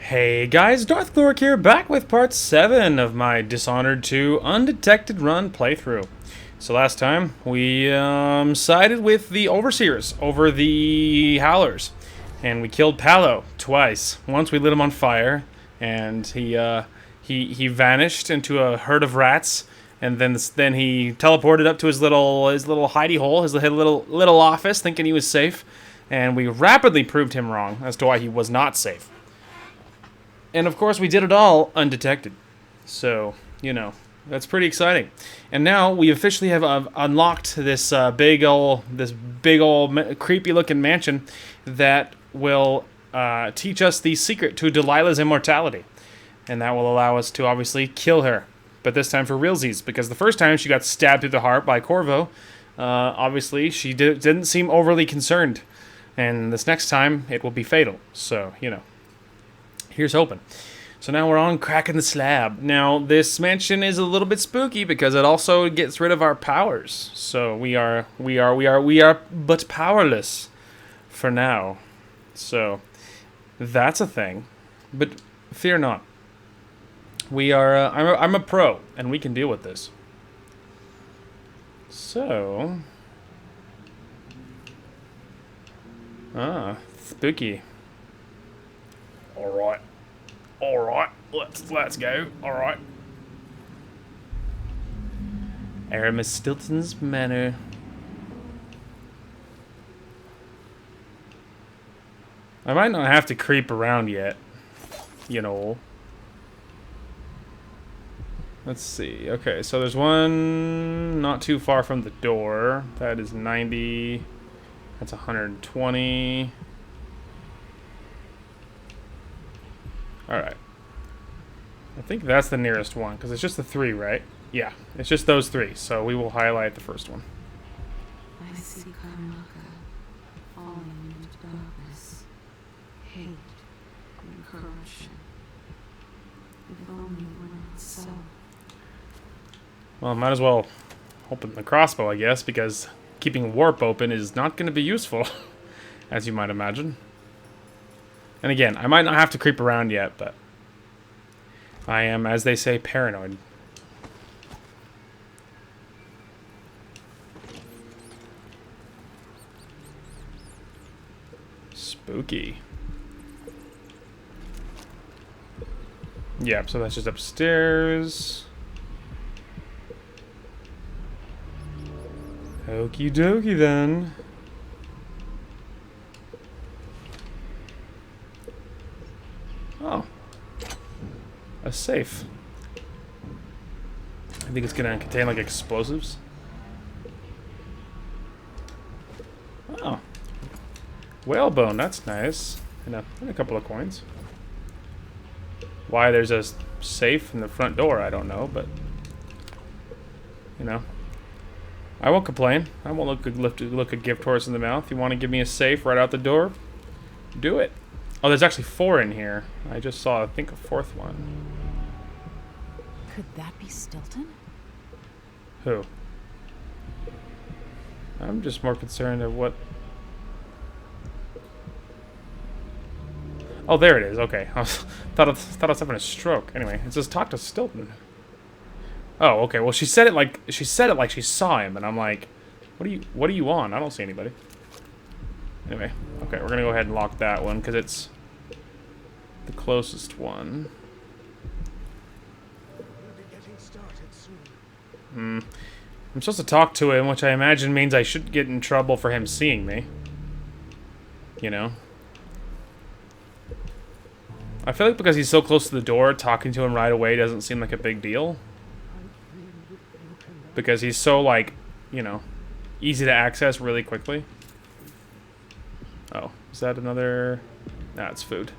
Hey guys, Darth Gloric here, back with part 7 of my Dishonored 2 Undetected Run playthrough. So last time, we sided with the Overseers over the Howlers. And we killed Palo twice. Once we lit him on fire, and he vanished into a herd of rats. And then he teleported up to his little hidey hole, his little office, thinking he was safe. And we rapidly proved him wrong as to why he was not safe. And of course, we did it all undetected. So, you know, that's pretty exciting. And now we officially have unlocked this big old creepy-looking mansion that will teach us the secret to Delilah's immortality, and that will allow us to obviously kill her. But this time for realsies, because the first time she got stabbed through the heart by Corvo, obviously she didn't seem overly concerned, and this next time it will be fatal. So, you know. Here's hoping. So now we're on cracking the slab. Now this mansion is a little bit spooky because it also gets rid of our powers. So we are but powerless for now. So that's a thing. But fear not. We are. I'm a pro, and we can deal with this. So spooky. Alright, let's go. Alright. Aramis Stilton's Manor. I might not have to creep around yet. You know. Let's see. Okay, so there's one not too far from the door. That is 90. That's 120. Alright. I think that's the nearest one, because it's just the 3, right? Yeah, it's just those 3, so we will highlight the first one. I see Karmaka falling into darkness, hate and corruption. If only were not so. Well, might as well open the crossbow, I guess, because keeping warp open is not going to be useful, as you might imagine. And again, I might not have to creep around yet, but I am, as they say, paranoid. Spooky. Yeah, so that's just upstairs. Okie dokie then. Oh. A safe. I think it's gonna contain like explosives. Oh. Whalebone, that's nice. And a couple of coins. Why there's a safe in the front door, I don't know, but you know. I won't complain. I won't look a gift horse in the mouth. If you want to give me a safe right out the door, do it. Oh, there's actually 4 in here. I just saw, I think, a 4th one. Could that be Stilton? Who? I'm just more concerned of what... Oh, there it is. Okay. Thought I was having a stroke. Anyway, it says talk to Stilton. Oh, okay. Well, she said it like she saw him, and I'm like, what are you on? I don't see anybody. Anyway, okay, we're gonna go ahead and lock that one because it's the closest one. I'm supposed to talk to him, which I imagine means I should get in trouble for him seeing me. You know? I feel like because he's so close to the door, talking to him right away doesn't seem like a big deal. Because he's so, like, you know, easy to access really quickly. Oh, is that another... Nah, it's food.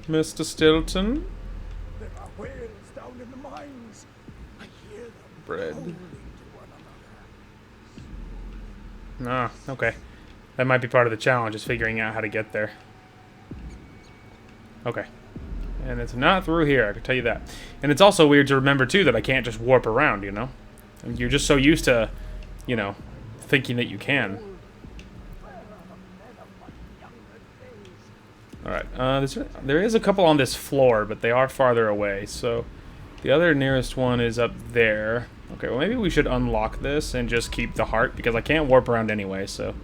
Mr. Stilton? There are whales down in the mines. I hear them Bread. calling to one another. Ah, okay. That might be part of the challenge, is figuring out how to get there. Okay. And it's not through here, I can tell you that. And it's also weird to remember, too, that I can't just warp around, you know? And you're just so used to, you know, thinking that you can. Alright, there is a couple on this floor, but they are farther away, so the other nearest one is up there. Okay, well maybe we should unlock this and just keep the heart, because I can't warp around anyway, so...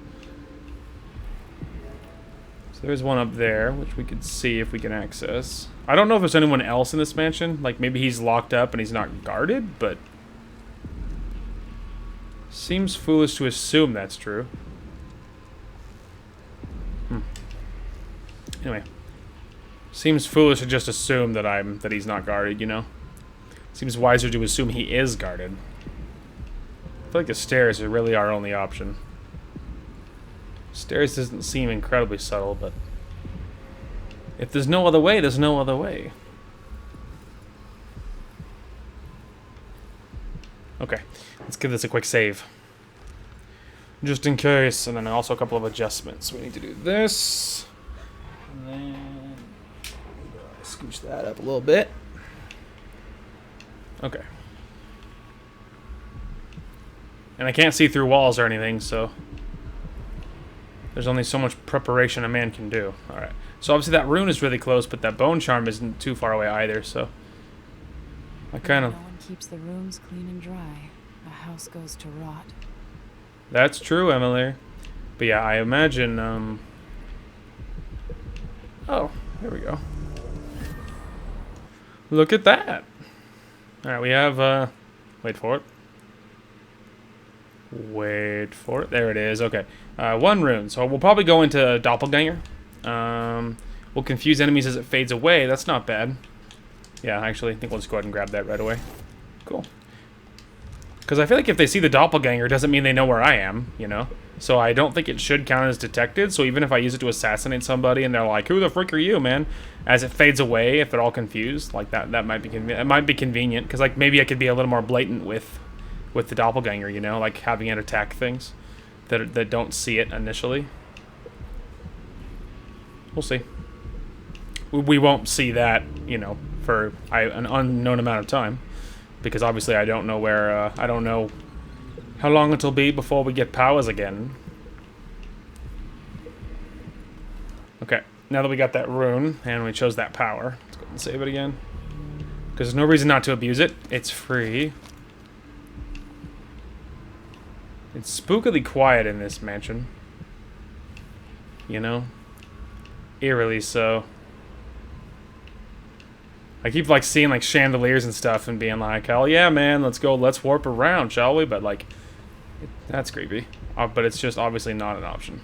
So there's one up there, which we could see if we can access. I don't know if there's anyone else in this mansion. Like, maybe he's locked up and he's not guarded, but... Seems foolish to assume that's true. Anyway. Seems foolish to just assume that he's not guarded, you know? Seems wiser to assume he is guarded. I feel like the stairs are really our only option. Stairs doesn't seem incredibly subtle, but... If there's no other way, there's no other way. Okay, let's give this a quick save. Just in case, and then also a couple of adjustments. We need to do this. And then... Scooch that up a little bit. Okay. And I can't see through walls or anything, so... There's only so much preparation a man can do. Alright. So obviously that rune is really close, but that bone charm isn't too far away either, so... I kind of... No one keeps the rooms clean and dry. A house goes to rot. That's true, Emily. But yeah, I imagine, Oh, there we go. Look at that! Alright, we have, wait for it. Wait for it. There it is. Okay. One rune. So we'll probably go into Doppelganger. We'll confuse enemies as it fades away. That's not bad. Yeah, actually, I think we'll just go ahead and grab that right away. Cool. Because I feel like if they see the Doppelganger, it doesn't mean they know where I am, you know? So I don't think it should count as detected. So even if I use it to assassinate somebody and they're like, who the frick are you, man? As it fades away, if they're all confused, like that might be convenient. It might be convenient, because like maybe I could be a little more blatant with the Doppelganger, you know? Like having it attack things that don't see it initially. We'll see. We won't see that, you know, for an unknown amount of time. Because obviously I don't know where, I don't know how long it'll be before we get powers again. Okay, now that we got that rune, and we chose that power, let's go ahead and save it again. Because there's no reason not to abuse it. It's free. It's spookily quiet in this mansion. You know? Eerily so. I keep like seeing like chandeliers and stuff and being like, hell yeah, man, let's warp around, shall we? But like, that's creepy. But it's just obviously not an option.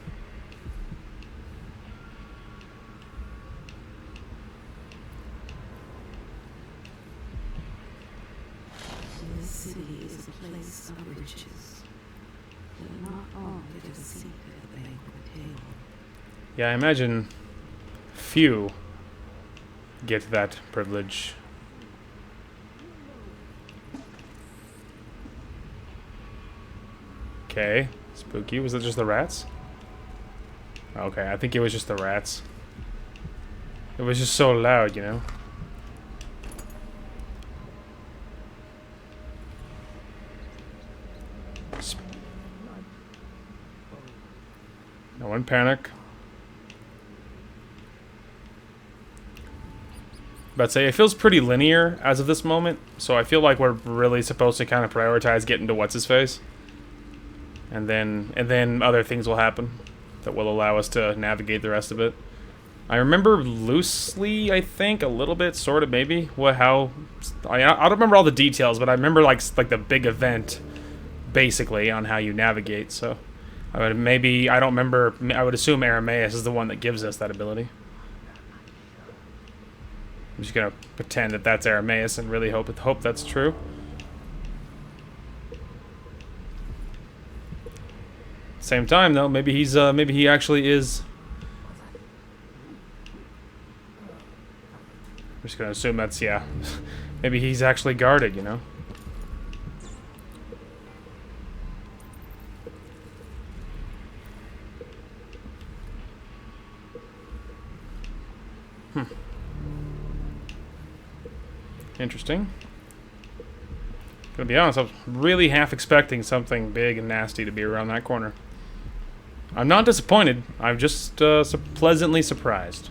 This city is a place of riches. But not all get a seat at the banquet table. Yeah, I imagine few get that privilege. Okay, spooky. Was it just the rats? Okay, I think it was just the rats. It was just so loud, you know? No one panic. But say it feels pretty linear as of this moment, so I feel like we're really supposed to kind of prioritize getting to what's his face, and then other things will happen that will allow us to navigate the rest of it. I remember loosely, I think, a little bit, sort of, maybe I don't remember all the details, but I remember like the big event, basically, on how you navigate. So I don't remember. I would assume Arameus is the one that gives us that ability. I'm just gonna pretend that that's Arameus and really hope that's true. Same time though, maybe he actually is. I'm just gonna assume that's, yeah. Maybe he's actually guarded, you know. Interesting. Gonna be honest, I was really half expecting something big and nasty to be around that corner. I'm not disappointed. I'm just pleasantly surprised.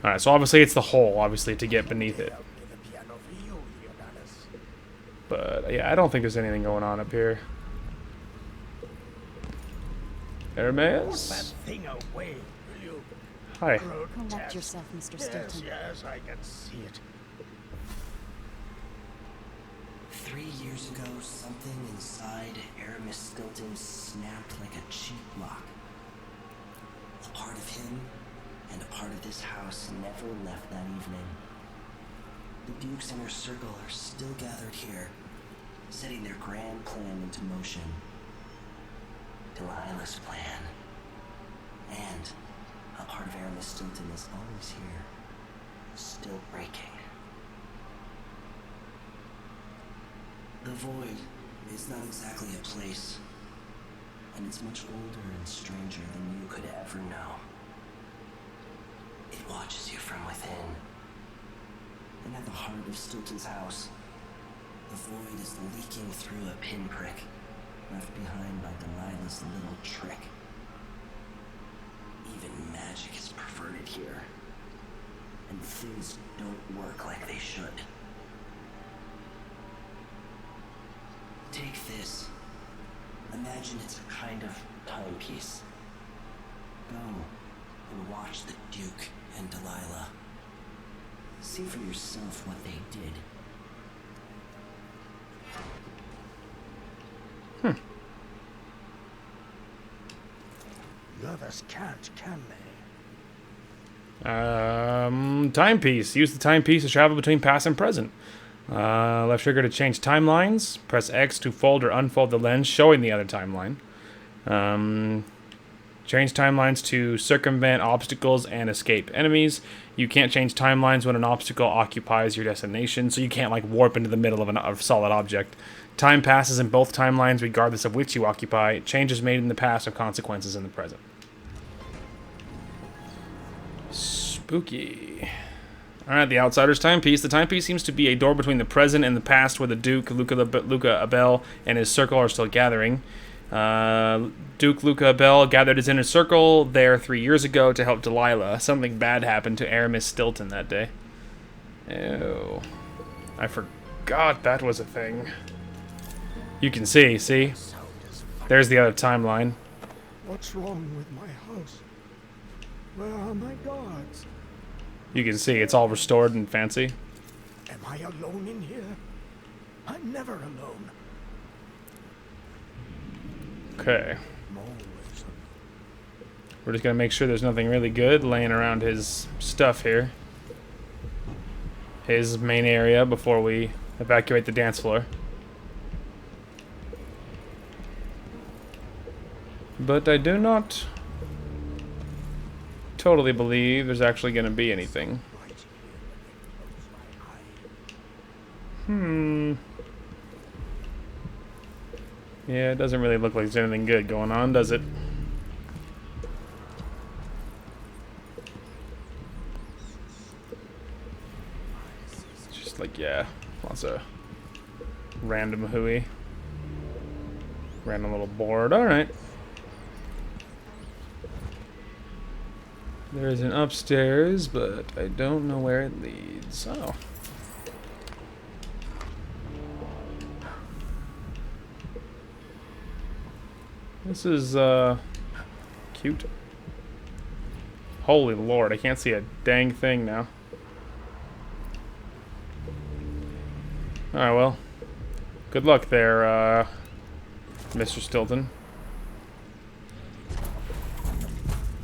Alright, so obviously it's the hole, obviously, to get beneath it. But, yeah, I don't think there's anything going on up here. Hermes? Thing away, will you? Hi. Collect yourself, Mr. Stilton. Yes, I can see it. 3 years ago, something inside Aramis Stilton snapped like a cheap lock. A part of him and a part of this house never left that evening. The Duke's inner circle are still gathered here, setting their grand plan into motion. Delilah's plan. And a part of Aramis Stilton is always here, still breaking. The Void is not exactly a place, and it's much older and stranger than you could ever know. It watches you from within. And at the heart of Stilton's house, the Void is leaking through a pinprick left behind by Delilah's little trick. Even magic is perverted here, and things don't work like they should. Take this. Imagine it's a kind of timepiece. Go and watch the Duke and Delilah. See for yourself what they did. The others can't, can they? Timepiece. Use the timepiece to travel between past and present. Left trigger to change timelines. Press X to fold or unfold the lens, showing the other timeline. Change timelines to circumvent obstacles and escape enemies. You can't change timelines when an obstacle occupies your destination, so you can't like warp into the middle of a solid object. Time passes in both timelines regardless of which you occupy. Changes made in the past have consequences in the present. Spooky. Alright, the Outsider's timepiece. The timepiece seems to be a door between the present and the past where the Duke, Luca Abel, and his circle are still gathering. Duke Luca Abel gathered his inner circle there 3 years ago to help Delilah. Something bad happened to Aramis Stilton that day. Ew. I forgot that was a thing. You can see? There's the other timeline. What's wrong with my house? Where are my guards? You can see it's all restored and fancy. Am I alone in here? I'm never alone. Okay. I'm always alone. We're just gonna make sure there's nothing really good laying around his stuff here. His main area before we evacuate the dance floor. But I do not totally believe there's actually gonna be anything. Right here when they close my eye. Yeah, it doesn't really look like there's anything good going on, does it? It's just like, yeah, lots of random hooey. Random little board. Alright. There's an upstairs, but I don't know where it leads. Oh. This is, cute. Holy Lord, I can't see a dang thing now. Alright, well. Good luck there, Mr. Stilton.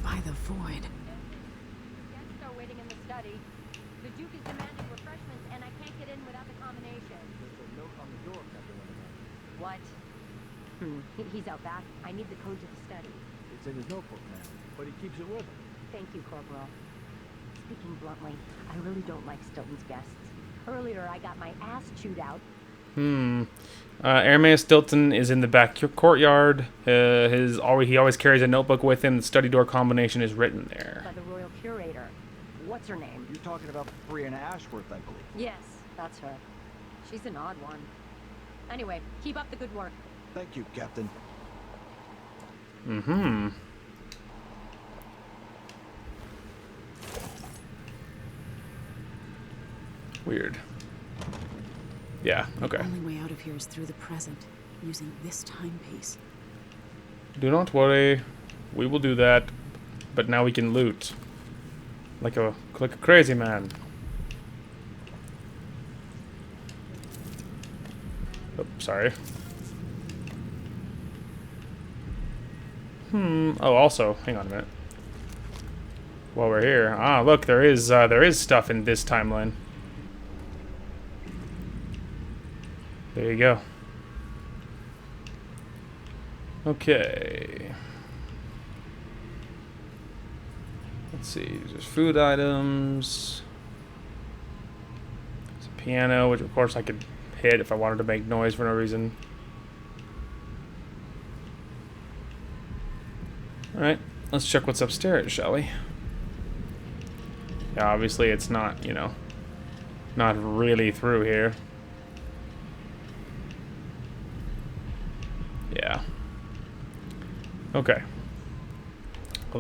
By the Void. Guests are waiting in the study. The Duke is demanding refreshments, and I can't get in without the combination. There's a note on the door, Captain. What? He's out back. I need the code to the study. It's in his notebook, man. But he keeps it with him. Thank you, Corporal. Speaking bluntly, I really don't like Stilton's guests. Earlier, I got my ass chewed out. Aramis Stilton is in the back courtyard. He always carries a notebook with him. The study door combination is written there. By the Royal Curator. What's her name? You're talking about Brianna Ashworth, I believe. Yes, that's her. She's an odd one. Anyway, keep up the good work. Thank you, Captain. Mm-hmm. Weird. Yeah, okay. The only way out of here is through the present, using this timepiece. Do not worry. We will do that. But now we can loot. Like a crazy man. Oh, sorry. Oh, also, hang on a minute. While we're here. Ah, look, there is stuff in this timeline. There you go. Okay. Let's see. There's food items. There's a piano, which of course I could hit if I wanted to make noise for no reason. Alright, let's check what's upstairs, shall we? Yeah, obviously it's not, you know, not really through here. Yeah. Okay. Well,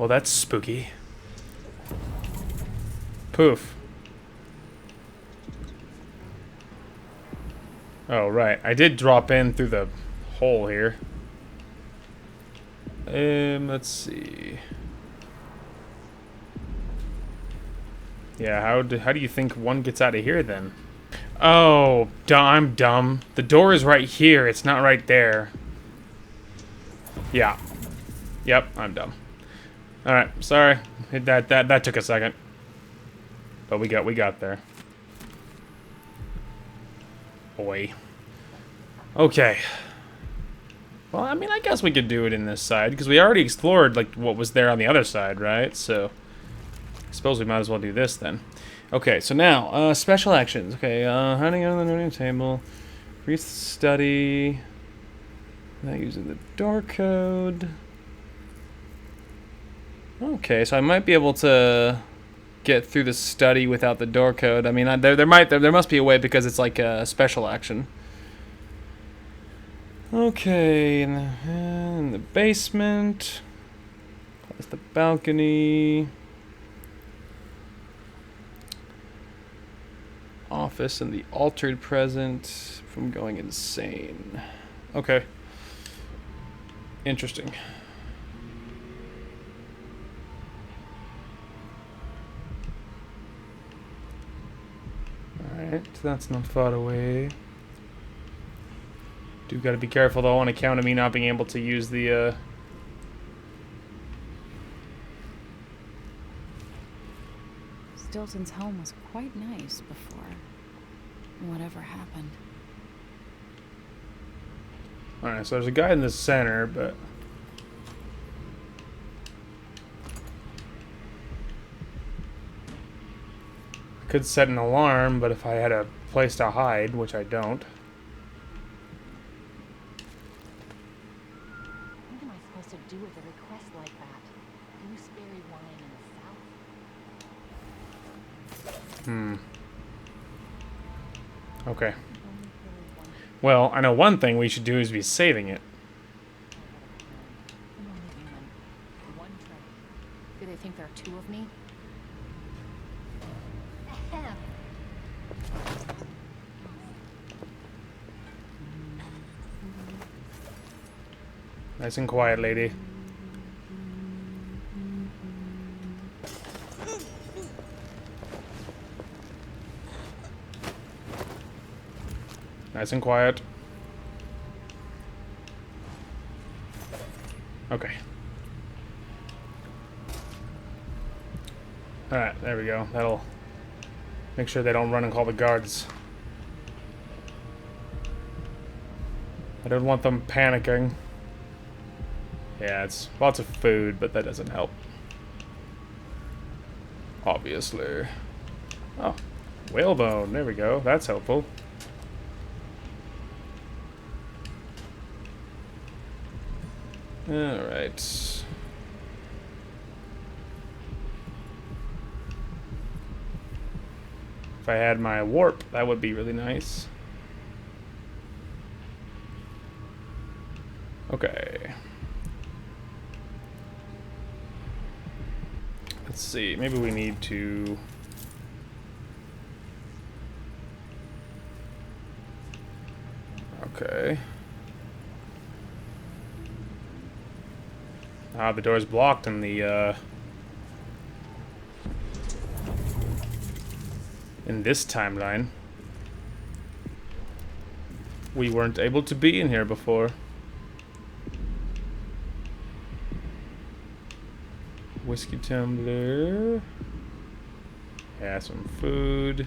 that's spooky. Poof. Oh, right. I did drop in through the hole here. Let's see. Yeah, how do you think one gets out of here then? Oh, I'm dumb. The door is right here. It's not right there. Yeah. Yep, I'm dumb. All right, sorry. That took a second. But we got there. Boy. Okay. Well, I mean, I guess we could do it in this side because we already explored like what was there on the other side, right? So I suppose we might as well do this then. Okay, so now, special actions. Okay, hiding on the learning table. Increase the study. Not using the door code. Okay, so I might be able to get through the study without the door code. I mean, there must be a way because it's like a special action. Okay, in the basement. Close the balcony. Office and the altered present from going insane. Okay. Interesting. Alright, that's not far away. Do gotta be careful though on account of me not being able to use the Stilton's home was quite nice before whatever happened. Alright, so there's a guy in the center, but I could set an alarm, but if I had a place to hide, which I don't. What am I supposed to do with a request like that? Gooseberry wine in the South? Okay. Well, I know one thing we should do is be saving it. I'm only human. One tray. Do they think there are two of me? Nice and quiet, lady. Nice and quiet. Okay. Alright, there we go. That'll make sure they don't run and call the guards. I don't want them panicking. Yeah, it's lots of food, but that doesn't help. Obviously. Oh, whalebone. There we go. That's helpful. Alright. If I had my warp, that would be really nice. Okay. Let's see. Maybe we need to... Okay. Ah, the door's blocked in the, in this timeline. We weren't able to be in here before. Whiskey tumbler. Yeah, some food.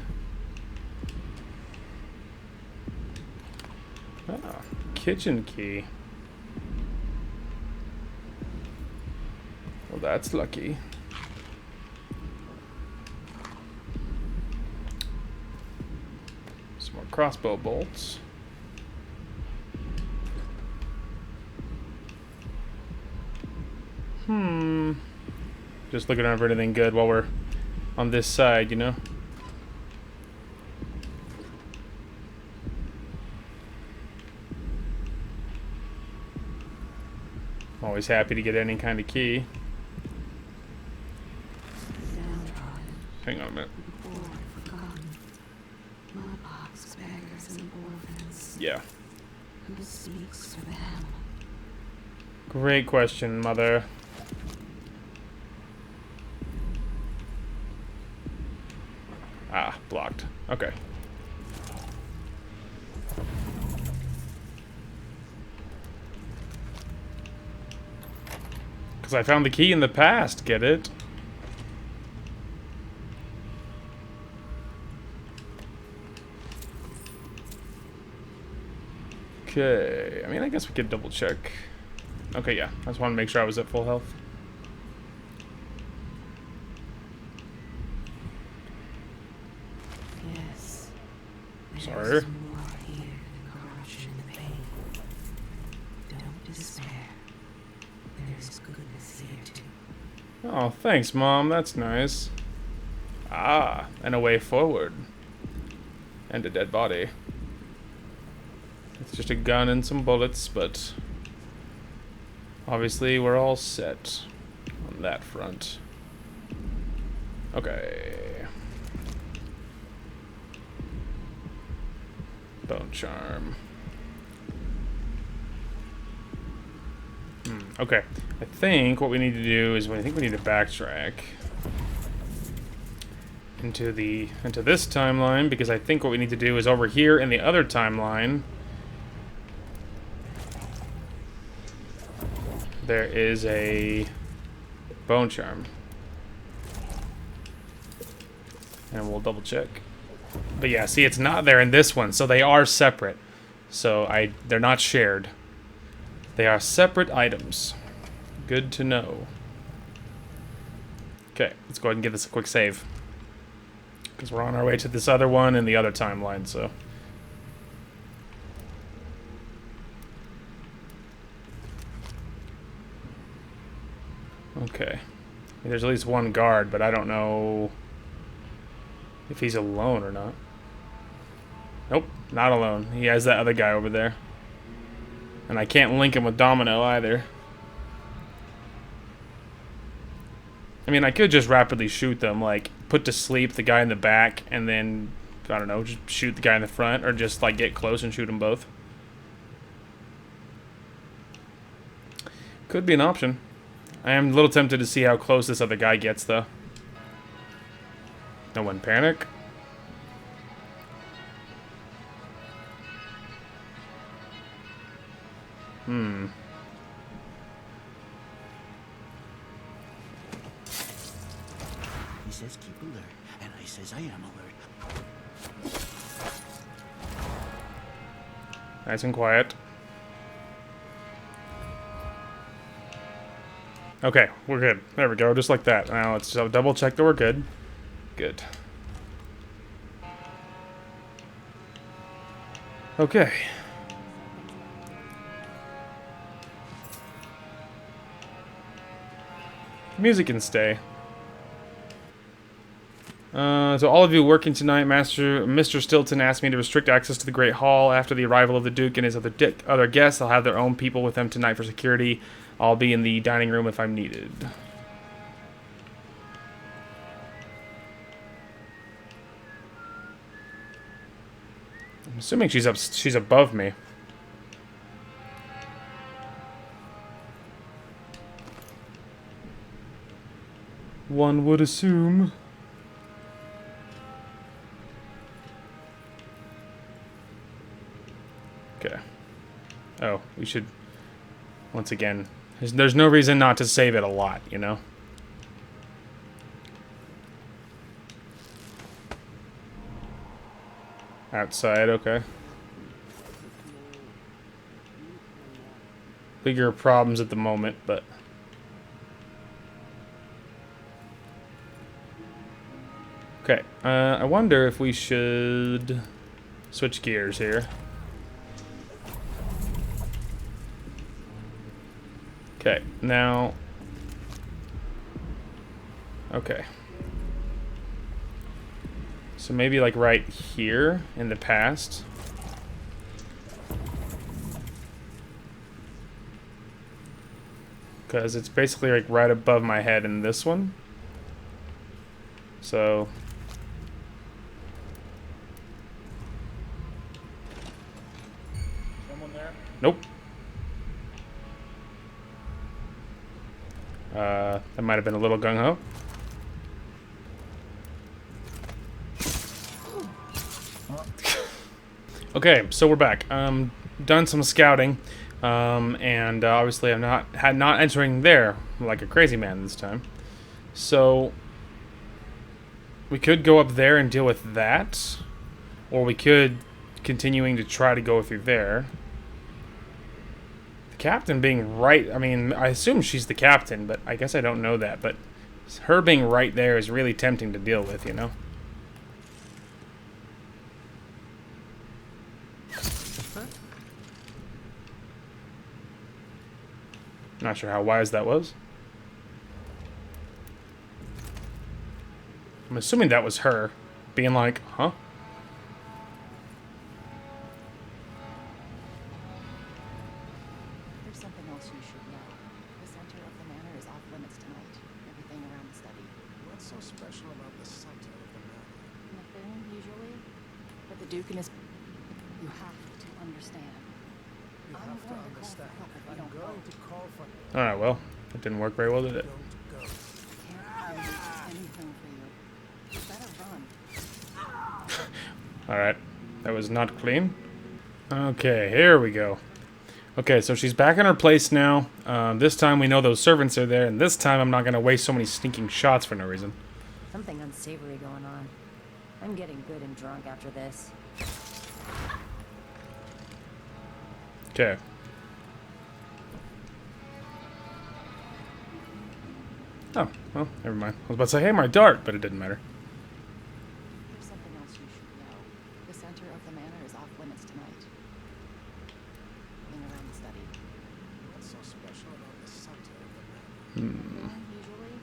Ah, kitchen key. Well, that's lucky. Some more crossbow bolts. Just looking around for anything good while we're on this side, you know? Always happy to get any kind of key. Downtrodden, Hang on a minute. bored, forgotten. Mudbox beggars and orphans. Yeah. Who speaks for them? Great question, Mother. Ah, blocked. Okay. Because I found the key in the past, get it? Okay, I mean, I guess we could double check. Okay, yeah, I just wanted to make sure I was at full health. Yes. Sorry. There's more here than corruption and pain. Don't despair. There's goodness here too. Oh, thanks, Mom. That's nice. Ah, and a way forward. And a dead body. It's just a gun and some bullets, but obviously we're all set on that front. Okay. Bone charm. Okay. I think what we need to do is we need to backtrack into this timeline, because I think what we need to do is over here in the other timeline there is a bone charm. And we'll double check. But yeah, see, it's not there in this one, so they are separate. So they're not shared. They are separate items. Good to know. Okay, let's go ahead and give this a quick save. Because we're on our way to this other one in the other timeline, so... Okay. There's at least one guard, but I don't know if he's alone or not. Nope, not alone. He has that other guy over there. And I can't link him with Domino either. I mean, I could just rapidly shoot them, like, put to sleep the guy in the back, and then, I don't know, just shoot the guy in the front, or just, like, get close and shoot them both. Could be an option. I am a little tempted to see how close this other guy gets, though. No one panic. He says keep alert, and I says I am alert. Nice and quiet. Okay, we're good. There we go, just like that. Now let's double check that we're good. Good. Okay. Music can stay. So all of you working tonight, Mr. Stilton asked me to restrict access to the Great Hall after the arrival of the Duke and his other guests. They'll have their own people with them tonight for security. I'll be in the dining room if I'm needed. I'm assuming she's above me. One would assume. Okay. Oh, we should... Once again, there's no reason not to save it a lot, you know? Outside, okay. Bigger problems at the moment, but... Okay, I wonder if we should switch gears here. Okay, now... Okay. So maybe like right here in the past. Because it's basically like right above my head in this one. So... Someone there? Nope. That might have been a little gung-ho. Okay, so we're back. Done some scouting, and obviously I'm not entering there like a crazy man this time. So we could go up there and deal with that, or we could continuing to try to go through there. The captain being right, I mean, I assume she's the captain, but I guess I don't know that. But her being right there is really tempting to deal with, you know. Not sure how wise that was. I'm assuming that was her being like, huh? There's something else you should know. The center of the manor is off limits tonight. Everything around the study. What's so special about the center of the map? Nothing, usually. But the Duke and his... You have to understand. You I'm have to going to call for understand. help if you I'm don't going go. to call for Alright, well, that didn't work very well, did it? don't go. I can't do anything for you. You better run. Alright, that was not clean. Okay, here we go. Okay, so she's back in her place now. This time we know those servants are there, and this time I'm not going to waste so many stinking shots for no reason. Something unsavory going on. I'm getting good and drunk after this. Okay. Oh, well, never mind. I was about to say, hey, my dart, but it didn't matter. There's something else you should know. The center of the manor is off limits tonight. Everything around the study. What's so special about the center of the map? Nothing, usually.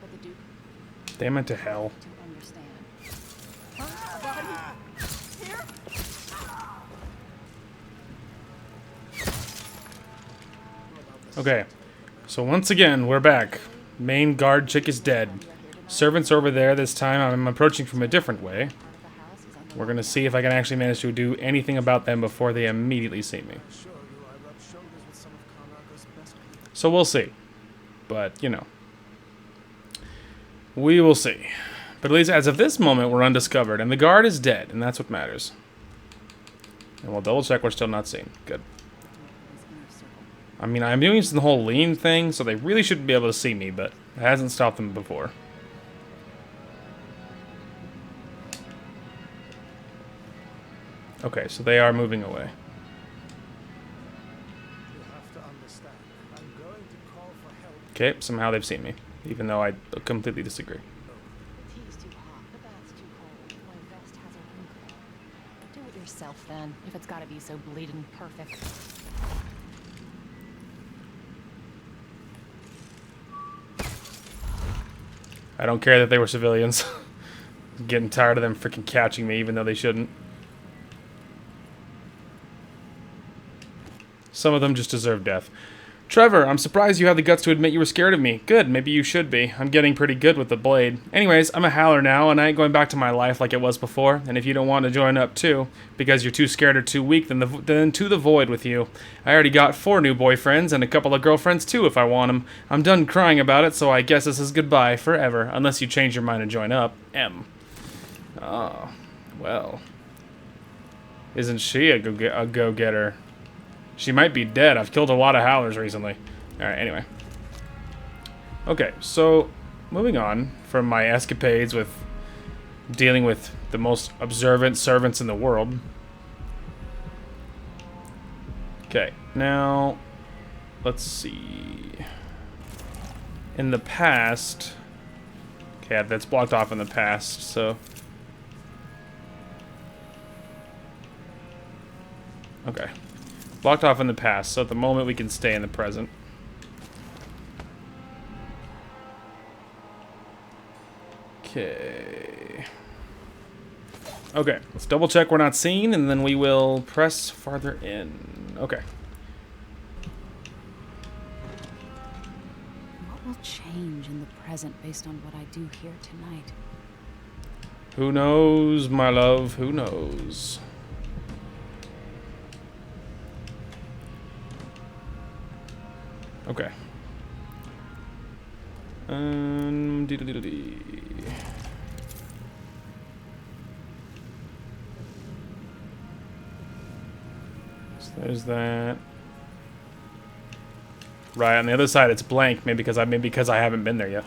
But the Duke... Damn it to hell. To understand. Okay, so once again, we're back. Main guard chick is dead. Servants over there. This time I'm approaching from a different way. We're going to see if I can actually manage to do anything about them before they immediately see me. Sure, I rubbed shoulders with some of Carnaco's best people. So we'll see. But, you know. We will see. But at least as of this moment, we're undiscovered. And the guard is dead, and that's what matters. And we'll double check we're still not seen. Good. I mean, I'm doing the whole lean thing, so they really shouldn't be able to see me, but it hasn't stopped them before. Okay, so they are moving away. You have to understand. I'm going to call for help. Okay, somehow they've seen me, even though I completely disagree. The tea's too hot, the bath's too cold, my vest has a wrinkle. Do it yourself then, if it's gotta be so bleeding perfect. I don't care that they were civilians. Getting tired of them freaking catching me, even though they shouldn't. Some of them just deserve death. Trevor, I'm surprised you had the guts to admit you were scared of me. Good, maybe you should be. I'm getting pretty good with the blade. Anyways, I'm a howler now, and I ain't going back to my life like it was before. And if you don't want to join up too, because you're too scared or too weak, then to the void with you. I already got 4 new boyfriends and a couple of girlfriends too if I want them. I'm done crying about it, so I guess this is goodbye forever, unless you change your mind and join up. M. Oh, well. Isn't she a go-getter? She might be dead. I've killed a lot of howlers recently. Alright, anyway. Okay, so moving on from my escapades with dealing with the most observant servants in the world. Okay, now let's see. In the past... Okay, that's blocked off in the past, so... Okay. Blocked off in the past, so at the moment we can stay in the present. Okay. Okay, let's double check we're not seen, and then we will press farther in. Okay. What will change in the present based on what I do here tonight? Who knows, my love? Who knows? Okay. Dee. So there's that. Right, on the other side it's blank, maybe because I haven't been there yet.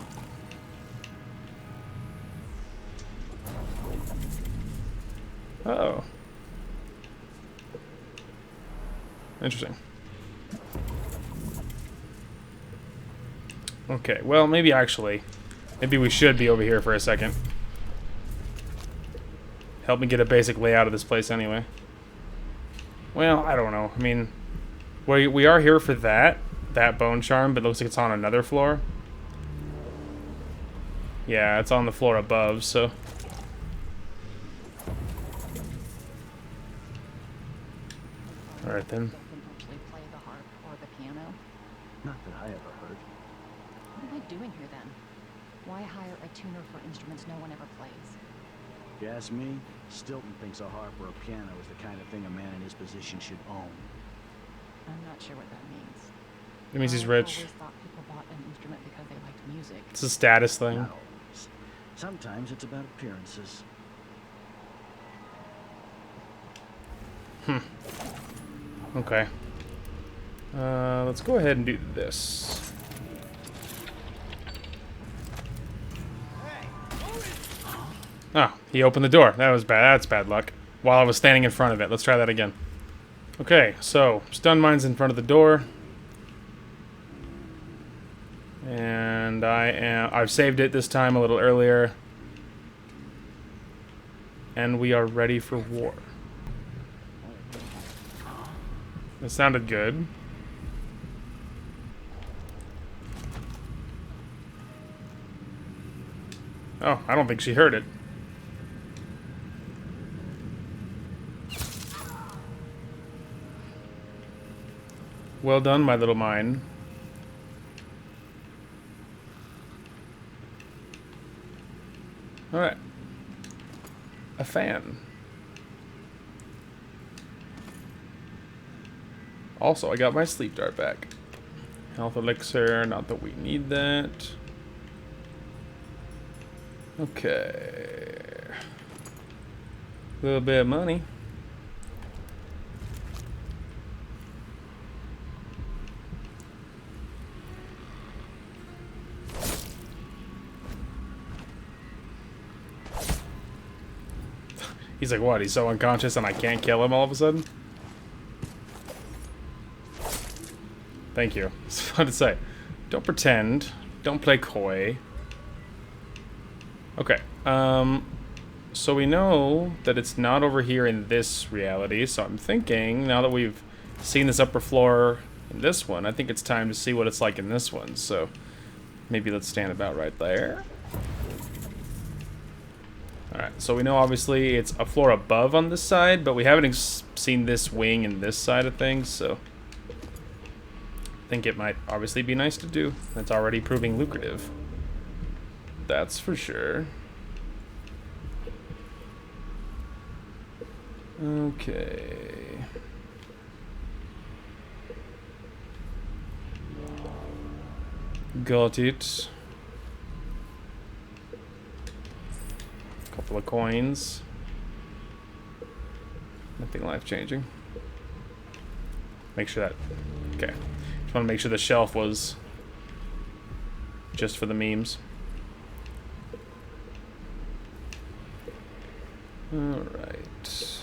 Uh-oh. Interesting. Okay, well, maybe we should be over here for a second. Help me get a basic layout of this place anyway. Well, I don't know. I mean, we are here for that bone charm, but it looks like it's on another floor. Yeah, it's on the floor above, so... Alright then. Actually play the harp or the piano? Not that I ever heard. What am I doing here then? Why hire a tuner for instruments no one ever plays? If you ask me, Stilton thinks a harp or a piano is the kind of thing a man in his position should own. I'm not sure what that means. It means he's I rich. always thought people bought an instrument because they liked music. It's a status thing. Not always. Sometimes it's about appearances. Okay. Let's go ahead and do this. Oh, he opened the door. That was bad. That's bad luck. While I was standing in front of it. Let's try that again. Okay, so stun mine's in front of the door. And I've saved it this time a little earlier. And we are ready for war. That sounded good. Oh, I don't think she heard it. Well done, my little mine. Alright. A fan. Also, I got my sleep dart back. Health elixir, not that we need that. Okay. A little bit of money. He's like, what? He's so unconscious and I can't kill him all of a sudden? Thank you. It's fun to say. Don't pretend. Don't play coy. Okay. So we know that it's not over here in this reality, so I'm thinking, now that we've seen this upper floor in this one, I think it's time to see what it's like in this one, so maybe let's stand about right there. Alright, so we know obviously it's a floor above on this side, but we haven't seen this wing and this side of things, so I think it might obviously be nice to do. It's already proving lucrative. That's for sure. Okay. Got it. Couple of coins. Nothing life-changing. Make sure that... Okay. Just want to make sure the shelf was just for the memes. Alright.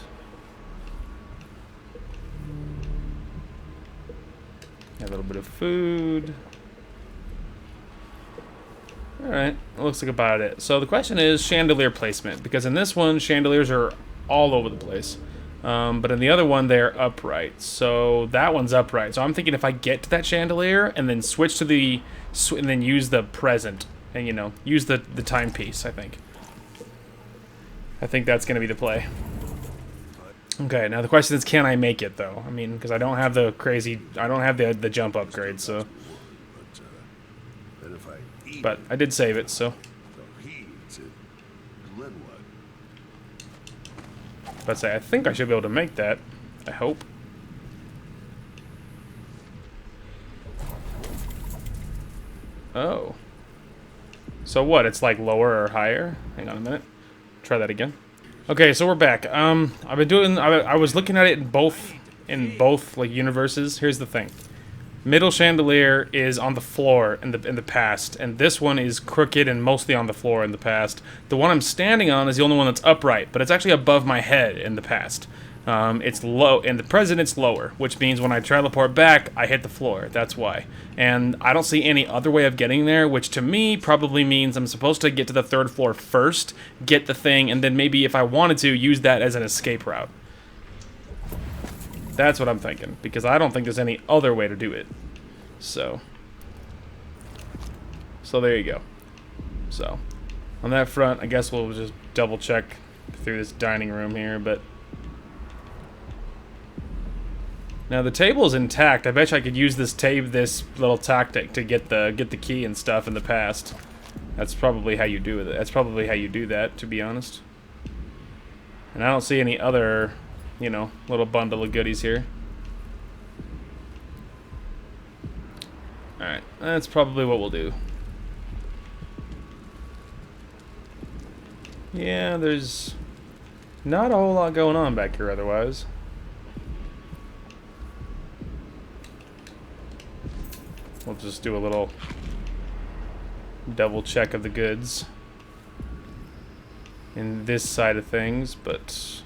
A little bit of food. Alright, looks like about it. So the question is chandelier placement, because in this one, chandeliers are all over the place. But in the other one, they're upright. So that one's upright. So I'm thinking if I get to that chandelier and then switch to the... and then use the present, and, you know, use the timepiece, I think. I think that's going to be the play. Okay, now the question is, can I make it, though? I mean, because I don't have the crazy... I don't have the jump upgrade, so... But I did save it, so... Let's say, I think I should be able to make that. I hope. Oh. So what? It's like lower or higher? Hang on a minute. Try that again. Okay, so we're back. I've been doing... I was looking at it in both like universes. Here's the thing. Middle chandelier is on the floor in the past, and this one is crooked and mostly on the floor in the past. The one I'm standing on is the only one that's upright, but it's actually above my head in the past. It's low, in the present it's lower, which means when I teleport back, I hit the floor. That's why. And I don't see any other way of getting there, which to me probably means I'm supposed to get to the third floor first, get the thing, and then maybe if I wanted to, use that as an escape route. That's what I'm thinking, because I don't think there's any other way to do it. So there you go. So, on that front, I guess we'll just double check through this dining room here, but... Now, the table is intact. I bet you I could use this little tactic to get the key and stuff in the past. That's probably how you do it. That's probably how you do that, to be honest. And I don't see any other... you know, little bundle of goodies here. Alright, that's probably what we'll do. Yeah, there's not a whole lot going on back here otherwise. We'll just do a little double check of the goods in this side of things, but...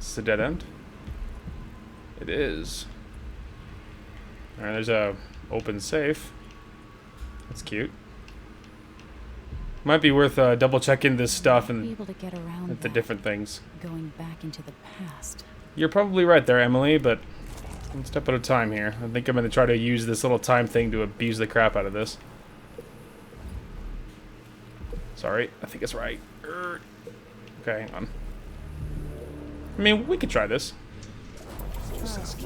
Is this a dead end? It is. Alright, there's a open safe. That's cute. Might be worth double checking this stuff and Be able to get around the different things. going back into the past. You're probably right there, Emily, but one step at a time here. I think I'm going to try to use this little time thing to abuse the crap out of this. Sorry, I think it's right. Okay, hang on. I mean, we could try this. Useless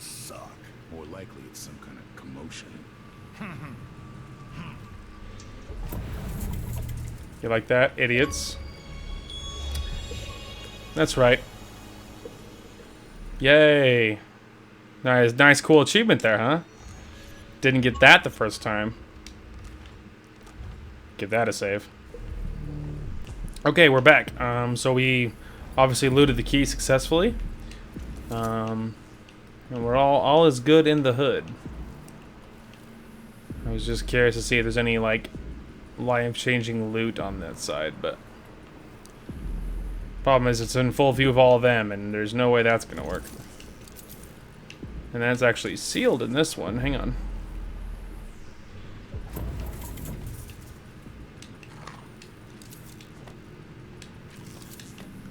sock. More likely it's some kind of commotion. You like that, idiots? That's right. Yay. Nice, cool achievement there, huh? Didn't get that the first time. Give that a save. Okay, we're back. So we obviously looted the key successfully. And we're all is good in the hood. I was just curious to see if there's any, like, life-changing loot on that side, but... Problem is, it's in full view of all of them, and there's no way that's gonna work. And that's actually sealed in this one. Hang on.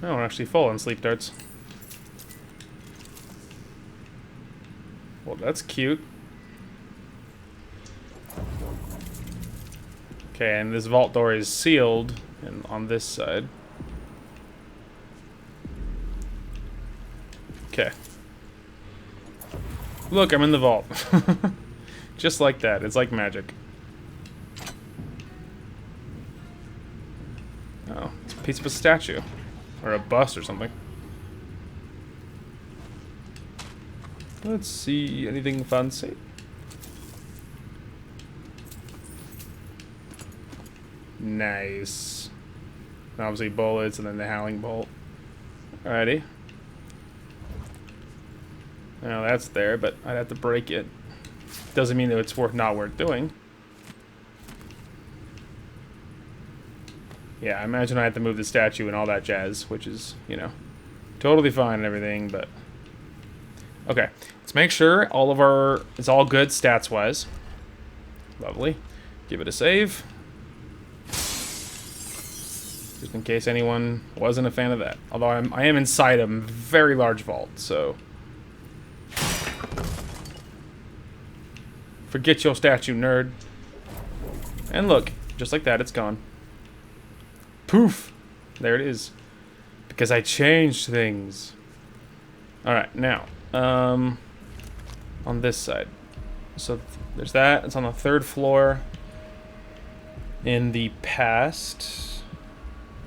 Oh, we're actually full on sleep darts. that's cute. Okay, and this vault door is sealed and on this side. Okay. Look, I'm in the vault. Just like that. It's like magic. Oh, it's a piece of a statue. Or a bust or something. Let's see. Anything fancy? Nice. Obviously bullets and then the howling bolt. Alrighty. Now that's there, but I'd have to break it. Doesn't mean that it's not worth doing. Yeah, I imagine I have to move the statue and all that jazz, which is, you know, totally fine and everything, but... Okay, let's make sure all of our... It's all good stats-wise. Lovely. Give it a save. Just in case anyone wasn't a fan of that. Although I am inside a very large vault, so... Forget your statue, nerd. And look, just like that, it's gone. Poof! There it is. Because I changed things. Alright, now. On this side. So, there's that. It's on the 3rd floor. In the past.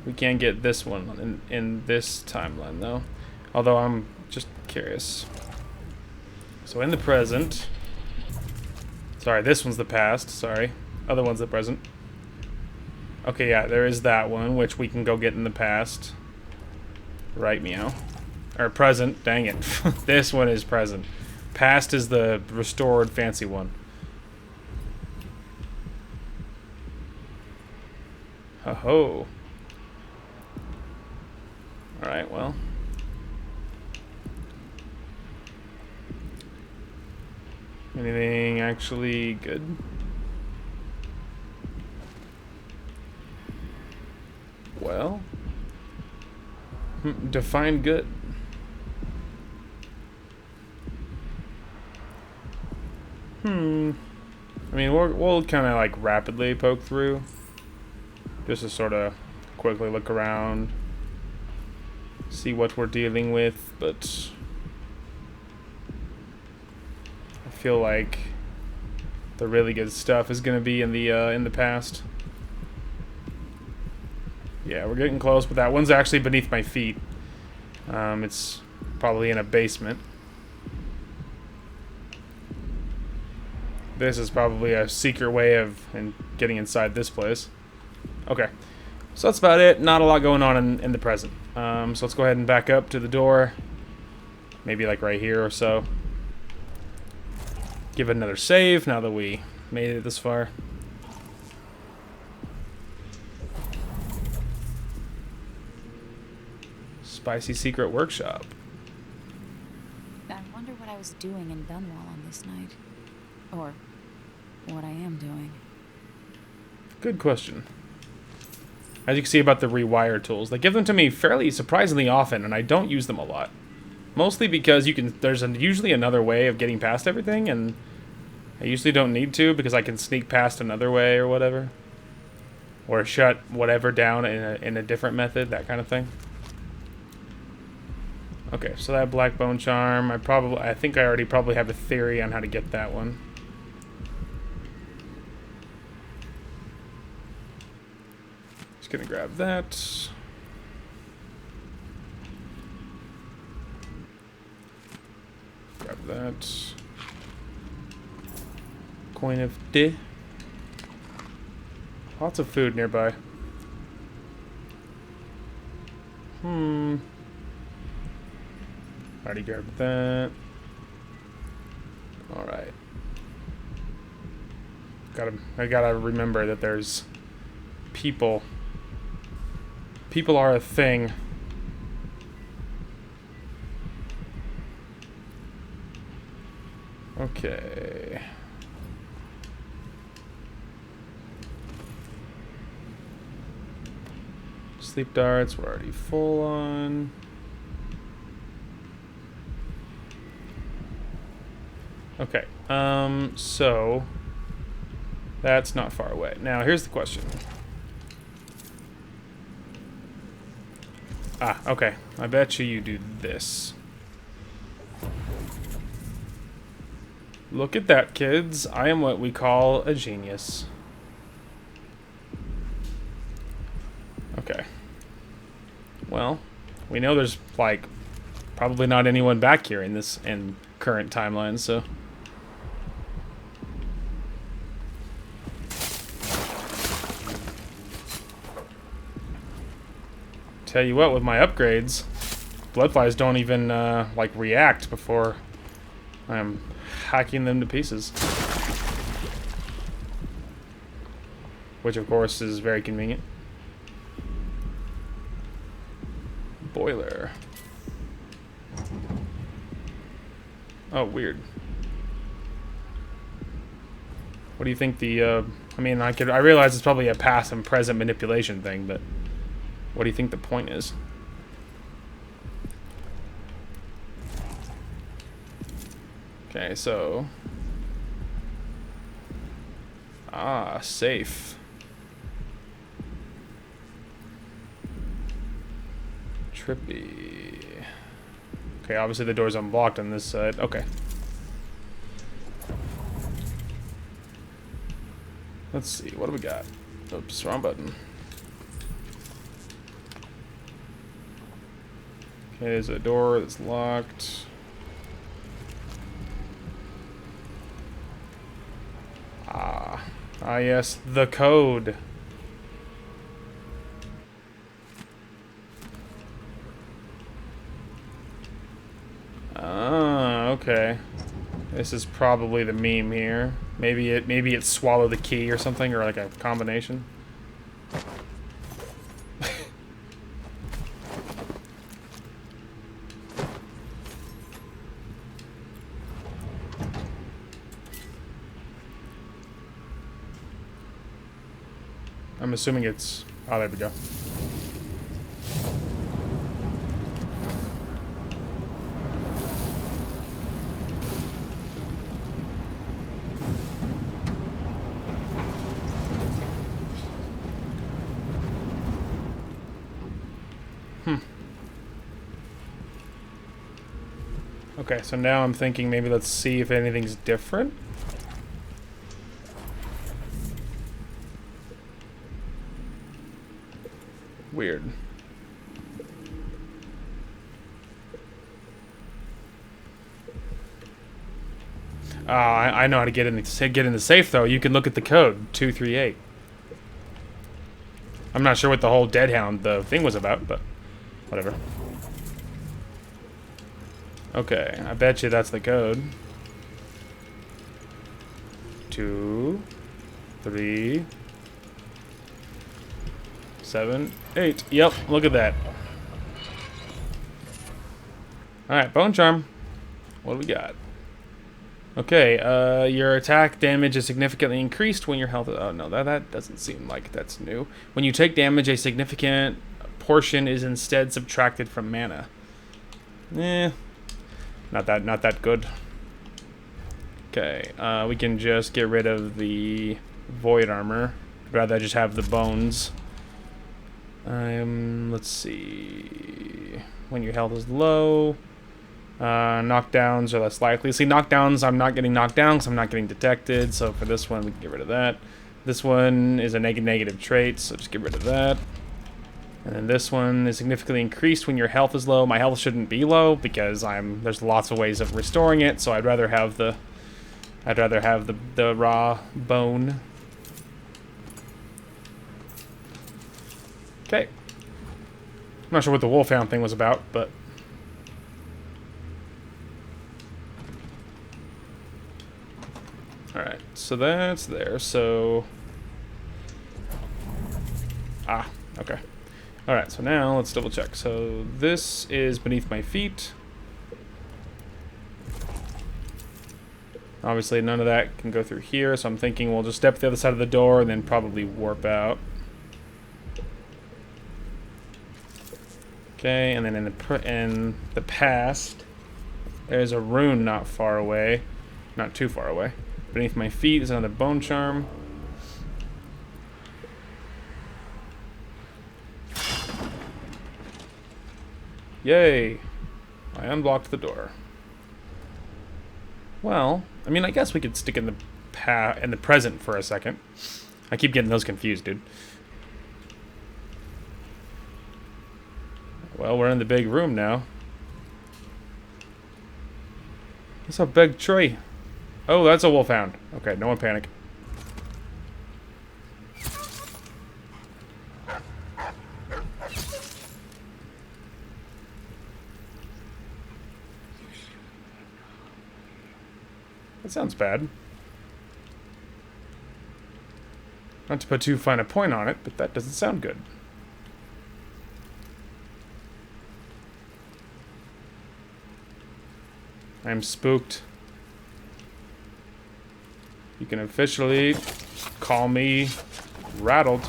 We can't get this one in this timeline, though. Although, I'm just curious. So, in the present... Sorry, this one's the past. Sorry. Other one's the present. Okay, yeah, there is that one, which we can go get in the past. Right, meow. Or present. Dang it. This one is present. Past is the restored fancy one. Ho-ho. Alright, well. Anything actually good? Well, define good. I mean, we'll kind of like rapidly poke through, just to sort of quickly look around, see what we're dealing with, but I feel like the really good stuff is going to be in the past. Yeah, we're getting close, but that one's actually beneath my feet. It's probably in a basement. This is probably a secret way of getting inside this place. Okay, so that's about it. Not a lot going on in the present. So let's go ahead and back up to the door. Maybe like right here or so. Give it another save now that we made it this far. Spicy secret workshop. I wonder what I was doing in Dunwall on this night. Or what I am doing. Good question. As you can see about the rewire tools, they give them to me fairly surprisingly often, and I don't use them a lot. Mostly because there's usually another way of getting past everything, and I usually don't need to because I can sneak past another way or whatever. Or shut whatever down in a different method, that kind of thing. Okay, so that black bone charm, I think I already probably have a theory on how to get that one. Just gonna grab that. Grab that. Coin of D. Lots of food nearby. Already grabbed that. Alright. I gotta remember that there's people. People are a thing. Okay. Sleep darts, we're already full on. Okay. So that's not far away. Now here's the question. Ah, okay. I bet you do this. Look at that, kids. I am what we call a genius. Okay. Well, we know there's, like, probably not anyone back here in this current timeline, so... Tell you what, with my upgrades, bloodflies don't even, like, react before I'm hacking them to pieces. Which, of course, is very convenient. Boiler. Oh, weird. What do you think the, I mean, I realize it's probably a past and present manipulation thing, but what do you think the point is? Okay, so... Ah, safe. Trippy. Okay, obviously the door's unblocked on this side. Okay. Let's see, what do we got? Oops, wrong button. Okay, there's a door that's locked. Ah, yes, the code. Ah, okay. This is probably the meme here. Maybe it swallowed the key or something, or like a combination. I'm assuming it's... Oh, there we go. Okay, so now I'm thinking maybe let's see if anything's different. Weird. I know how to get in the safe though. You can look at the code 238. I'm not sure what the whole Deadhound thing was about, but whatever. Okay, I bet you that's the code. 2, 3, 7, 8. Yep, look at that. Alright, bone charm. What do we got? Okay, your attack damage is significantly increased when your health... Oh, no, that doesn't seem like that's new. When you take damage, a significant portion is instead subtracted from mana. Not that good. Okay, we can just get rid of the void armor. I'd rather just have the bones. Let's see. When your health is low, knockdowns are less likely. See, knockdowns, I'm not getting knocked down because I'm not getting detected. So for this one, we can get rid of that. This one is a negative trait, so just get rid of that. And then this one is significantly increased when your health is low. My health shouldn't be low because there's lots of ways of restoring it. So I'd rather have the raw bone. Okay. I'm not sure what the wolfhound thing was about, but alright, so that's there, so okay. Alright, so now let's double check. So this is beneath my feet. Obviously none of that can go through here, so I'm thinking we'll just step to the other side of the door and then probably warp out. Okay, and then in the past, there's a rune not far away. Not too far away. Beneath my feet is another bone charm. Yay! I unblocked the door. Well, I mean, I guess we could stick in the present for a second. I keep getting those confused, dude. Well, we're in the big room now. That's a big tree. Oh, that's a wolfhound. Okay, no one panic. That sounds bad. Not to put too fine a point on it, but that doesn't sound good. I'm spooked. You can officially call me rattled.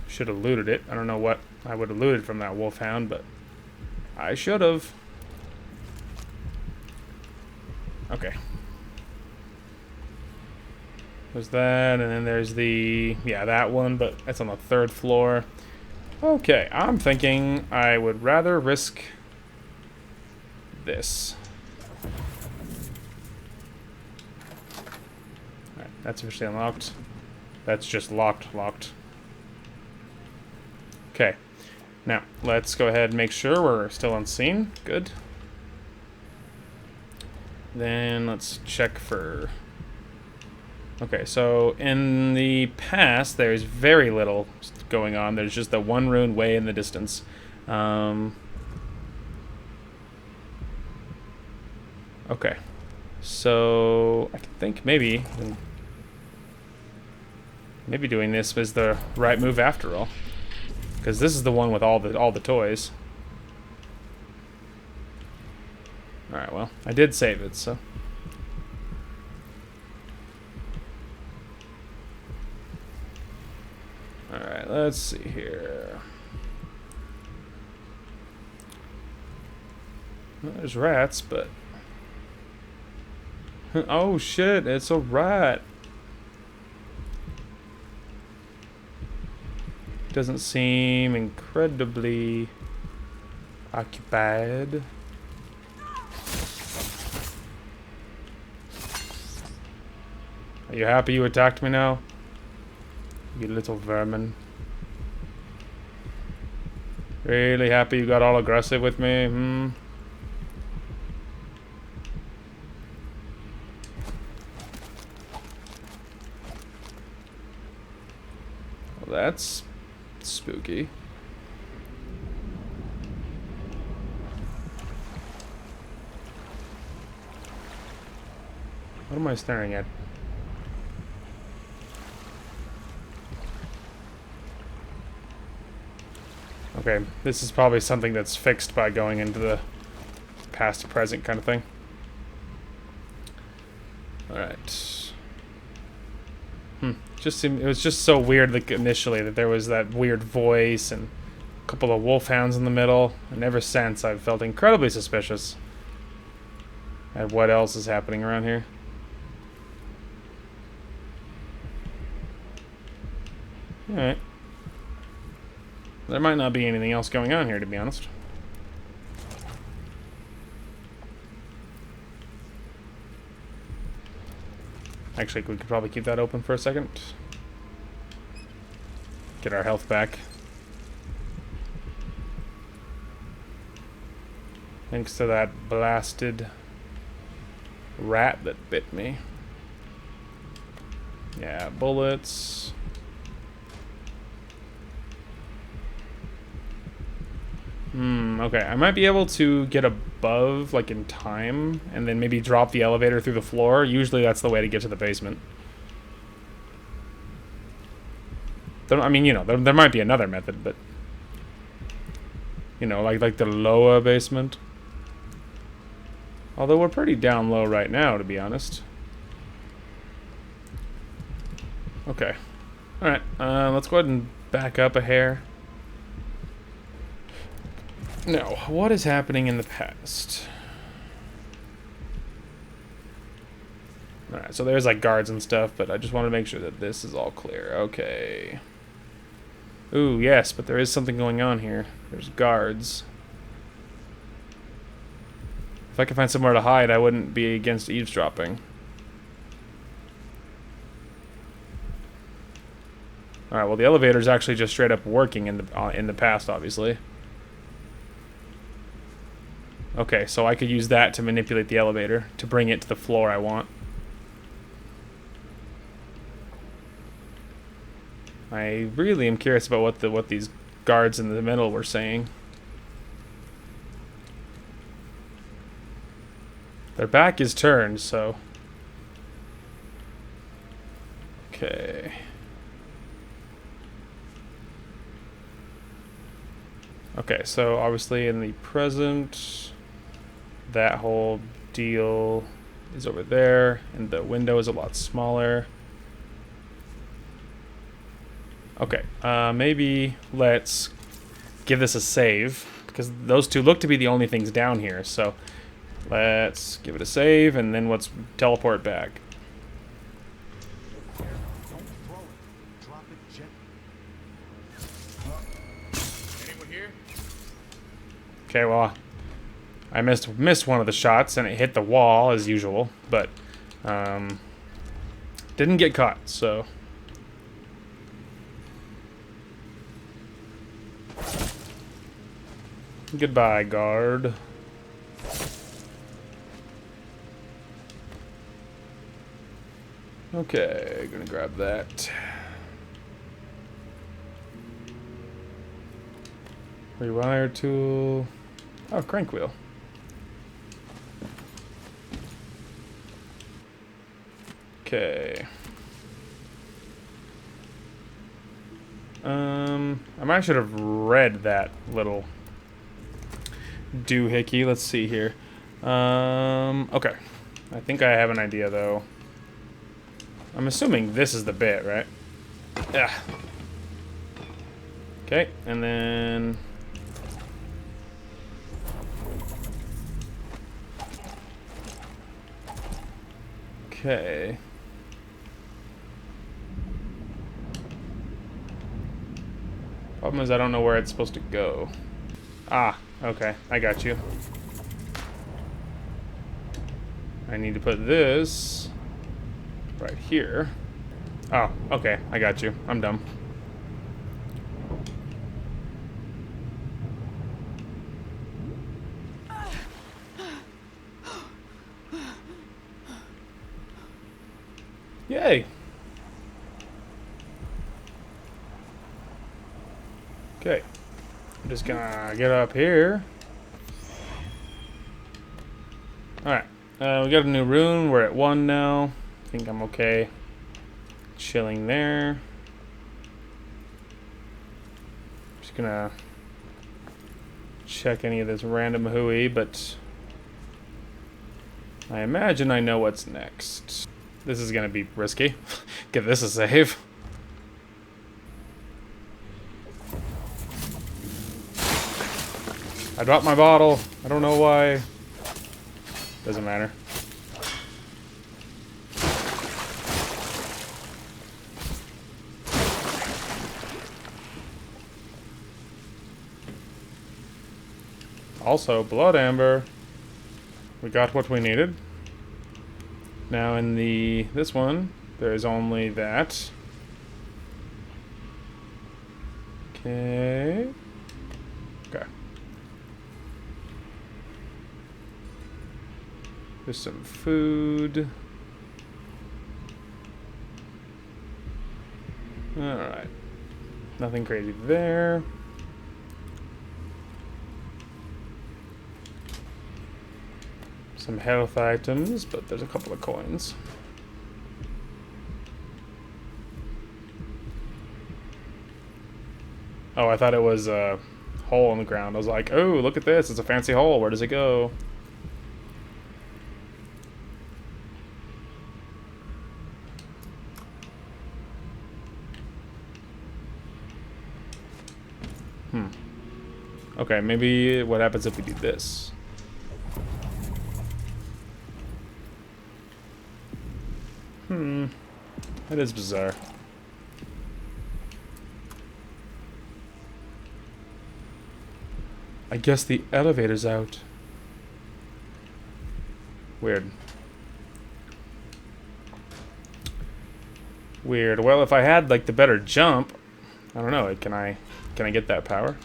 Should have looted it. I don't know what I would have looted from that wolfhound, but I should have. Okay. There's that, and then there's the... yeah, that one, but that's on the 3rd floor. Okay, I'm thinking I would rather risk this. Alright, that's officially unlocked. That's just locked. Okay. Now, let's go ahead and make sure we're still unseen. Good. Then let's check for... okay, so in the past, there's very little going on. There's just the one rune way in the distance. Okay. So, I think maybe doing this was the right move after all. Because this is the one with all the toys. Alright, well, I did save it, so... alright, let's see here. Well, there's rats, but... oh shit, it's a rat! Doesn't seem incredibly occupied. Are you happy you attacked me now? You little vermin. Really happy you got all aggressive with me, hmm? Well, that's spooky. What am I staring at? Okay, this is probably something that's fixed by going into the past to present kind of thing. Alright. It was just so weird like, initially that there was that weird voice and a couple of wolfhounds in the middle. And ever since, I've felt incredibly suspicious at what else is happening around here. Alright. There might not be anything else going on here, to be honest. Actually, we could probably keep that open for a second. Get our health back. Thanks to that blasted rat that bit me. Yeah, bullets. Okay. I might be able to get above, like, in time, and then maybe drop the elevator through the floor. Usually that's the way to get to the basement. I mean, you know, there might be another method, but... you know, like the lower basement. Although we're pretty down low right now, to be honest. Okay. Alright, let's go ahead and back up a hair. Now, what is happening in the past? Alright, so there's like guards and stuff, but I just want to make sure that this is all clear. Okay. Ooh, yes, but there is something going on here. There's guards. If I could find somewhere to hide, I wouldn't be against eavesdropping. Alright, well the elevator's actually just straight up working in the past, obviously. Okay, so I could use that to manipulate the elevator, to bring it to the floor I want. I really am curious about what these guards in the middle were saying. Their back is turned, so... Okay. Okay, so obviously in the present, that whole deal is over there, and the window is a lot smaller. Okay, maybe let's give this a save, because those two look to be the only things down here, so let's give it a save, and then let's teleport back. Don't throw it. Drop it gently. Anyone here? Okay, well, I missed one of the shots, and it hit the wall, as usual, but didn't get caught, so... Goodbye, guard. Okay, gonna grab that. Rewire tool. Oh, crank wheel. Okay. I might should have read that little doohickey. Let's see here. Okay. I think I have an idea, though. I'm assuming this is the bit, right? Yeah. Okay, and then... Okay. Problem is I don't know where it's supposed to go. Ah, okay, I got you. I need to put this right here. Oh, okay, I got you. I'm dumb. Yay! Okay, I'm just gonna get up here. Alright, we got a new rune. We're at 1 now. I think I'm okay. Chilling there. Just gonna check any of this random hooey, but I imagine I know what's next. This is gonna be risky. Give this a save. I dropped my bottle. I don't know why. Doesn't matter. Also, blood amber. We got what we needed. Now in this one, there is only that. Okay. Okay. There's some food. Alright. Nothing crazy there. Some health items, but there's a couple of coins. Oh, I thought it was a hole in the ground. I was like, oh, look at this. It's a fancy hole. Where does it go? Okay, maybe what happens if we do this? That is bizarre. I guess the elevator's out. Weird. Weird. Well, if I had like the better jump, I don't know. Can I get that power?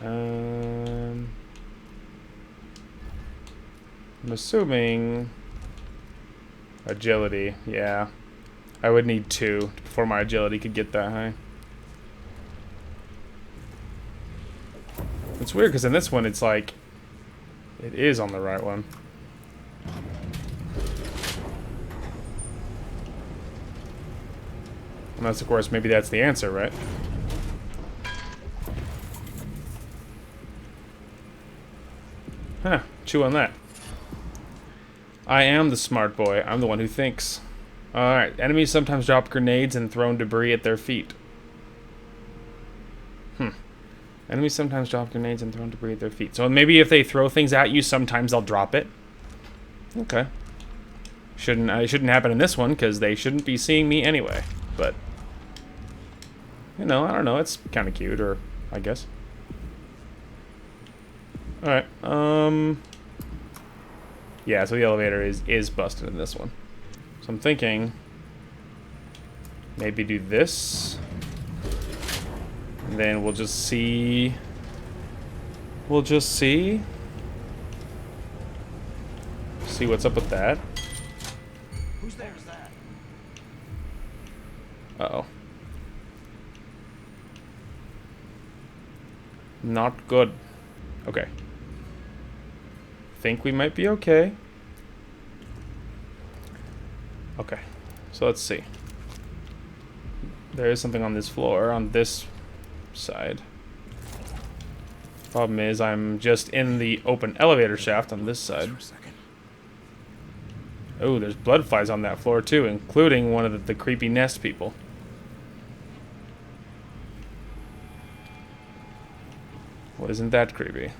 I'm assuming agility. Yeah, I would need 2 before my agility could get that high. It's weird because in this one, it's like it is on the right one. Unless, of course, maybe that's the answer, right? Huh, chew on that. I am the smart boy. I'm the one who thinks. Alright, enemies sometimes drop grenades and throw debris at their feet. Enemies sometimes drop grenades and throw debris at their feet. So maybe if they throw things at you, sometimes they'll drop it. Okay. It shouldn't happen in this one, because they shouldn't be seeing me anyway. But, you know, I don't know. It's kind of cute, or I guess. Alright, yeah, so the elevator is busted in this one. So I'm thinking maybe do this. And then we'll just see. We'll just see. See what's up with that. Who's there's that? Uh-oh. Not good. Okay. Think we might be okay. Okay. So let's see. There is something on this floor, on this side. Problem is, I'm just in the open elevator shaft on this side. Oh, there's blood flies on that floor too, including one of the creepy nest people. Well, isn't that creepy?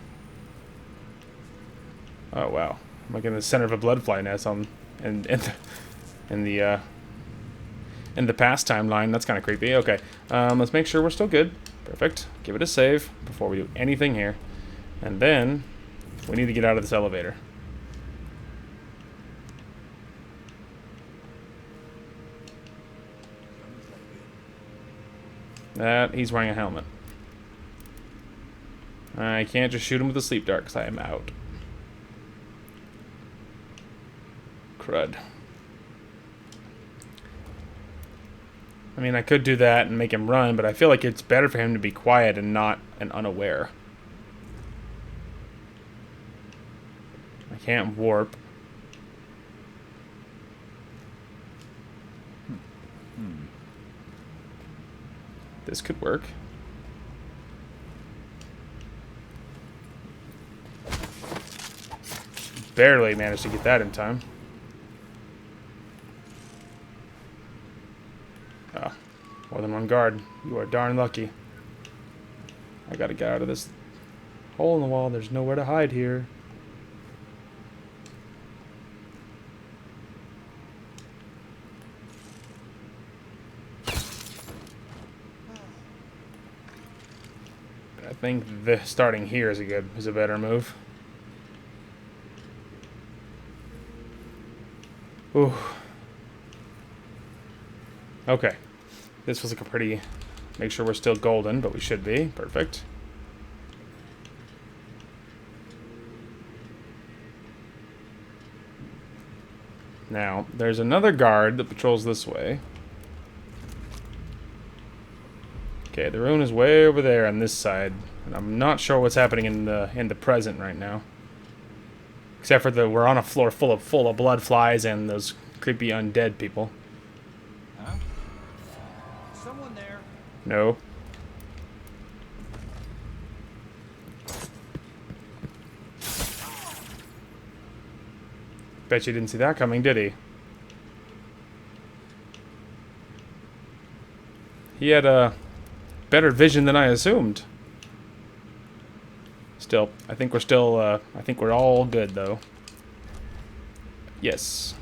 Oh wow! I'm like in the center of a blood fly nest in the past timeline. That's kind of creepy. Okay, let's make sure we're still good. Perfect. Give it a save before we do anything here, and then we need to get out of this elevator. He's wearing a helmet. I can't just shoot him with a sleep dart because I am out. Crud. I mean, I could do that and make him run, but I feel like it's better for him to be quiet and not and unaware. I can't warp. This could work. Barely managed to get that in time. Oh, more than one guard. You are darn lucky. I gotta get out of this hole in the wall. There's nowhere to hide here. I think starting here is a better move. Ooh. Okay. This was like a pretty... Make sure we're still golden, but we should be. Perfect. Now, there's another guard that patrols this way. Okay, the rune is way over there on this side. And I'm not sure what's happening in the present right now. Except for we're on a floor full of blood flies and those creepy undead people. Huh? Someone there? No. Bet you didn't see that coming, did he? He had a better vision than I assumed. Still, I think we're still, I think we're all good, though. Yes.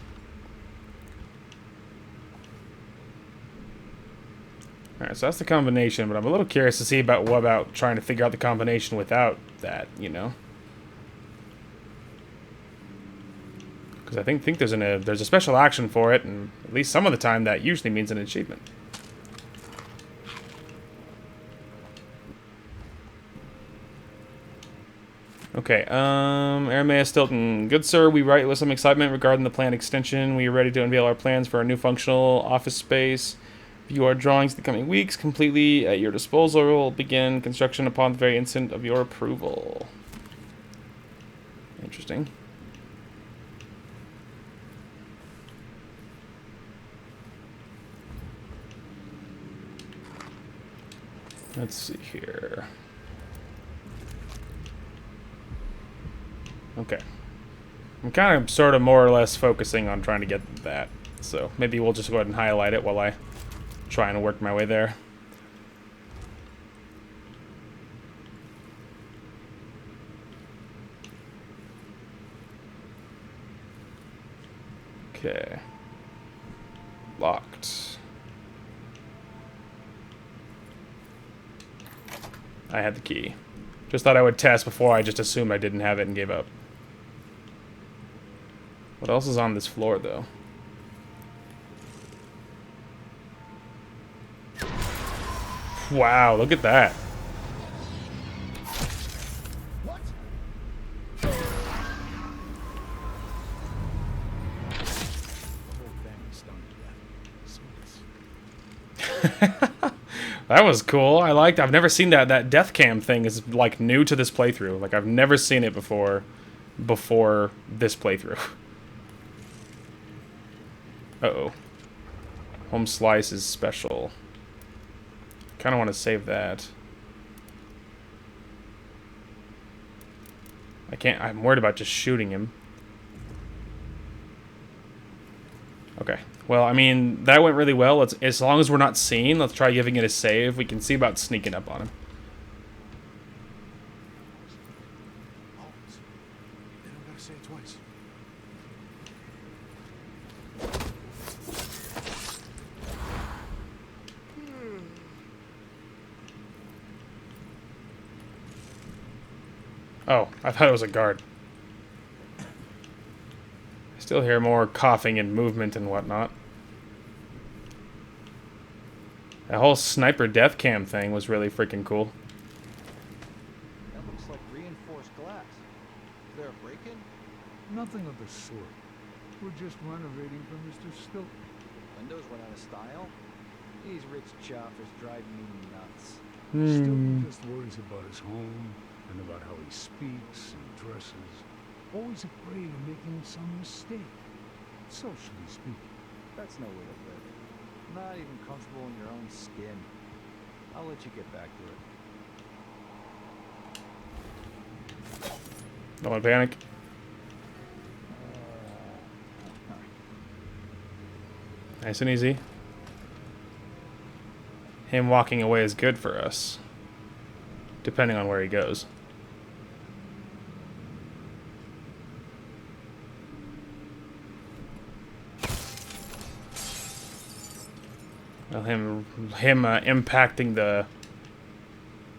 Alright, so that's the combination, but I'm a little curious to see about what about trying to figure out the combination without that, you know? Because I think there's a special action for it, and at least some of the time that usually means an achievement. Okay, Aramea Stilton. Good sir, we write with some excitement regarding the planned extension. We are ready to unveil our plans for our new functional office space. View our drawings in the coming weeks, completely at your disposal. We'll begin construction upon the very instant of your approval. Interesting. Let's see here. Okay. I'm kind of sort of more or less focusing on trying to get that. So maybe we'll just go ahead and highlight it while I try and work my way there. Okay. Locked. I had the key. Just thought I would test before I just assumed I didn't have it and gave up. What else is on this floor, though? Wow, look at that. What? That was cool. I've never seen that. That death cam thing is like new to this playthrough. Like I've never seen it before this playthrough. Uh-oh. Home slice is special. Kind of want to save that. I can't. I'm worried about just shooting him. Okay. Well, I mean, that went really well. As long as we're not seen, let's try giving it a save. We can see about sneaking up on him. They don't gotta say it twice. Oh, I thought it was a guard. I still hear more coughing and movement and whatnot. That whole sniper death cam thing was really freaking cool. That looks like reinforced glass. Is there a break-in? Nothing of the sort. We're just renovating for Mr. Stilton. Windows went out of style? These rich choppers drive me nuts. Stilton just worries about his home and about how he speaks and dresses. Always afraid of making some mistake, socially speaking. That's no way to live. Not even comfortable in your own skin. I'll let you get back to it. Don't want to panic. Nice and easy. Him walking away is good for us, depending on where he goes. Well, him impacting the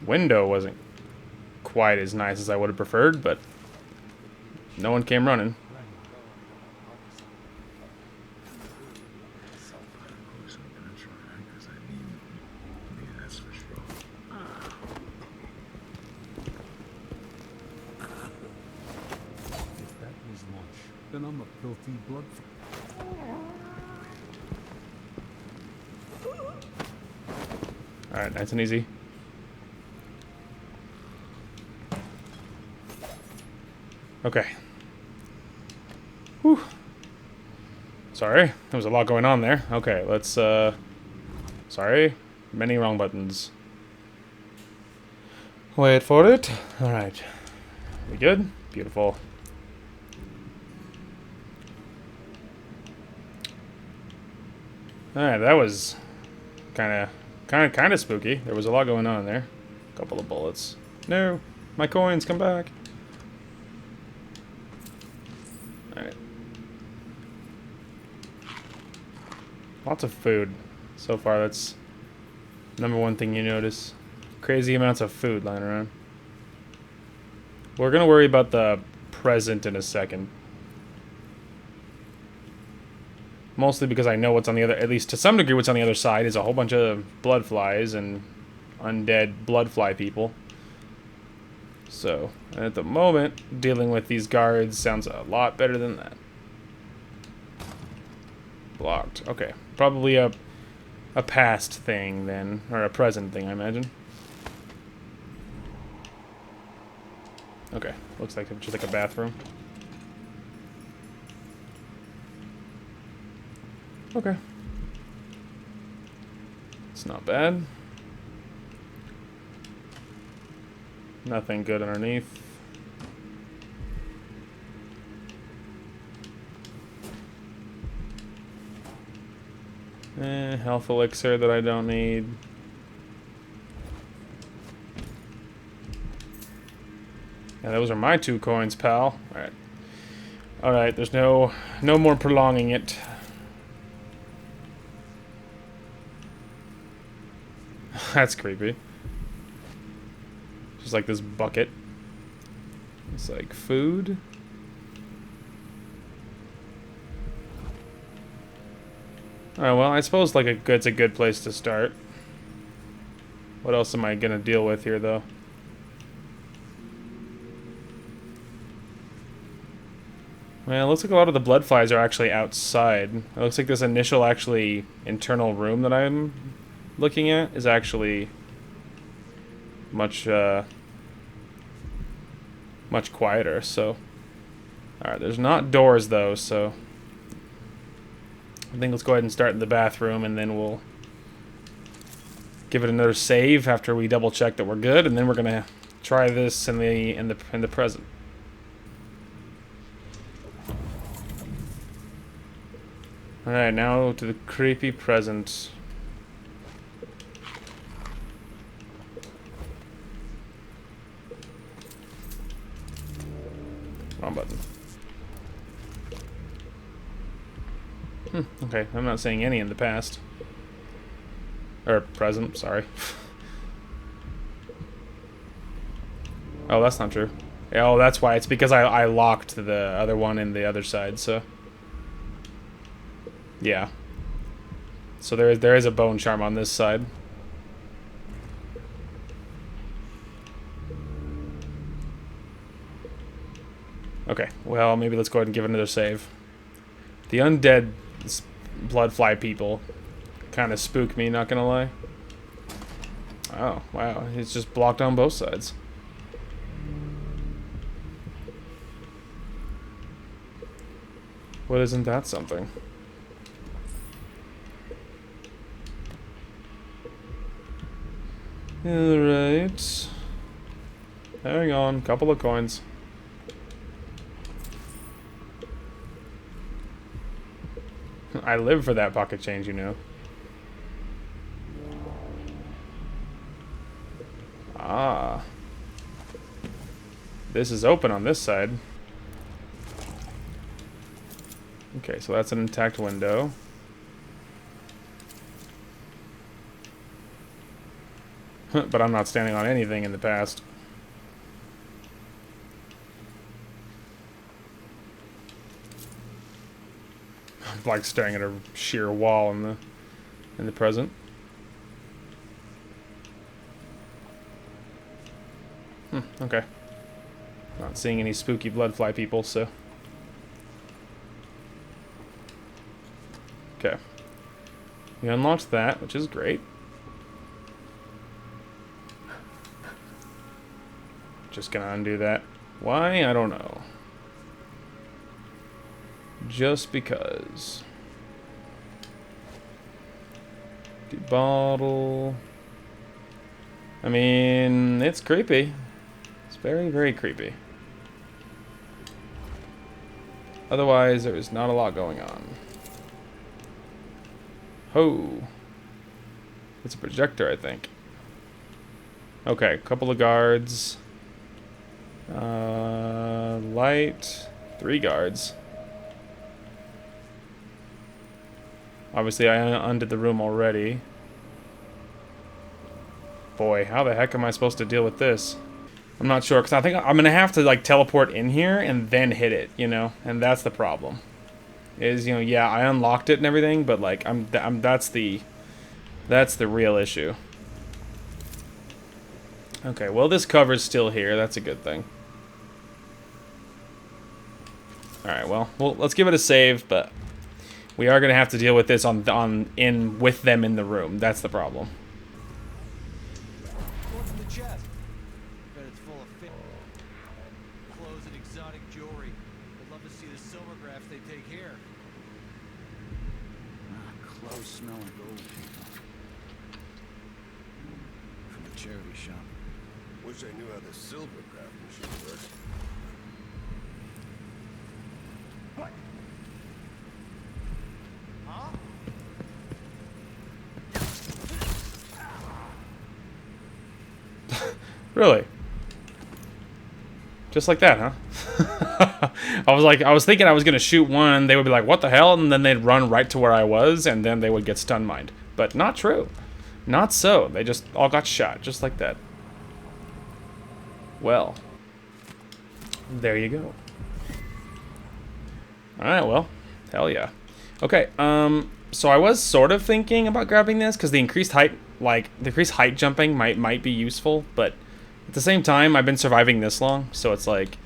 window wasn't quite as nice as I would have preferred, but no one came running. If that was lunch, then I'm a filthy blood. Alright, nice and easy. Okay. Whew. Sorry, there was a lot going on there. Okay, let's, sorry. Many wrong buttons. Wait for it. Alright. We good? Beautiful. Alright, that was kind of spooky. There was a lot going on in there. A couple of bullets. No. My coins, come back. Alright. Lots of food. So far, that's number one thing you notice. Crazy amounts of food lying around. We're gonna worry about the present in a second. Mostly because I know what's on the other, at least to some degree what's on the other side is a whole bunch of blood flies and undead blood fly people. So, and at the moment, dealing with these guards sounds a lot better than that. Blocked. Okay. Probably a past thing then, or a present thing, I imagine. Okay. Looks like just like a bathroom. Okay. It's not bad. Nothing good underneath. Health elixir that I don't need. Yeah, those are my 2 coins, pal. Alright. Alright, there's no more prolonging it. That's creepy. Just like this bucket. It's like food. Alright, well, I suppose like it's a good place to start. What else am I gonna deal with here, though? Well, it looks like a lot of the blood flies are actually outside. It looks like this initial actually internal room that I'm looking at is actually much much quieter, so alright, there's not doors though, so I think let's go ahead and start in the bathroom and then we'll give it another save after we double check that we're good, and then we're gonna try this in the present. Alright, now to the creepy present. Wrong button. Okay, I'm not saying any in the past. Or present, sorry. Oh, that's not true. Oh, that's why. It's because I locked the other one in the other side, so... Yeah. So there is a bone charm on this side. Okay, well, maybe let's go ahead and give it another save. The undead blood fly people kind of spook me, not gonna lie. Oh, wow, it's just blocked on both sides. What isn't that something? Alright. Hang on, couple of coins. I live for that pocket change, you know. Ah. This is open on this side. Okay, so that's an intact window. But I'm not standing on anything in the past. I'm like staring at a sheer wall in the present. Okay. Not seeing any spooky bloodfly people, so. Okay. We unlocked that, which is great. Just gonna undo that. Why? I don't know. Just because. Bottle. I mean, it's creepy. It's very, very creepy. Otherwise, there is not a lot going on. Ho! It's a projector, I think. Okay, a couple of guards. Light. 3 guards. Obviously, I undid the room already. Boy, how the heck am I supposed to deal with this? I'm not sure, because I think I'm going to have to, like, teleport in here and then hit it, you know? And that's the problem. Is, you know, yeah, I unlocked it and everything, but, like, that's the real issue. Okay, well, this cover's still here. That's a good thing. Alright, well, let's give it a save, but we are going to have to deal with this with them in the room. That's the problem. What's in the chest? Bet it's full of clothes and exotic jewelry. I'd love to see the silver graphs they take here. Clothes smell like old people. From a charity shop. Wish I knew how the silver craft machine works. Really? Just like that, huh? I was thinking I was gonna shoot one, they would be like, what the hell? And then they'd run right to where I was, and then they would get stun mined. But not true. Not so. They just all got shot, just like that. Well. There you go. Alright, well. Hell yeah. Okay, so I was sort of thinking about grabbing this, because the increased height, jumping might be useful, but at the same time, I've been surviving this long, so it's like,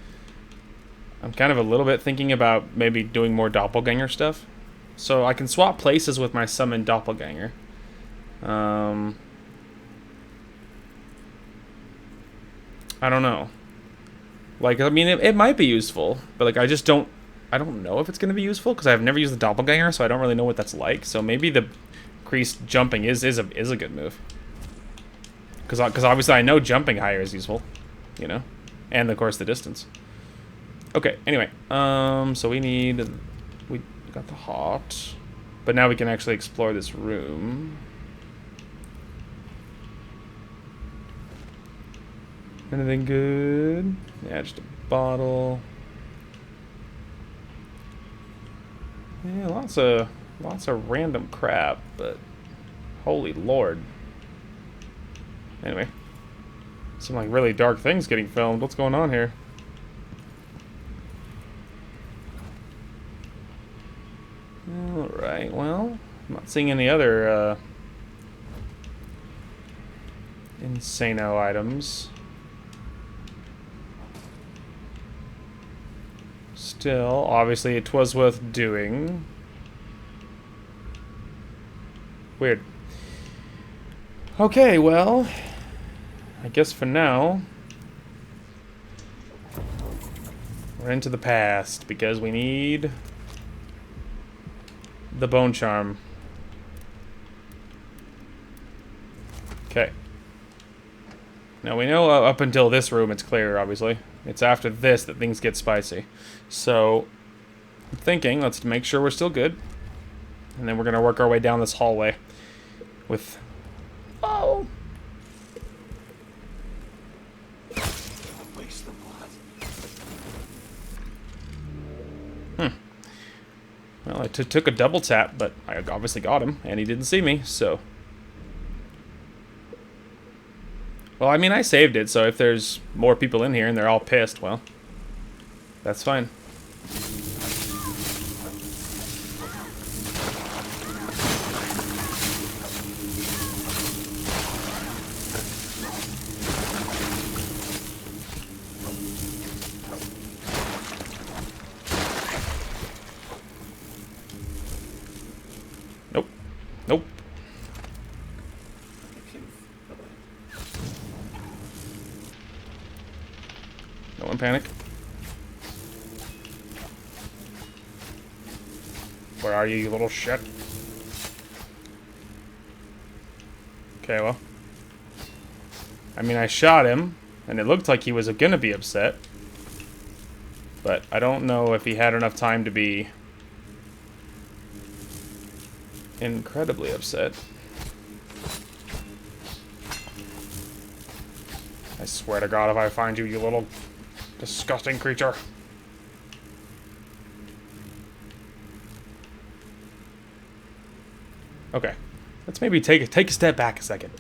I'm kind of a little bit thinking about maybe doing more doppelganger stuff. So I can swap places with my summoned doppelganger. I don't know. Like, I mean, it might be useful, but like, I don't know if it's going to be useful, because I've never used the doppelganger, so I don't really know what that's like. So maybe the increased jumping is a good move. Because obviously I know jumping higher is useful, you know, and of course the distance. Okay, anyway, so we got the hot, but now we can actually explore this room. Anything good? Yeah, just a bottle. Yeah, lots of random crap, but holy lord. Anyway, some like really dark things getting filmed. What's going on here? Alright, well, I'm not seeing any other insano items. Still, obviously it was worth doing. Weird. Okay, well, I guess for now, we're into the past, because we need the bone charm. Okay. Now we know up until this room it's clear, obviously. It's after this that things get spicy. So, I'm thinking, let's make sure we're still good. And then we're going to work our way down this hallway with... Oh! Well, I took a double tap, but I obviously got him, and he didn't see me, so... Well, I mean, I saved it, so if there's more people in here and they're all pissed, well, that's fine. Nope. Nope. No one panic. Where are you, you little shit? Okay, well. I mean, I shot him, and it looked like he was gonna be upset. But I don't know if he had enough time to be incredibly upset. I swear to God, if I find you, you little Disgusting creature. Okay. Let's maybe take a step back a second.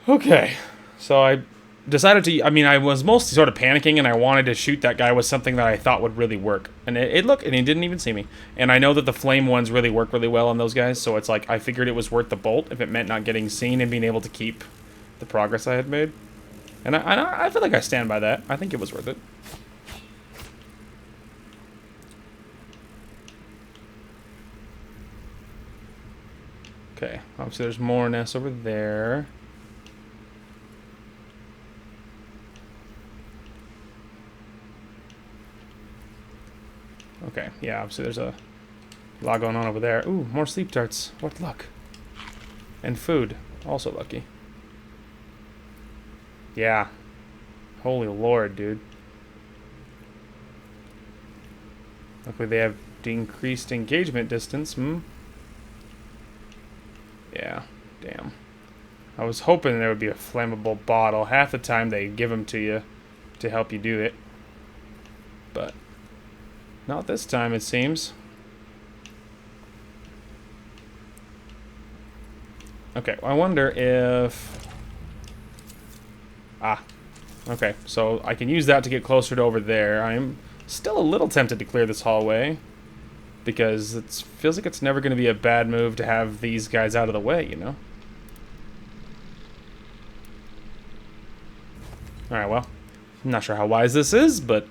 Okay. So I decided to... I mean, I was mostly sort of panicking, and I wanted to shoot that guy with something that I thought would really work. And it looked... And he didn't even see me. And I know that the flame ones really work really well on those guys, so it's like, I figured it was worth the bolt if it meant not getting seen and being able to keep the progress I had made. And I feel like I stand by that. I think it was worth it. Okay, obviously there's more nests over there. Okay, yeah, obviously there's a lot going on over there. Ooh, more sleep darts. What luck. And food. Also lucky. Yeah. Holy lord, dude. Luckily they have increased engagement distance, Yeah, damn. I was hoping there would be a flammable bottle. Half the time they give them to you to help you do it. But not this time, it seems. Okay, I wonder if... Okay, so I can use that to get closer to over there. I'm still a little tempted to clear this hallway, because it feels like it's never going to be a bad move to have these guys out of the way, you know? Alright, well, I'm not sure how wise this is, but...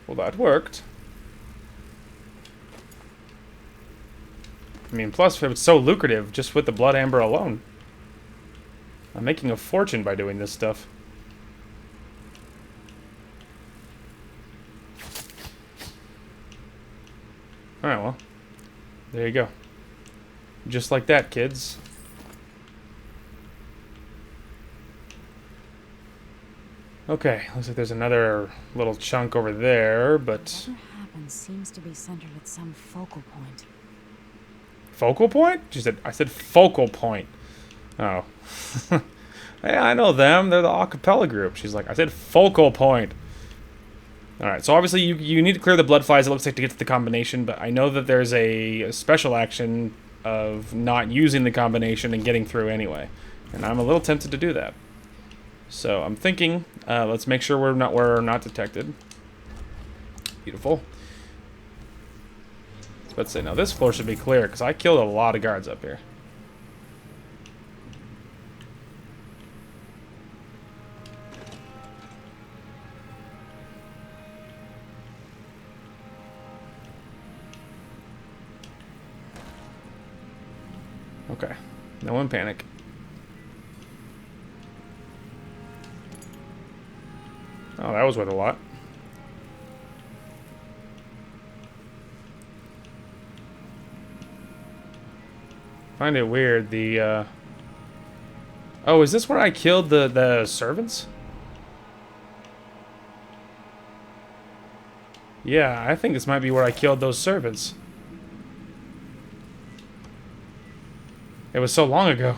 Well, that worked. I mean, plus it's so lucrative just with the blood amber alone. I'm making a fortune by doing this stuff. Alright, well. There you go. Just like that, kids. Okay, looks like there's another little chunk over there, but... Whatever happens seems to be centered at some focal point. Focal point? She said, I said focal point. Oh. Yeah, I know them. They're the acapella group. She's like, I said focal point. Alright, so obviously you need to clear the blood flies, it looks like, to get to the combination, but I know that there's a special action of not using the combination and getting through anyway. And I'm a little tempted to do that. So I'm thinking, let's make sure we're not detected. Beautiful. Let's say, now this floor should be clear, because I killed a lot of guards up here. Okay, no one panic. Oh, that was worth a lot. Find it weird, the, Oh, is this where I killed the servants? Yeah, I think this might be where I killed those servants. It was so long ago.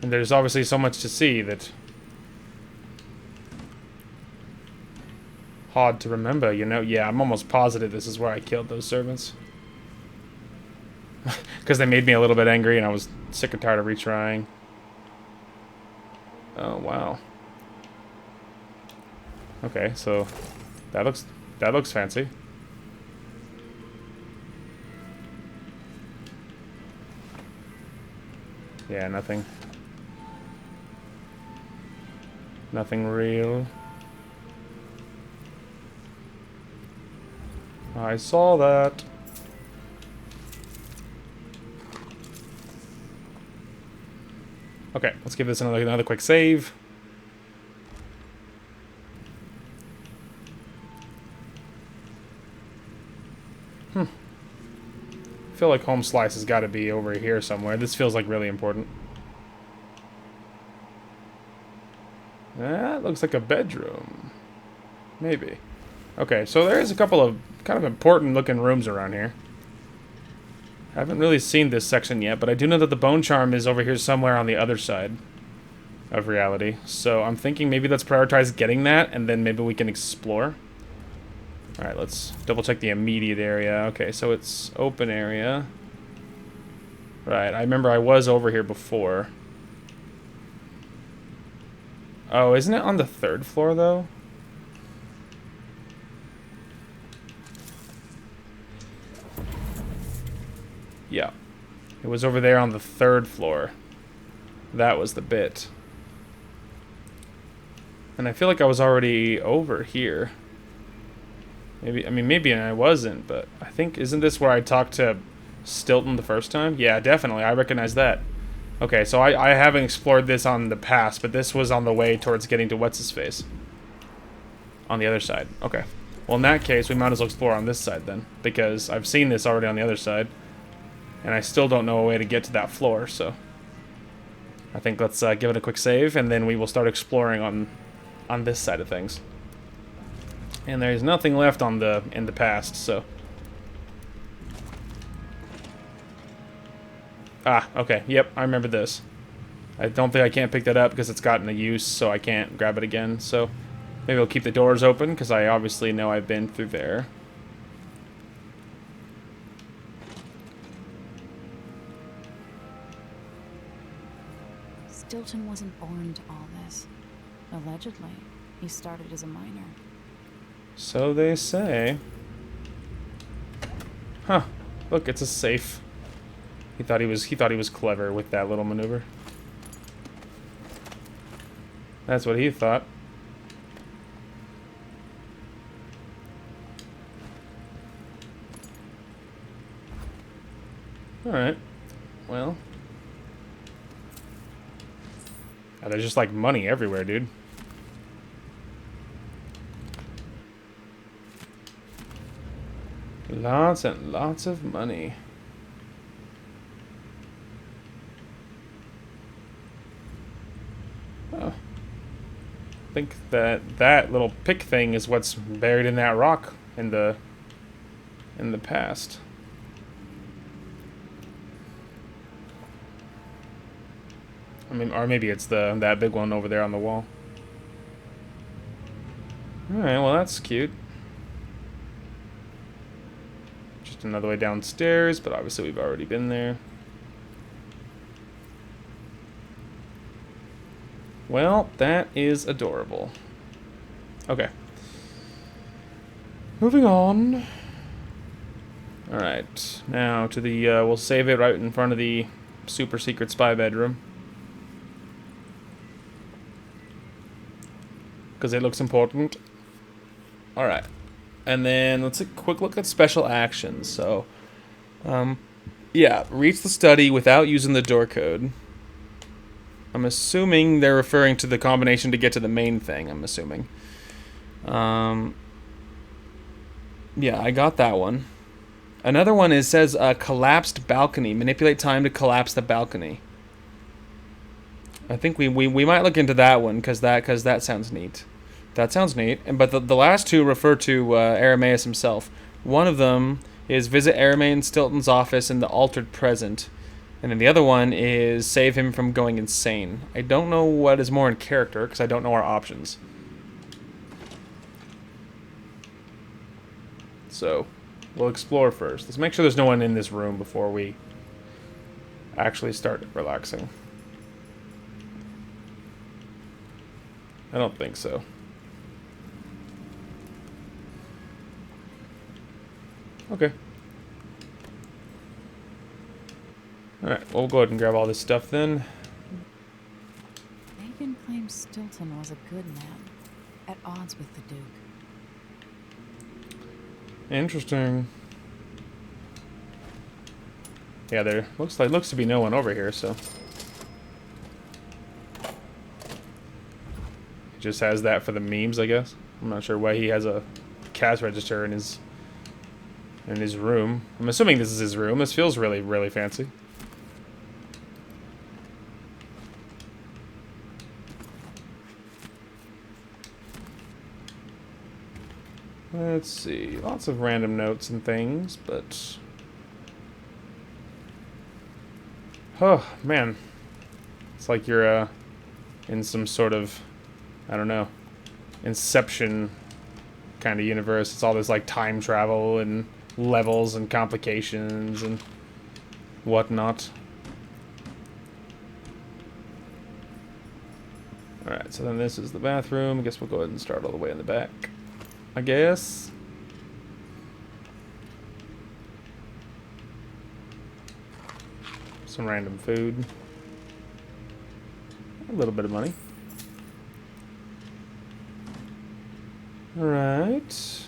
And there's obviously so much to see that... hard to remember, you know? Yeah, I'm almost positive this is where I killed those servants. Because they made me a little bit angry and I was sick and tired of retrying. Oh, wow. Okay, so that looks fancy. Yeah, nothing. Nothing real. I saw that. Okay, let's give this another quick save. I feel like home slice has got to be over here somewhere. This feels like really important. That looks like a bedroom. Maybe. Okay, so there is a couple of kind of important looking rooms around here. I haven't really seen this section yet, but I do know that the bone charm is over here somewhere on the other side of reality. So I'm thinking maybe let's prioritize getting that, and then maybe we can explore. Alright, let's double check the immediate area. Okay, so it's open area. Right, I remember I was over here before. Oh, isn't it on the 3rd floor, though? Yeah. It was over there on the 3rd floor. That was the bit. And I feel like I was already over here. Maybe, I mean, maybe I wasn't, but I think, isn't this where I talked to Stilton the first time? Yeah, definitely. I recognize that. Okay, so I haven't explored this on the past, but this was on the way towards getting to What's-His-Face. On the other side. Okay. Well, in that case, we might as well explore on this side then, because I've seen this already on the other side. And I still don't know a way to get to that floor, so I think let's give it a quick save, and then we will start exploring on this side of things. And there's nothing left in the past, so. Ah, okay, yep, I remember this. I don't think I can't pick that up because it's gotten a use, so I can't grab it again, so maybe I'll keep the doors open, because I obviously know I've been through there. Stilton wasn't born to all this. Allegedly, he started as a miner. So they say. Huh. Look, it's a safe. He thought he was clever with that little maneuver. That's what he thought. Alright. Well. Oh, there's just like money everywhere, dude. Lots and lots of money. Oh. I think that little pick thing is what's buried in that rock in the past. I mean, or maybe it's that big one over there on the wall. Alright, well that's cute. Just another way downstairs, but obviously we've already been there. Well, that is adorable. Okay. Moving on. Alright, now to the, we'll save it right in front of the super secret spy bedroom. Because it looks important. Alright. And then let's take a quick look at special actions. So, yeah, reach the study without using the door code. I'm assuming they're referring to the combination to get to the main thing, I'm assuming. Yeah, I got that one. Another one says collapsed balcony. Manipulate time to collapse the balcony. I think we might look into that one because that sounds neat. That sounds neat. But the last two refer to Arameus himself. One of them is visit Arameus Stilton's office in the altered present. And then the other one is save him from going insane. I don't know what is more in character because I don't know our options. So, we'll explore first. Let's make sure there's no one in this room before we actually start relaxing. I don't think so. Okay. Alright, we'll go ahead and grab all this stuff then. Megan claims Stilton was a good man, at odds with the Duke. Interesting. Yeah, there looks to be no one over here, so he just has that for the memes, I guess. I'm not sure why he has a cash register in his room. I'm assuming this is his room. This feels really, really fancy. Let's see. Lots of random notes and things, but... Oh, man. It's like you're, in some sort of, I don't know, Inception kind of universe. It's all this, like, time travel and levels and complications and whatnot. Alright, so then this is the bathroom. I guess we'll go ahead and start all the way in the back. I guess. Some random food. A little bit of money. Alright.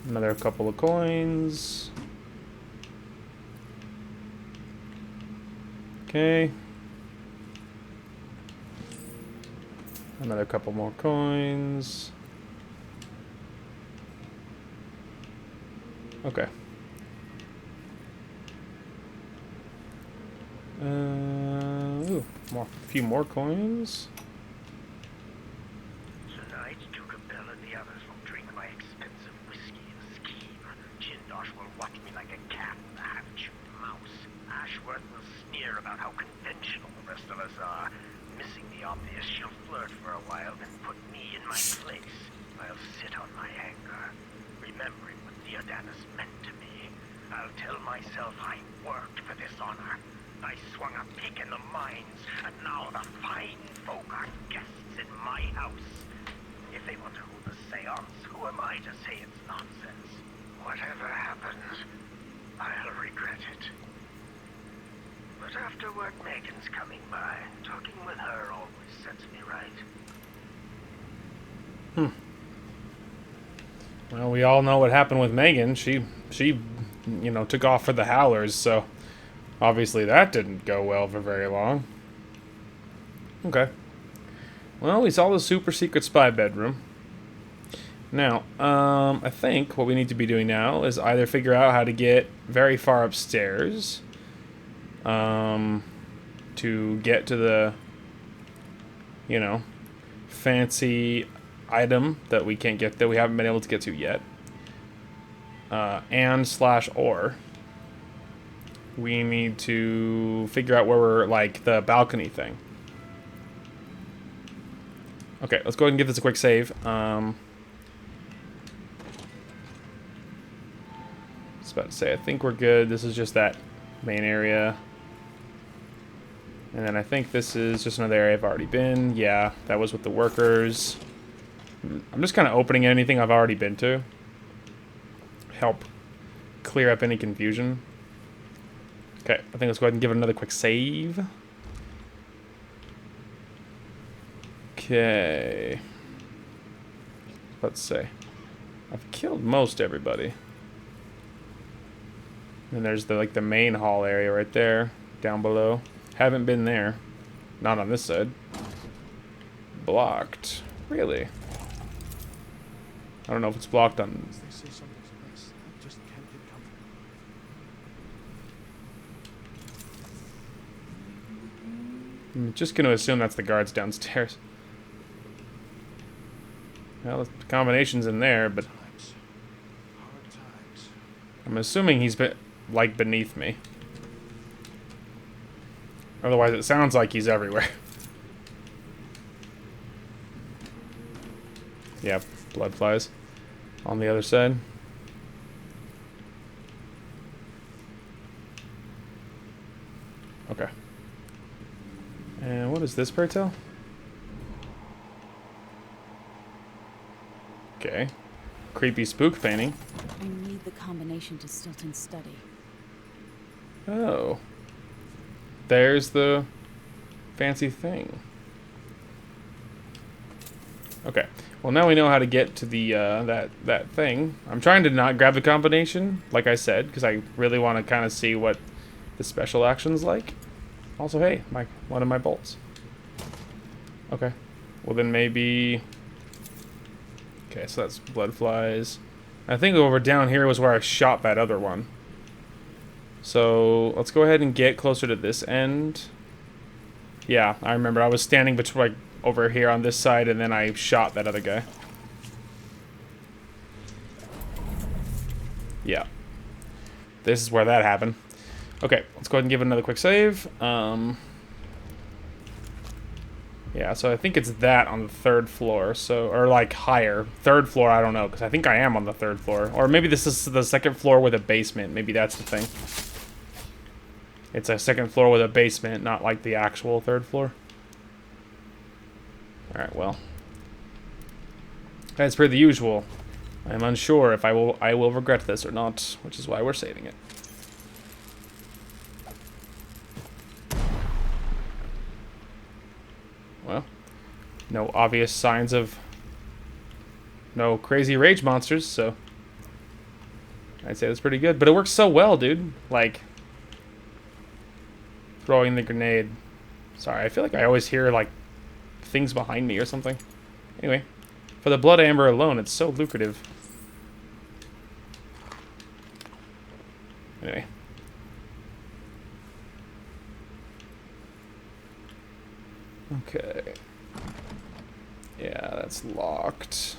Another couple of coins. Okay. Another couple more coins. Okay. Ooh, a few more coins. Tonight, Duke of Bell and the others will drink my expensive whiskey and scheme. Jindosh will watch me like a cat in the half-chewed mouse. Ashworth will sneer about how conventional the rest of us are. Missing the obvious, she'll flirt for a while, then put me in my place. I'll sit on my anger, remembering what Theodanis meant to me. I'll tell myself I worked for this honor. I swung a pig in the mines, and now the fine folk are guests in my house. If they want to hold a seance, who am I to say it's nonsense? Whatever happens, I'll regret it. But afterward, Megan's coming by. Talking with her always sets me right. Well, we all know what happened with Megan. She, you know, took off for the Howlers, so obviously that didn't go well for very long. Okay. Well, we saw the super secret spy bedroom. Now, I think what we need to be doing now is either figure out how to get very far upstairs, to get to the, you know, fancy item that we can't get, that we haven't been able to get to yet, or we need to figure out where we're, like, the balcony thing. Okay, let's go ahead and give this a quick save. I was about to say, I think we're good. This is just that main area. And then I think this is just another area I've already been. Yeah, that was with the workers. I'm just kind of opening anything I've already been to. Help clear up any confusion. Okay, I think let's go ahead and give it another quick save. Okay. Let's say I've killed most everybody. And there's the main hall area right there, down below. Haven't been there. Not on this side. Blocked. Really? I don't know if it's blocked on... They say something's amiss. I just can't get comfortable. I'm just going to assume that's the guards downstairs. Well, the combination's in there, but... Hard times. I'm assuming he's beneath me. Otherwise, it sounds like he's everywhere. Yeah, blood flies. On the other side. Okay. And what is this, pray tell? Okay. Creepy spook painting. I need the combination to Stilton's study. Oh. There's the fancy thing. Okay. Well, now we know how to get to the that thing. I'm trying to not grab the combination, like I said, because I really want to kind of see what the special action's like. Also, hey, one of my bolts. Okay. Well, then maybe... Okay, so that's blood flies. I think over down here was where I shot that other one. So let's go ahead and get closer to this end. Yeah, I remember I was standing between, over here on this side, and then I shot that other guy. Yeah. This is where that happened. Okay, let's go ahead and give it another quick save. Yeah, so I think it's that on the 3rd floor, so, or like higher. 3rd floor, I don't know, because I think I am on the 3rd floor. Or maybe this is the 2nd floor with a basement. Maybe that's the thing. It's a 2nd floor with a basement, not like the actual 3rd floor. Alright, well. As per the usual, I'm unsure if I will regret this or not, which is why we're saving it. Well, no obvious signs of no crazy rage monsters, so I'd say that's pretty good. But it works so well, dude. Like, throwing the grenade. Sorry, I feel like I always hear, like, things behind me or something. Anyway, for the blood amber alone, it's so lucrative. Anyway. Okay. Yeah, that's locked.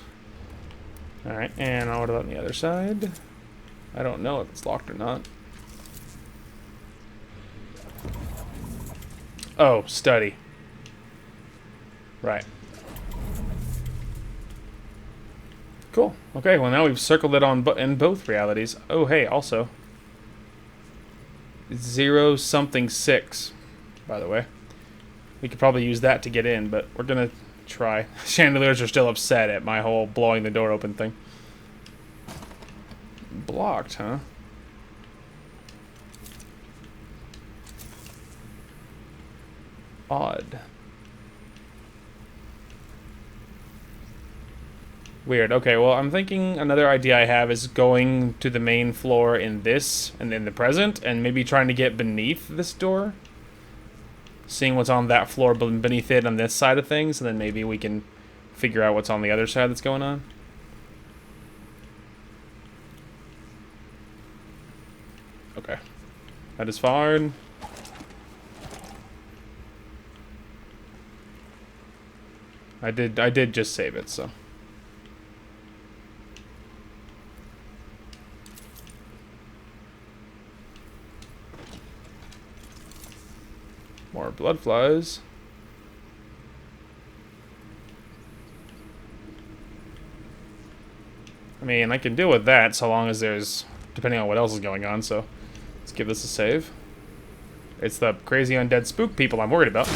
Alright, and what about on the other side? I don't know if it's locked or not. Oh, study. Right. Cool. Okay, well now we've circled it on in both realities. Oh, hey, also. 0-something-6, by the way. We could probably use that to get in, but we're gonna try. Chandeliers are still upset at my whole blowing the door open thing. Blocked, huh? Odd. Weird. Okay, well, I'm thinking another idea I have is going to the main floor in this, and in the present, and maybe trying to get beneath this door. Seeing what's on that floor beneath it on this side of things, and then maybe we can figure out what's on the other side that's going on. Okay. That is fine. I did just save it, so. More blood flies. I mean, I can deal with that so long as there's, depending on what else is going on, so let's give this a save. It's the crazy undead spook people I'm worried about.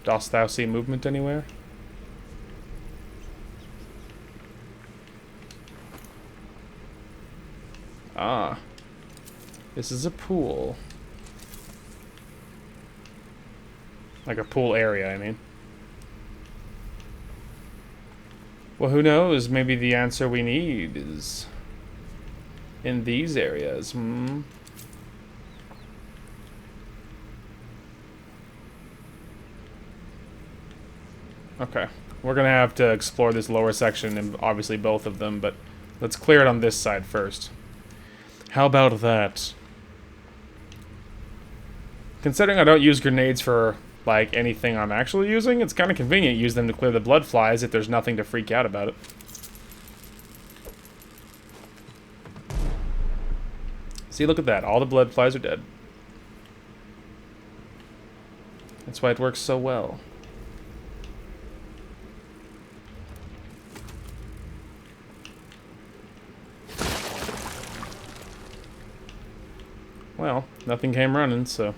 Dost thou see movement anywhere? Ah. This is a pool. Like a pool area, I mean. Well, who knows? Maybe the answer we need is in these areas. Okay. We're gonna have to explore this lower section and obviously both of them, but let's clear it on this side first. How about that? Considering I don't use grenades for, like, anything I'm actually using, it's kind of convenient to use them to clear the blood flies if there's nothing to freak out about it. See, look at that. All the blood flies are dead. That's why it works so well. Well, nothing came running, so...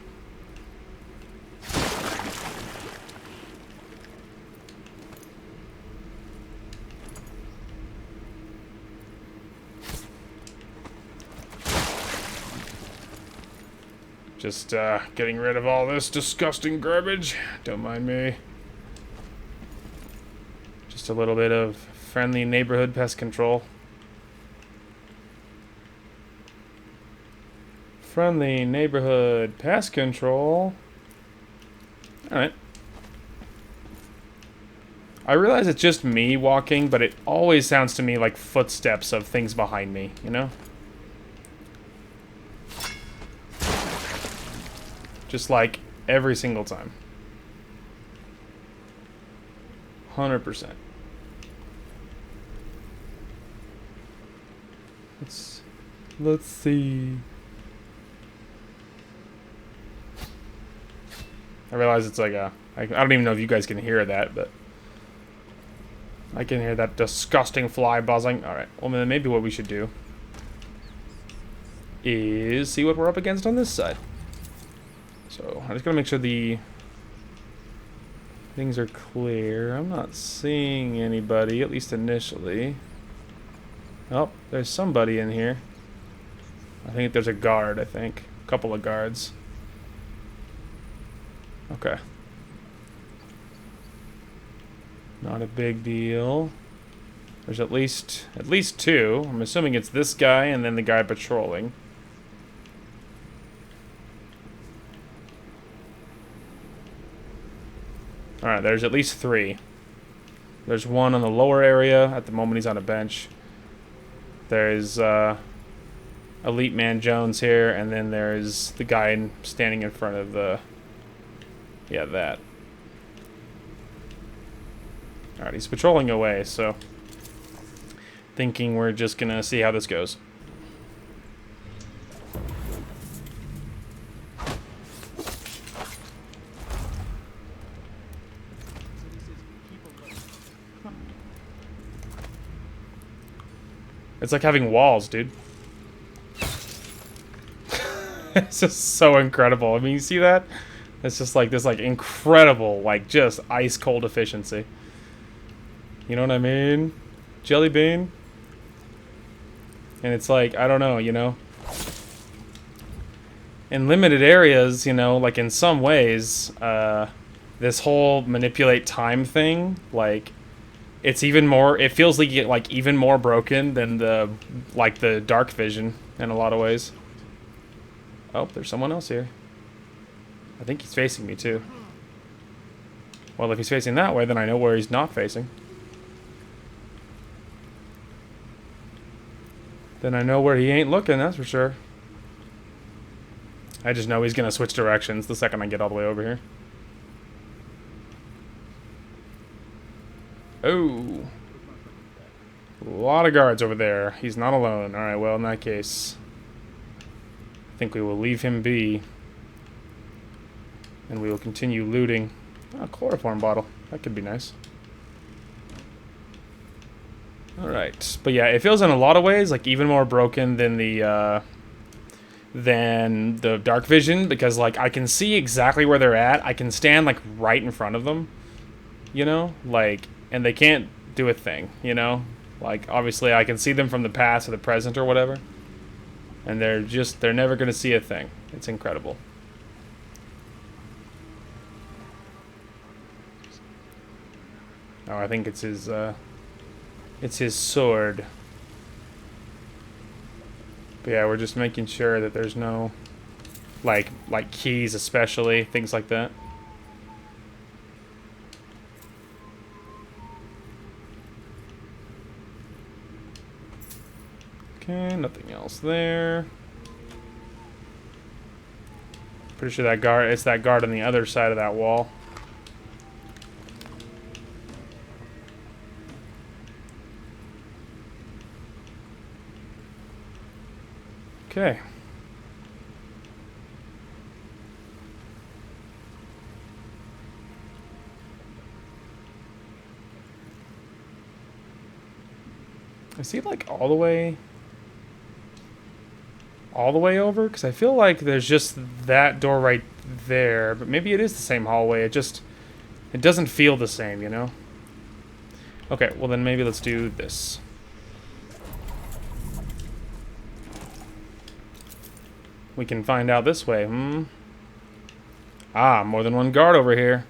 Just, getting rid of all this disgusting garbage. Don't mind me. Just a little bit of friendly neighborhood pest control. Friendly neighborhood pest control. Alright. I realize it's just me walking, but it always sounds to me like footsteps of things behind me, you know? Just like every single time. 100%. Let's see. I realize it's like I don't even know if you guys can hear that, but I can hear that disgusting fly buzzing. Alright, well then maybe what we should do is see what we're up against on this side. So, I'm just gonna make sure the things are clear. I'm not seeing anybody, at least initially. Oh, there's somebody in here. I think there's a guard, I think. A couple of guards. Okay. Not a big deal. There's at least two. I'm assuming it's this guy and then the guy patrolling. Alright, there's at least three. There's one on the lower area. At the moment he's on a bench. There's Elite Man Jones here, and then there's the guy standing in front of the... Yeah, that. Alright, he's patrolling away, so... Thinking we're just gonna see how this goes. It's like having walls, dude. It's just so incredible. I mean, you see that? It's just like this, like, incredible, like, just ice-cold efficiency. You know what I mean? Jelly bean? And it's like, I don't know, you know? In limited areas, you know, like, in some ways, this whole manipulate time thing, like... It's even more, it feels like even more broken than the dark vision in a lot of ways. Oh, there's someone else here. I think he's facing me too. Well, if he's facing that way, then I know where he's not facing. Then I know where he ain't looking, that's for sure. I just know he's gonna switch directions the second I get all the way over here. Oh. A lot of guards over there. He's not alone. Alright, well, in that case, I think we will leave him be. And we will continue looting. Oh, a chloroform bottle. That could be nice. Alright. But yeah, it feels in a lot of ways like even more broken than the dark vision, because like I can see exactly where they're at. I can stand like right in front of them. You know? Like, and they can't do a thing, you know? Like, obviously I can see them from the past or the present or whatever. And they're never gonna see a thing. It's incredible. Oh, I think it's his sword. But yeah, we're just making sure that there's no, like keys especially, things like that. Okay, nothing else there. Pretty sure it's that guard on the other side of that wall. Okay. Is he like all the way over? Because I feel like there's just that door right there, but maybe it is the same hallway. It doesn't feel the same, you know? Okay, well then maybe let's do this. We can find out this way, Ah, more than one guard over here.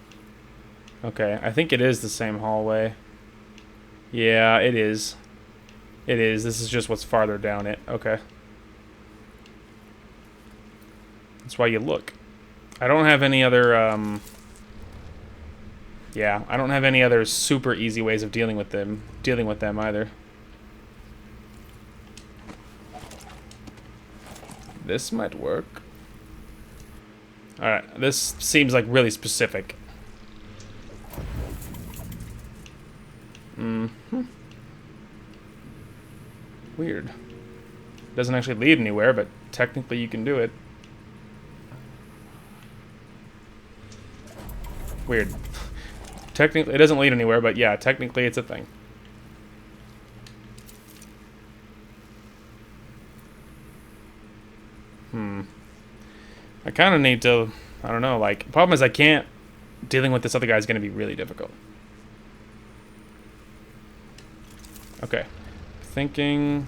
Okay, I think it is the same hallway. Yeah, it is. It is. This is just what's farther down it. Okay. That's why you look. I don't have any other, yeah, I don't have any other super easy ways of dealing with them either. This might work. Alright, this seems like really specific. Weird. Doesn't actually lead anywhere, but technically you can do it. Weird. Technically, it doesn't lead anywhere, but yeah, technically it's a thing. I kind of need to, I don't know, like, problem is I can't, dealing with this other guy is going to be really difficult. Okay. Thinking...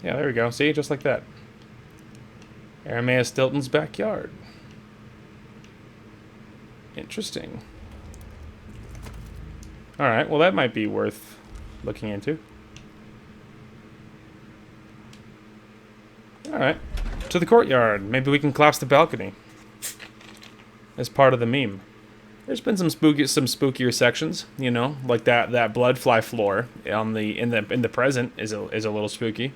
Yeah, there we go. See? Just like that. Aramea Stilton's backyard. Interesting. Alright, well that might be worth looking into. Alright. To the courtyard. Maybe we can collapse the balcony. As part of the meme. There's been some spookier sections, you know, like that blood fly floor on the in the present is a little spooky.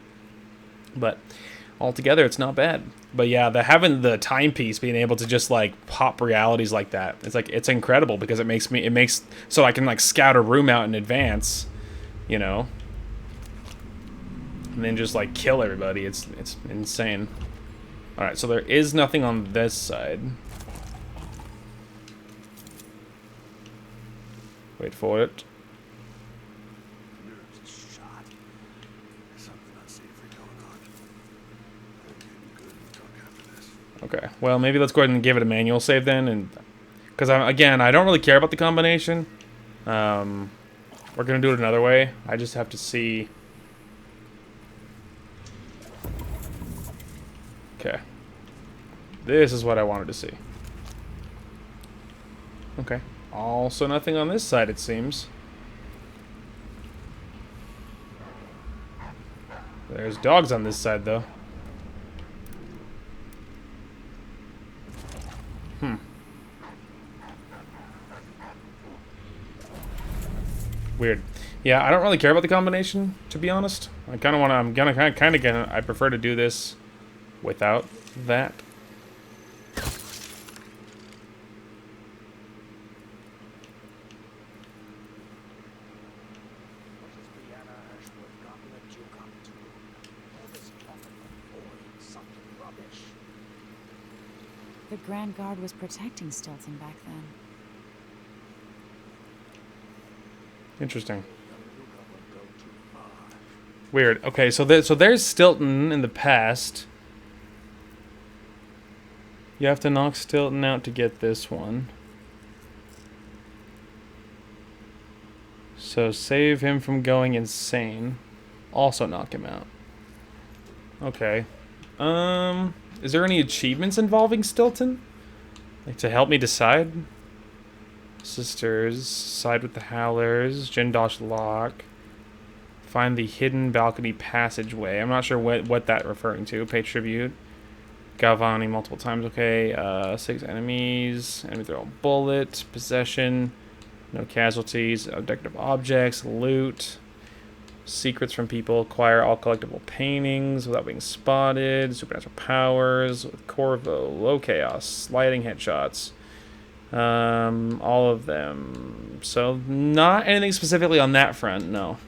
But altogether, it's not bad. But yeah, having the timepiece being able to just like pop realities like that, it's incredible because it makes so I can like scout a room out in advance, you know, and then just like kill everybody. It's insane. All right, so there is nothing on this side. Wait for it. Okay, well, maybe let's go ahead and give it a manual save then, and because again, I don't really care about the combination. We're gonna do it another way. I just have to see. Okay, this is what I wanted to see. Okay, also nothing on this side, it seems. There's dogs on this side, though. Weird. Yeah, I don't really care about the combination, to be honest. I kind of want to. I prefer to do this without that. The Grand Guard was protecting Stilton back then. Interesting. Weird. Okay, so there's Stilton in the past. You have to knock Stilton out to get this one. So save him from going insane. Also knock him out. Okay. Is there any achievements involving Stilton? Like to help me decide? Sisters, side with the Howlers, Jindosh Lock, find the hidden balcony passageway. I'm not sure what that referring to. Pay tribute. Galvani multiple times. Okay. 6 enemies. Enemy throw a bullet. Possession. No casualties. Decorative objects. Loot. Secrets from people. Acquire all collectible paintings without being spotted. Supernatural powers with Corvo. Low chaos. Sliding headshots. All of them. So not anything specifically on that front, no.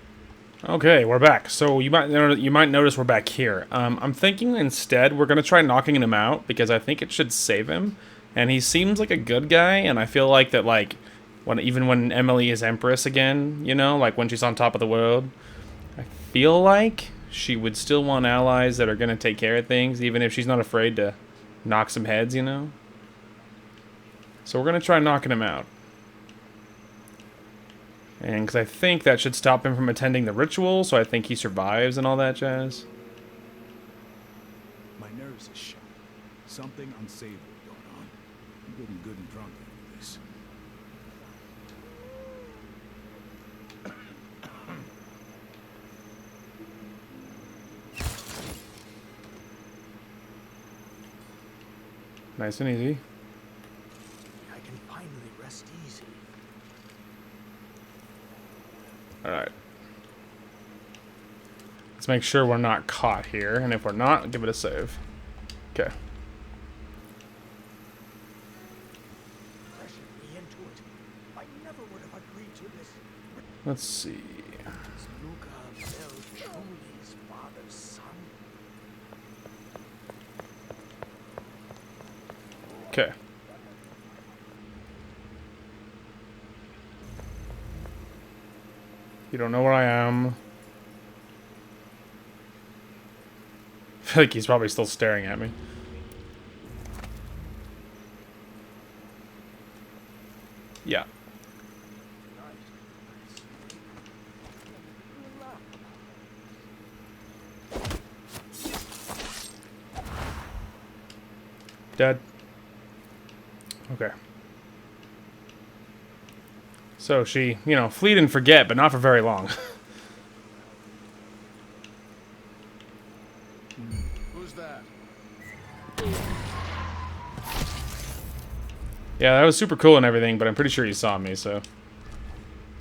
Okay, we're back. So you might notice we're back here. I'm thinking instead we're gonna try knocking him out because I think it should save him, and he seems like a good guy, and I feel like that like even when Emily is Empress again, you know, like when she's on top of the world, I feel like she would still want allies that are gonna take care of things, even if she's not afraid to knock some heads, you know. So we're going to try knocking him out. And because I think that should stop him from attending the ritual, so I think he survives and all that jazz. My nerves are shot. Something unsavory going on. I'm getting good and drunk after this. Nice and easy. I can finally rest easy. Let's make sure we're not caught here, and if we're not, give it a save. Okay. Let's see. Okay. You don't know where I am. I feel like he's probably still staring at me. Yeah. Dead. Okay. So she, you know, fleet and forget, but not for very long. Who's that? Yeah, that was super cool and everything, but I'm pretty sure he saw me, so...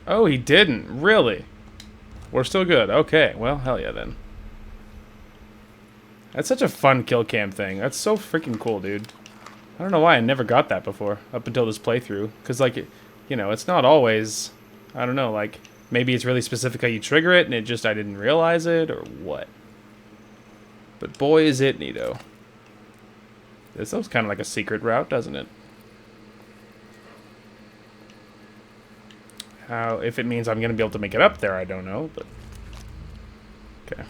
Oh, he didn't. Really? We're still good. Okay, well, hell yeah, then. That's such a fun kill cam thing. That's so freaking cool, dude. I don't know why I never got that before, up until this playthrough. Because, like, you know, it's not always... I don't know, like, maybe it's really specific how you trigger it, and it just, I didn't realize it, or what. But boy, is it neato. This looks kind of like a secret route, doesn't it? How, if it means I'm going to be able to make it up there, I don't know, but... Okay.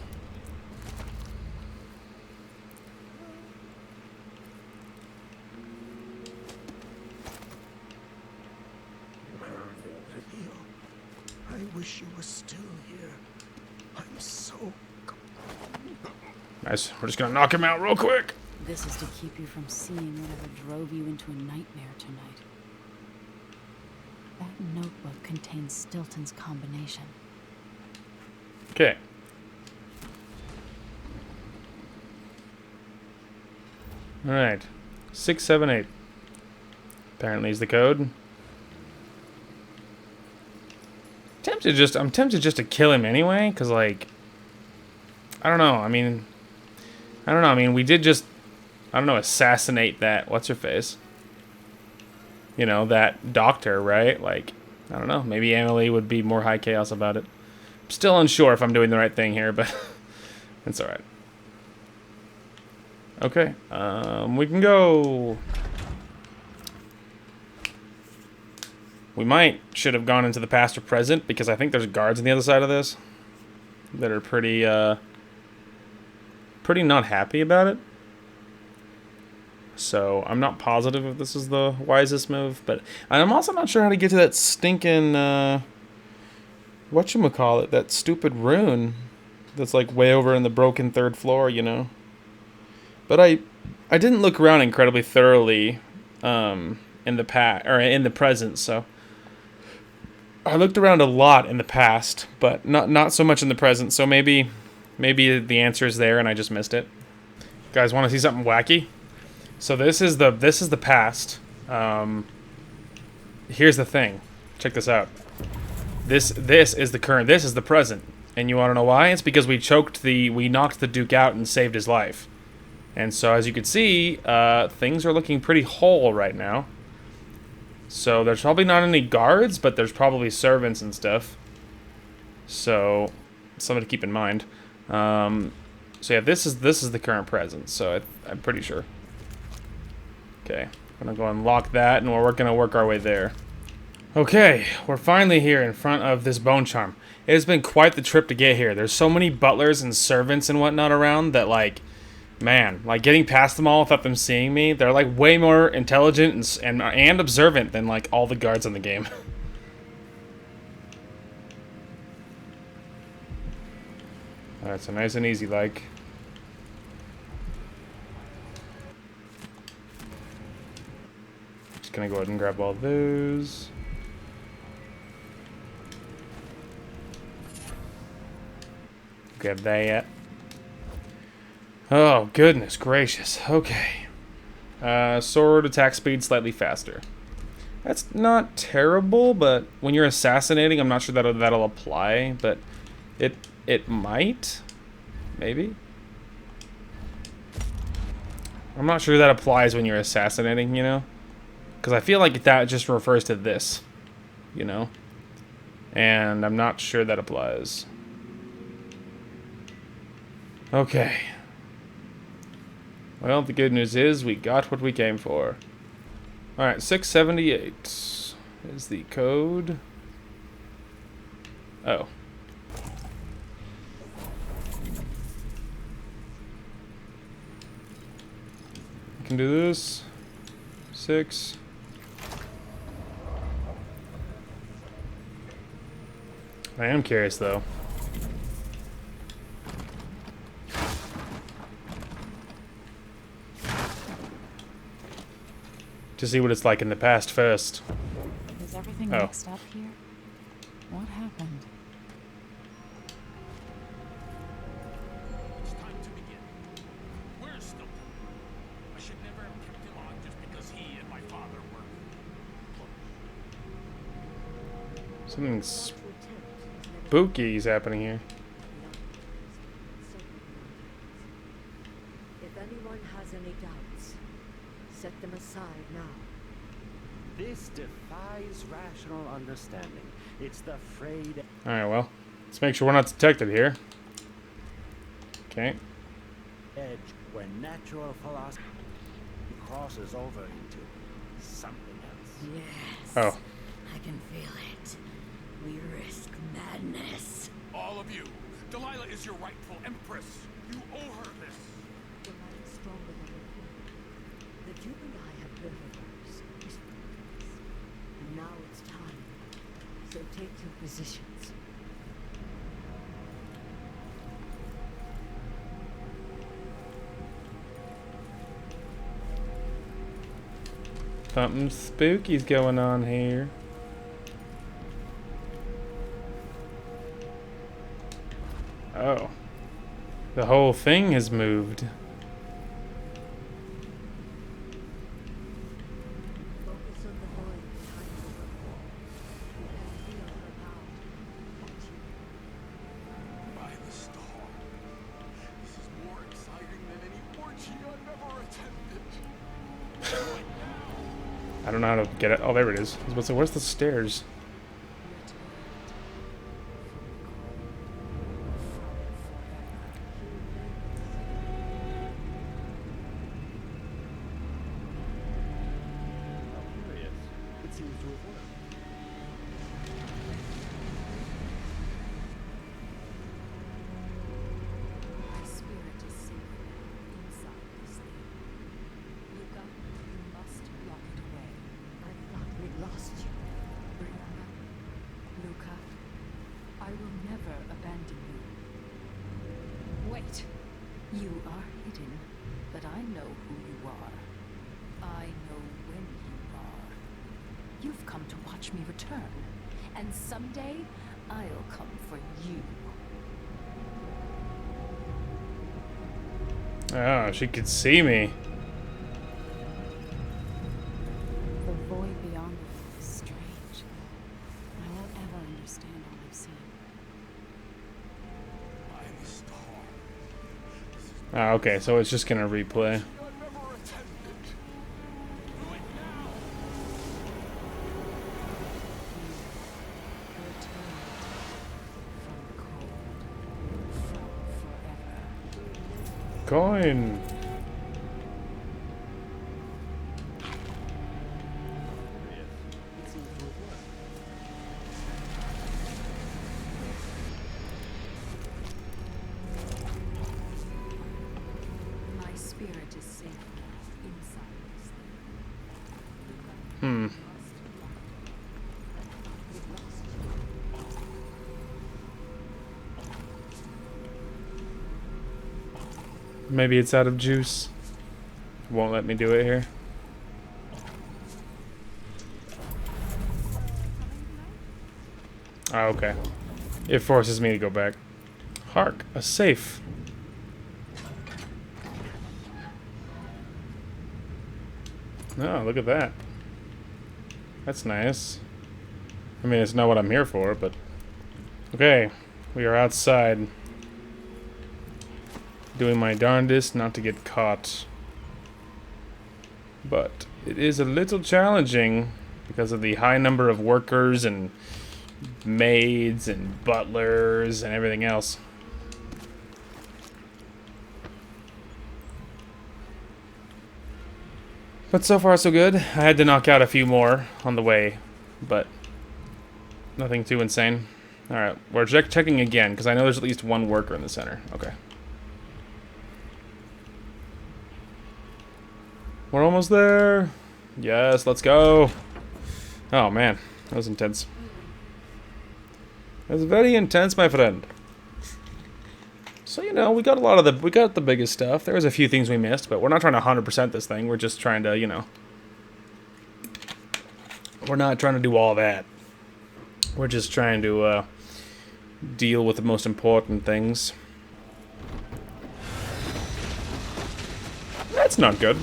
I wish you were still here. I'm so... Nice. We're just going to knock him out real quick. This is to keep you from seeing whatever drove you into a nightmare tonight. That notebook contains Stilton's combination. Okay. Alright. 678. Apparently is the code. I'm tempted just to kill him anyway, because, like, I don't know, I mean, we did just, I don't know, assassinate that, what's-her-face? You know, that doctor, right? Like, I don't know, maybe Emily would be more high chaos about it. I'm still unsure if I'm doing the right thing here, but it's alright. Okay, we can go... We should have gone into the past or present, because I think there's guards on the other side of this that are pretty not happy about it. So I'm not positive if this is the wisest move, but I'm also not sure how to get to that stinking, whatchamacallit, that stupid rune that's like way over in the broken third floor, you know. But I didn't look around incredibly thoroughly in the past or in the present, so I looked around a lot in the past, but not so much in the present. So maybe the answer is there and I just missed it. Guys, want to see something wacky? So this is the past. Here's the thing. Check this out. This is the current. This is the present. And you want to know why? It's because we knocked the Duke out and saved his life. And so as you can see, things are looking pretty whole right now. So there's probably not any guards, but there's probably servants and stuff. So something to keep in mind. So yeah, this is the current present. So I'm pretty sure. Okay, I'm gonna go and lock that, and we're gonna work our way there. Okay, we're finally here in front of this bone charm. It has been quite the trip to get here. There's so many butlers and servants and whatnot around that, like, man, like getting past them all without them seeing me, they're like way more intelligent and observant than like all the guards in the game. Alright, so nice and easy, like. Just gonna go ahead and grab all those. Grab that. Oh, goodness gracious. Okay. Sword attack speed slightly faster. That's not terrible, but when you're assassinating, I'm not sure that'll apply, but it might. Maybe? I'm not sure that applies when you're assassinating, you know? Because I feel like that just refers to this, you know? And I'm not sure that applies. Okay. Well, the good news is we got what we came for. Alright, 678 is the code. Oh. I can do this. 6. I am curious though. To see what it's like in the past first. Is everything Oh. mixed up here? What happened? It's time to begin. Where's Stilton? I should never have kept him on just because he and my father were close. Something spooky is happening here. If anyone has any doubts, set them aside now. This defies rational understanding. It's the frayed Alright, well. Let's make sure we're not detected here. Okay. edge where natural philosophy crosses over into something else. Yes. Oh. I can feel it. We risk madness. All of you, Delilah is your rightful empress. You owe her this. The man is stronger than the king. The Duke and I have built ours. And now it's time. So take your positions. Something spooky's going on here. Oh. The whole thing has moved. Focus on the void behind the wall. And feel her power. Watch it. By the star. This is more exciting than any orgy I've ever attended. I don't know how to get it. Oh, there it is. I was about to say, where's the stairs? It seems to have worked. My spirit is safe inside this thing. Luca, you must lock it away. I thought we'd lost you. Brianna, Luca, I will never abandon you. Wait! You are hidden, but I know who you are. I know when you are. You've come to watch me return, and someday I'll come for you. Oh, she could see me. The void beyond it is strange. I won't ever understand all I've seen. By the star. Oh, okay, so it's just gonna replay. I've ever attended. Do it now. Coin. It seems to have worked. My spirit is safe inside this thing. Hmm. Maybe it's out of juice. Won't let me do it here. Oh, okay. It forces me to go back. Hark, a safe. Oh, look at that. That's nice. I mean, it's not what I'm here for, but... Okay, we are outside. Doing my darndest not to get caught. But it is a little challenging because of the high number of workers and maids and butlers and everything else. But so far so good. I had to knock out a few more on the way, but nothing too insane. Alright, we're checking again because I know there's at least one worker in the center. Okay. We're almost there. Yes, let's go. Oh man, that was intense. That was very intense, my friend. So, you know, we got the biggest stuff. There was a few things we missed, but we're not trying to 100% this thing. We're just trying to, you know, we're not trying to do all that. We're just trying to deal with the most important things. That's not good.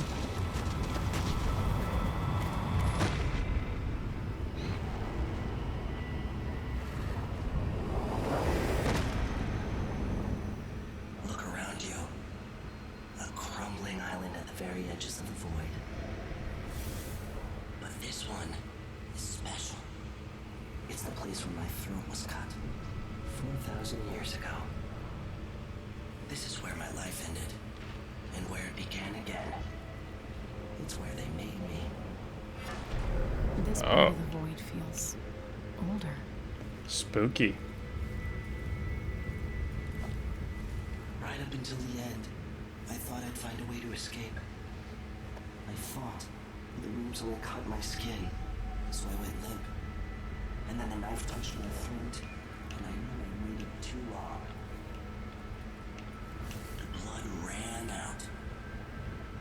Oh. The void feels older. Spooky. Right up until the end, I thought I'd find a way to escape. I fought, but the wounds only cut my skin, so I went limp. And then the knife touched my throat, and I knew I waited too long. The blood ran out,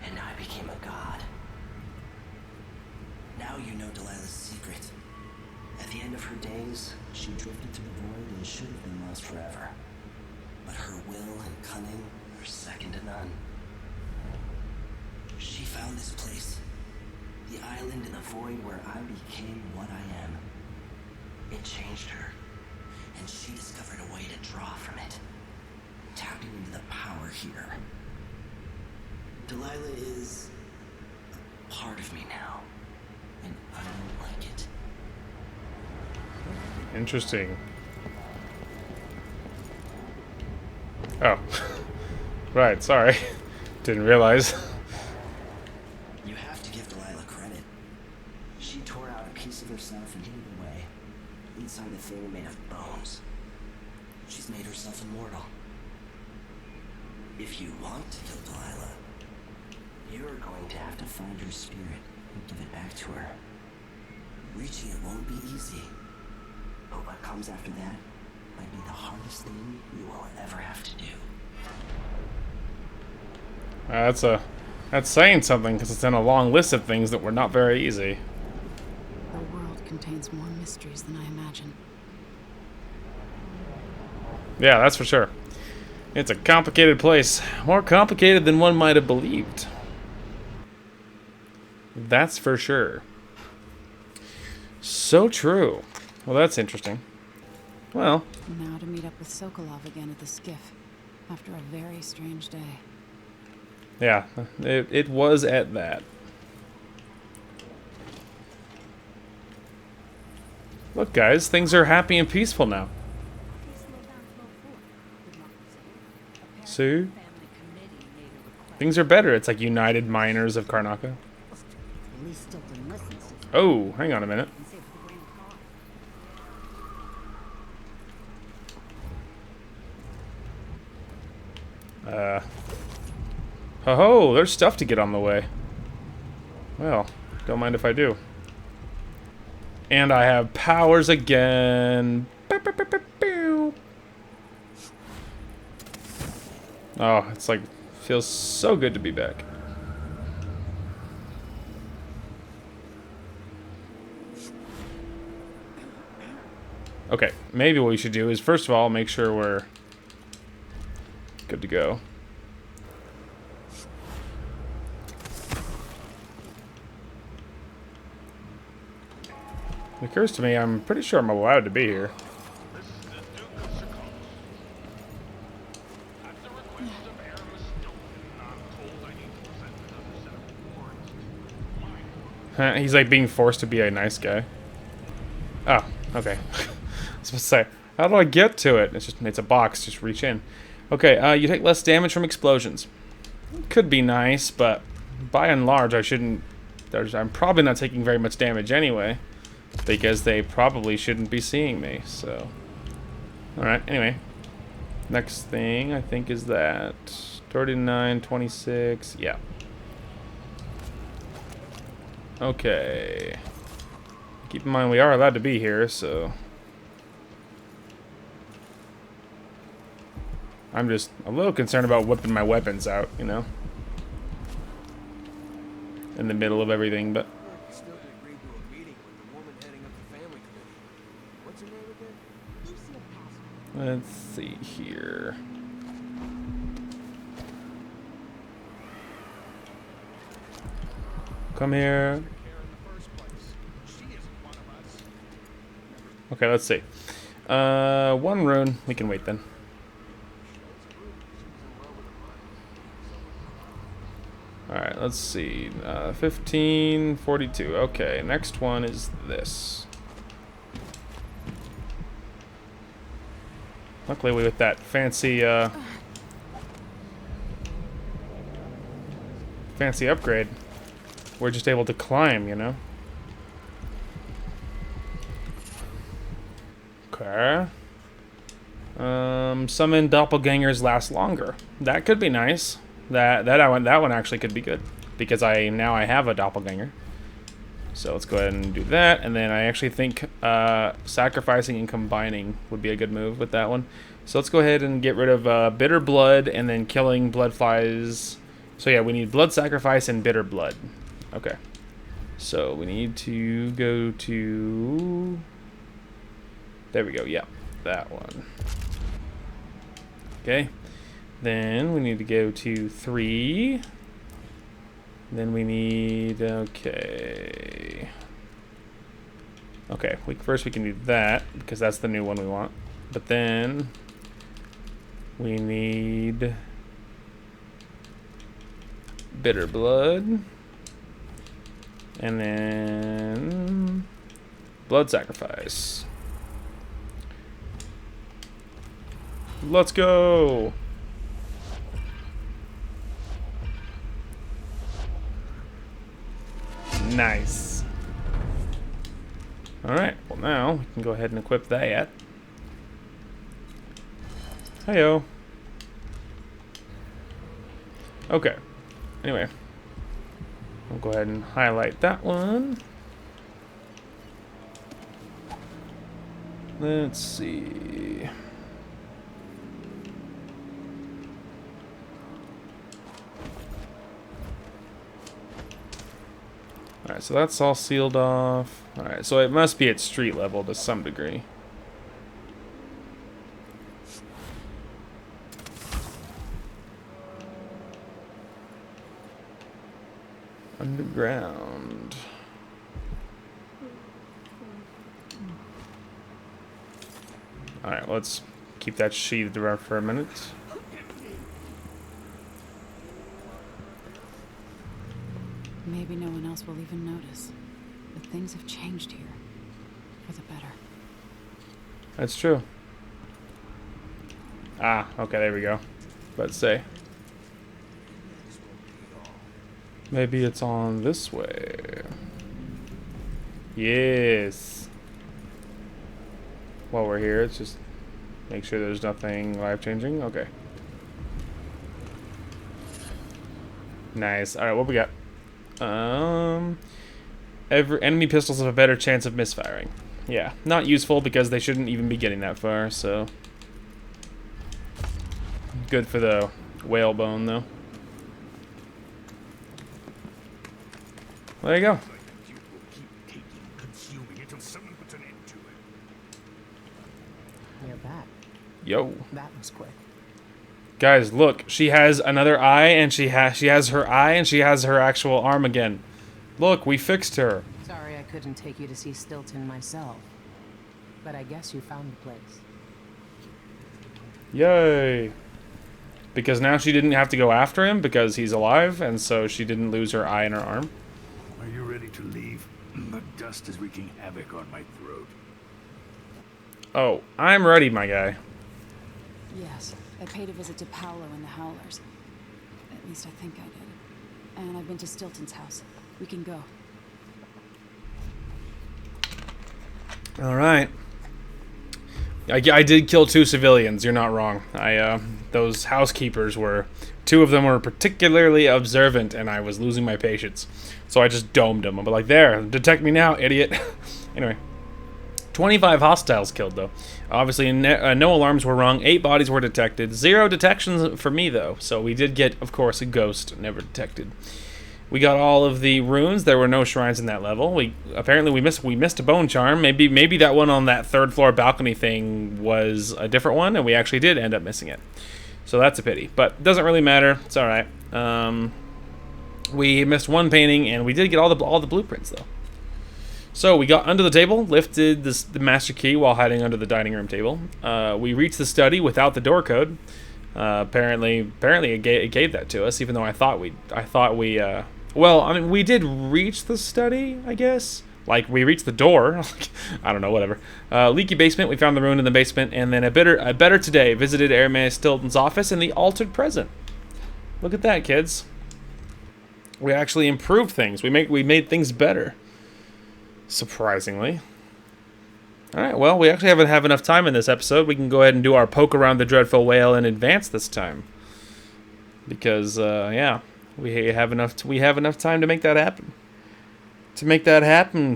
and I became a god. Now you know Delilah's secret. At the end of her days, she drifted to the void and should have been lost forever. But her will and cunning are second to none. She found this place, the island in the void where I became what I am. It changed her, and she discovered a way to draw from it, tapping into the power here. Delilah is a part of me now. And I don't like it. Interesting. Oh. Right, sorry. Didn't realize. You have to give Delilah credit. She tore out a piece of herself and hid it away, inside a thing made of bones. She's made herself immortal. If you want to kill Delilah, you're going to have to find her spirit and give it back to her. Reaching it won't be easy, but what comes after that might be the hardest thing you will ever have to do. That's saying something because it's in a long list of things that were not very easy. The world contains more mysteries than I imagine. Yeah, that's for sure. It's a complicated place, more complicated than one might have believed. That's for sure. So true. Well, that's interesting. Well. Now to meet up with Sokolov again at the skiff, after a very strange day. Yeah, it was at that. Look, guys, things are happy and peaceful now. See? Things are better. It's like United Miners of Karnaca. Oh, hang on a minute. Oh, there's stuff to get on the way. Well, don't mind if I do. And I have powers again. Oh, it's like, feels so good to be back. Okay, maybe what we should do is, first of all, make sure we're good to go. It occurs to me, I'm pretty sure I'm allowed to be here. He's like being forced to be a nice guy. Oh, okay. I was supposed to say, how do I get to it? It's a box, just reach in. Okay, you take less damage from explosions. Could be nice, but by and large, I'm probably not taking very much damage anyway, because they probably shouldn't be seeing me, so. Alright, anyway. Next thing, I think, is that 39, 26, yeah. Okay. Keep in mind, we are allowed to be here, so. I'm just a little concerned about whipping my weapons out, you know? In the middle of everything, but. Stilton agreed to a meeting with the woman heading up the family committee. What's her name again? Let's see here. Come here. Okay, let's see. One rune. We can wait then. Alright, let's see. 1542. Okay, next one is this. Luckily, with that fancy, fancy upgrade, we're just able to climb, you know? Okay. Summon doppelgangers last longer. That could be nice. That one actually could be good because now I have a doppelganger. So let's go ahead and do that, and then I actually think sacrificing and combining would be a good move with that one. So let's go ahead and get rid of bitter blood and then killing blood flies. So yeah, we need blood sacrifice and bitter blood. Okay. So we need to go to. There we go. Yeah, that one. Okay. Then we need to go to 3. Then we need, okay. Okay, first we can do that, because that's the new one we want. But then we need bitter blood. And then blood sacrifice. Let's go! Nice. Alright, well now we can go ahead and equip that. Heyo. Okay. Anyway. I'll go ahead and highlight that one. Let's see. Alright, so that's all sealed off. Alright, so it must be at street level to some degree. Underground. Alright, let's keep that sheathed around for a minute. Maybe no one else will even notice. But things have changed here. For the better. That's true. Ah, okay, there we go. Let's say. Maybe it's on this way. Yes. While we're here, let's just make sure there's nothing life-changing. Okay. Nice. Alright, what we got? Every enemy pistols have a better chance of misfiring. Yeah, not useful because they shouldn't even be getting that far, so. Good for the whalebone, though. There you go. You're back. Yo. That was quick. Guys, look. She has another eye, and she has her eye, and she has her actual arm again. Look, we fixed her. Sorry I couldn't take you to see Stilton myself. But I guess you found the place. Yay. Because now she didn't have to go after him because he's alive, and so she didn't lose her eye and her arm. Are you ready to leave? dust is wreaking havoc on my throat. Oh, I'm ready, my guy. Yes, I paid a visit to Paolo and the Howlers. At least I think I did. And I've been to Stilton's house. We can go. All right. I did kill 2 civilians. You're not wrong. Those housekeepers were... 2 of them were particularly observant, and I was losing my patience. So I just domed them. I'm like, there, detect me now, idiot. Anyway. 25 hostiles killed, though. Obviously, no alarms were rung. 8 bodies were detected. 0 detections for me, though. So we did get, of course, a ghost never detected. We got all of the runes. There were no shrines in that level. Apparently we missed a bone charm. Maybe that one on that 3rd floor balcony thing was a different one, and we actually did end up missing it. So that's a pity, but it doesn't really matter. It's all right. We missed 1 painting, and we did get all the blueprints though. So we got under the table, lifted the master key while hiding under the dining room table. We reached the study without the door code. Apparently it gave that to us, even though I thought we. Well, I mean, we did reach the study, I guess. Like, we reached the door. I don't know, whatever. Leaky basement, we found the ruin in the basement, and then a better today, visited Airmail Stilton's office in the altered present. Look at that, kids. We actually improved things. We made things better. Surprisingly. Alright, well, we actually haven't have enough time in this episode. We can go ahead and do our poke around the dreadful whale in advance this time. Because, yeah. We have enough time to make that happen.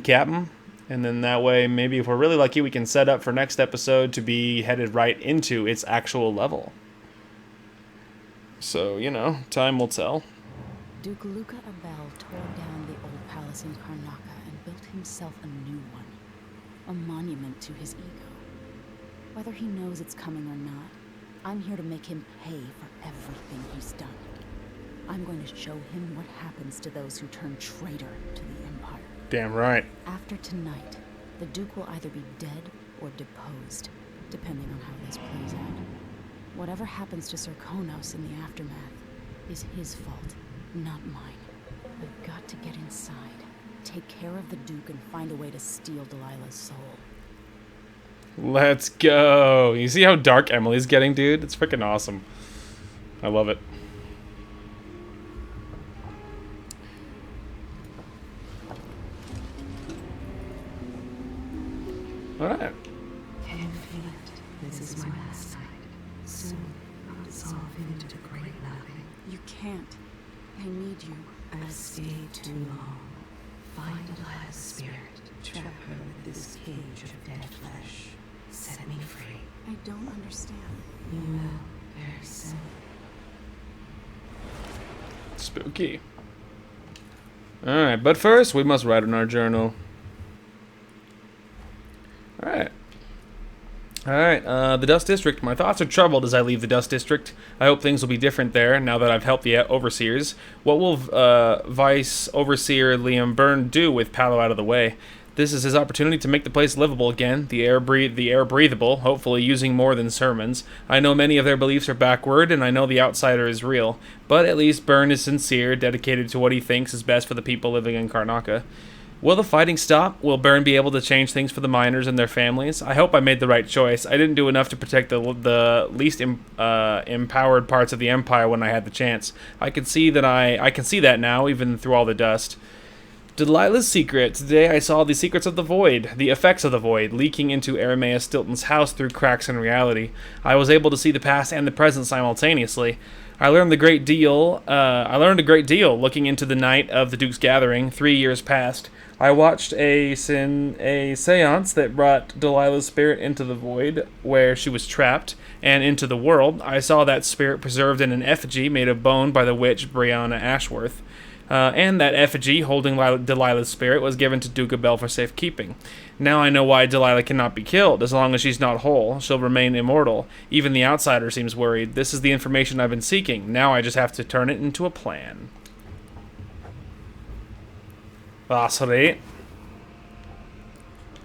Captain. And then that way, maybe if we're really lucky, we can set up for next episode to be headed right into its actual level. So, you know, time will tell. Duke Luca Abel tore down the old palace in Karnaca and built himself a new one. A monument to his ego. Whether he knows it's coming or not, I'm here to make him pay for everything he's done. I'm going to show him what happens to those who turn traitor to the Empire. Damn right. After tonight, the Duke will either be dead or deposed, depending on how this plays out. Whatever happens to Sir Konos in the aftermath is his fault, not mine. I've got to get inside, take care of the Duke, and find a way to steal Delilah's soul. Let's go. You see how dark Emily's getting, dude? It's freaking awesome. I love it. Alright. This is my last night. Soon I'll dissolve into great nothing. You can't. I need you. I've stayed too long. Find Delilah's spirit. Trap her with this cage of dead flesh. Set me free. I don't understand. You will very soon. Spooky. Alright, but first we must write in our journal. Alright. The Dust District. My thoughts are troubled as I leave the Dust District. I hope things will be different there, now that I've helped the Overseers. What will Vice Overseer Liam Byrne do with Paolo out of the way? This is his opportunity to make the place livable again, the air breathable, hopefully using more than sermons. I know many of their beliefs are backward, and I know the outsider is real. But at least Byrne is sincere, dedicated to what he thinks is best for the people living in Karnaca. Will the fighting stop? Will Byrne be able to change things for the miners and their families? I hope I made the right choice. I didn't do enough to protect the least empowered parts of the Empire when I had the chance. I can see that now, even through all the dust. Delilah's secret. Today I saw the secrets of the void, the effects of the void, leaking into Aramea Stilton's house through cracks in reality. I was able to see the past and the present simultaneously. I learned a great deal looking into the night of the Duke's gathering, 3 years past. I watched a seance that brought Delilah's spirit into the void, where she was trapped, and into the world. I saw that spirit preserved in an effigy made of bone by the witch Brianna Ashworth. And that effigy, holding Delilah's spirit, was given to Duke Abel for safekeeping. Now I know why Delilah cannot be killed. As long as she's not whole, she'll remain immortal. Even the outsider seems worried. This is the information I've been seeking. Now I just have to turn it into a plan. That's right.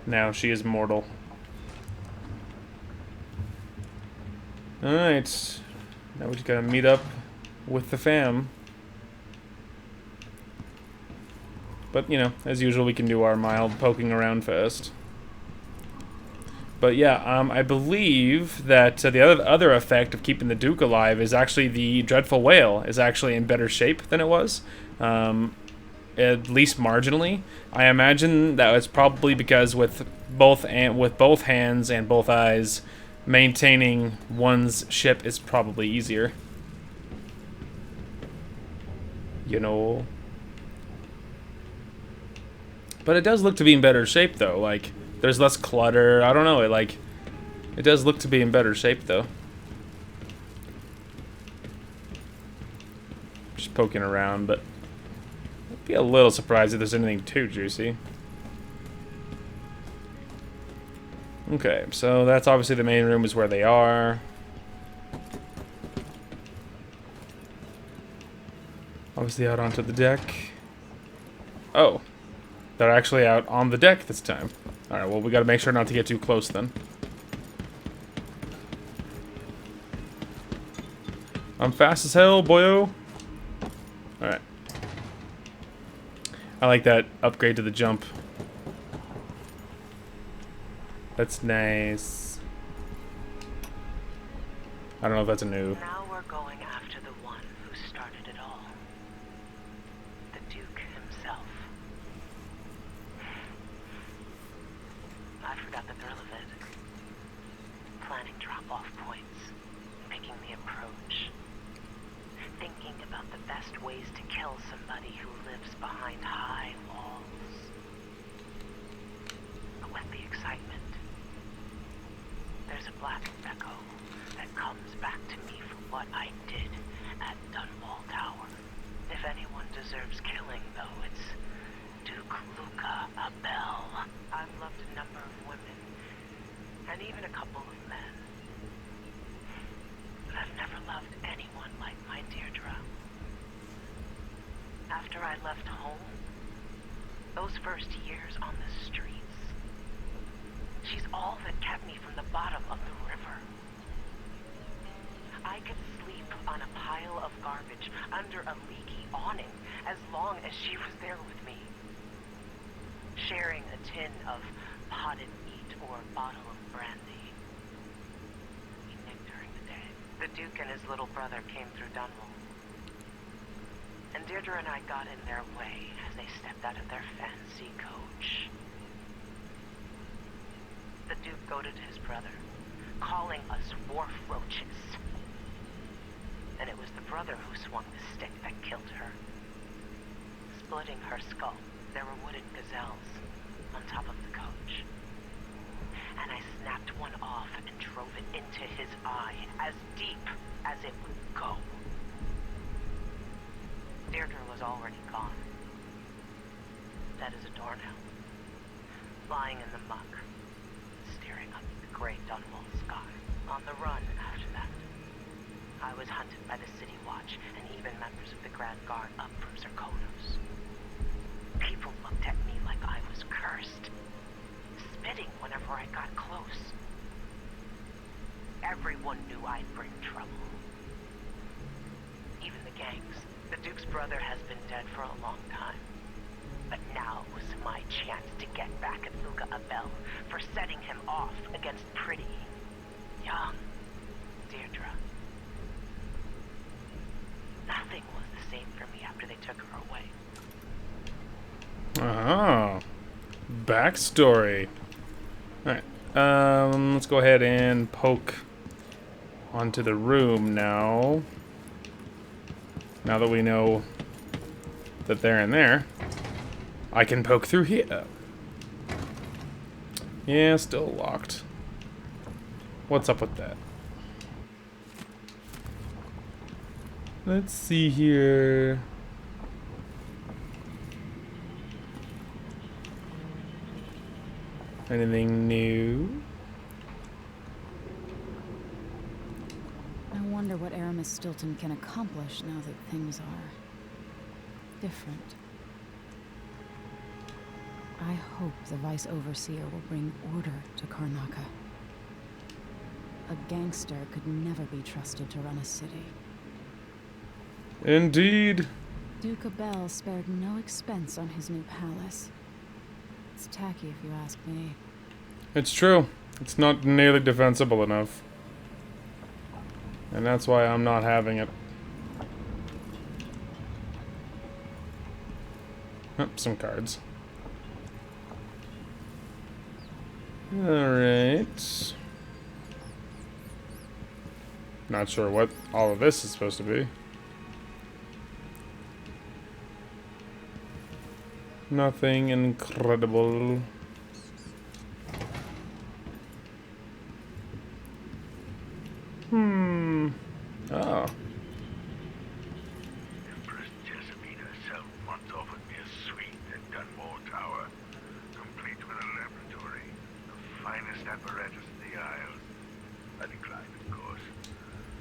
Now she is mortal. Alright. Now we just gotta meet up with the fam. But, you know, as usual, we can do our mild poking around first. But yeah, I believe that the other effect of keeping the Duke alive is actually the Dreadful Whale is actually in better shape than it was, at least marginally. I imagine that it's probably because with both hands and both eyes, maintaining one's ship is probably easier. You know. But it does look to be in better shape, though. Like, there's less clutter. I don't know. It does look to be in better shape, though. Just poking around, but I'd be a little surprised if there's anything too juicy. Okay, so that's obviously the main room is where they are. Obviously out onto the deck. Oh. They're actually out on the deck this time. Alright, well, we gotta make sure not to get too close then. I'm fast as hell, boyo. Alright. I like that upgrade to the jump. That's nice. I don't know if that's a new. Now we're going after the one who started it all. The Duke himself. I forgot the thrill of it. Planning drop-off points, picking the approach, thinking about the best ways to kill somebody who lives behind high walls. But with the excitement, there's a black echo that comes back to me for what I did at Dunwall Tower. If anyone deserves killing, though, it's Duke Luca Abel. I've loved a number of women, and even a couple of men. But I've never loved anyone like my Deirdre. After I left home, those first years on the streets, she's all that kept me from the bottom of the river. I could sleep on a pile of garbage under a leaky awning as long as she was there with me. Sharing a tin of potted meat or a bottle of brandy. Evening during the day. The Duke and his little brother came through Dunwall. And Deirdre and I got in their way as they stepped out of their fancy coach. The Duke goaded his brother, calling us wharf roaches. And it was the brother who swung the stick that killed her. Splitting her skull, there were wooden gazelles on top of the coach. And I snapped one off and drove it into his eye, as deep as it would go. Deirdre was already gone. Dead as a doornail. Lying in the muck, staring up at the gray Dunwall sky. On the run after that. I was hunted by the City Watch and even members of the Grand Guard up from Zirconos. People looked at me like I was cursed, spitting whenever I got close. Everyone knew I'd bring trouble. Even the gangs. The Duke's brother has been dead for a long time. But now was my chance to get back at Luca Abel for setting him off against pretty, young Deirdre. Nothing was the same for me after they took her away. Oh. Backstory. Alright. Let's go ahead and poke onto the room now. Now that we know that they're in there, I can poke through here. Yeah, still locked. What's up with that? Let's see here. Anything new? I wonder what Aramis Stilton can accomplish now that things are different. I hope the Vice Overseer will bring order to Karnaca. A gangster could never be trusted to run a city. Indeed. Duke Abel spared no expense on his new palace. It's tacky if you ask me. It's true. It's not nearly defensible enough. And that's why I'm not having it. Oh, some cards. Alright. Not sure what all of this is supposed to be. Nothing incredible. Oh. Empress Jessamine herself once offered me a suite at Dunmore Tower, complete with a laboratory, the finest apparatus in the Isles. I declined, of course.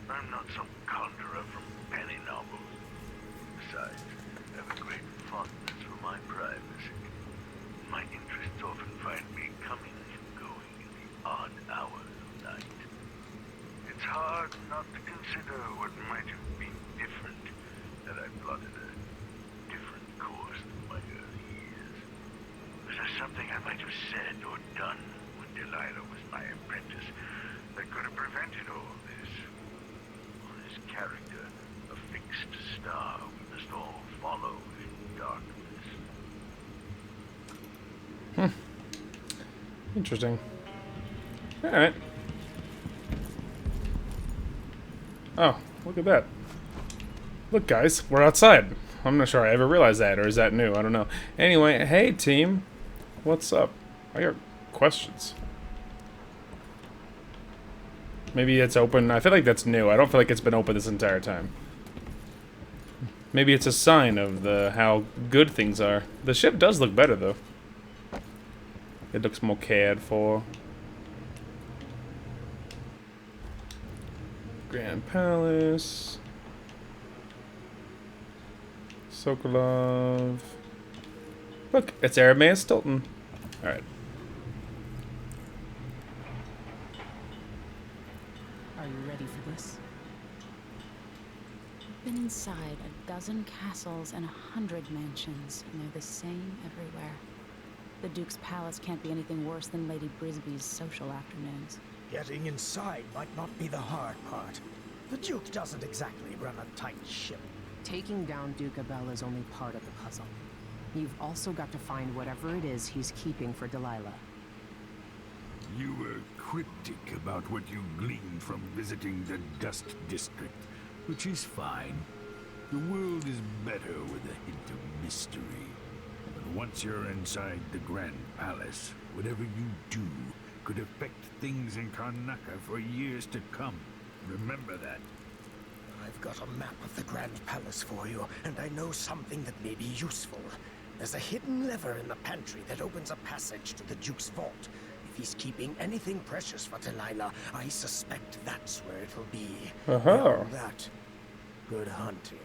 I'm not some conjurer from penny novels. Besides, I have a great fondness for my privacy. My interests often find me coming and going in the odd hours of night. It's hard not to consider what might have been different had I plotted a different course in my early years. Was there something I might have said or done when Delilah was my apprentice that could have prevented all this? Or this character, a fixed star we must all follow in darkness? Interesting. Alright. Oh, look at that. Look, guys, we're outside. I'm not sure I ever realized that, or is that new? I don't know. Anyway, hey, team. What's up? I got questions. Maybe it's open. I feel like that's new. I don't feel like it's been open this entire time. Maybe it's a sign of how good things are. The ship does look better, though. It looks more cared for. Grand Palace. Sokolov. Look, it's Arameus Stilton. Alright. Are you ready for this? I've been inside a dozen castles and 100 mansions, and they're the same everywhere. The Duke's palace can't be anything worse than Lady Brisby's social afternoons. Getting inside might not be the hard part. The Duke doesn't exactly run a tight ship. Taking down Duke Abel is only part of the puzzle. You've also got to find whatever it is he's keeping for Delilah. You were cryptic about what you gleaned from visiting the Dust District, which is fine. The world is better with a hint of mystery. But once you're inside the Grand Palace, whatever you do could affect things in Karnaca for years to come. Remember that. I've got a map of the Grand Palace for you, and I know something that may be useful. There's a hidden lever in the pantry that opens a passage to the Duke's vault. If he's keeping anything precious for Delilah, I suspect that's where it'll be. Beyond that, good hunting.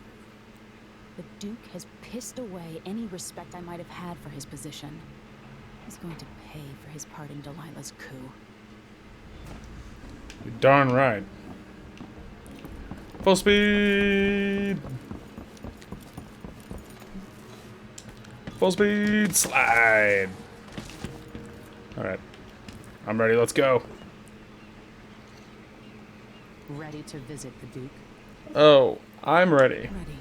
The Duke has pissed away any respect I might have had for his position. He's going to pay for his part in Delilah's coup. You're darn right. Full speed! Full speed slide! Alright. I'm ready, let's go. Ready to visit the Duke? Oh, I'm ready. Ready.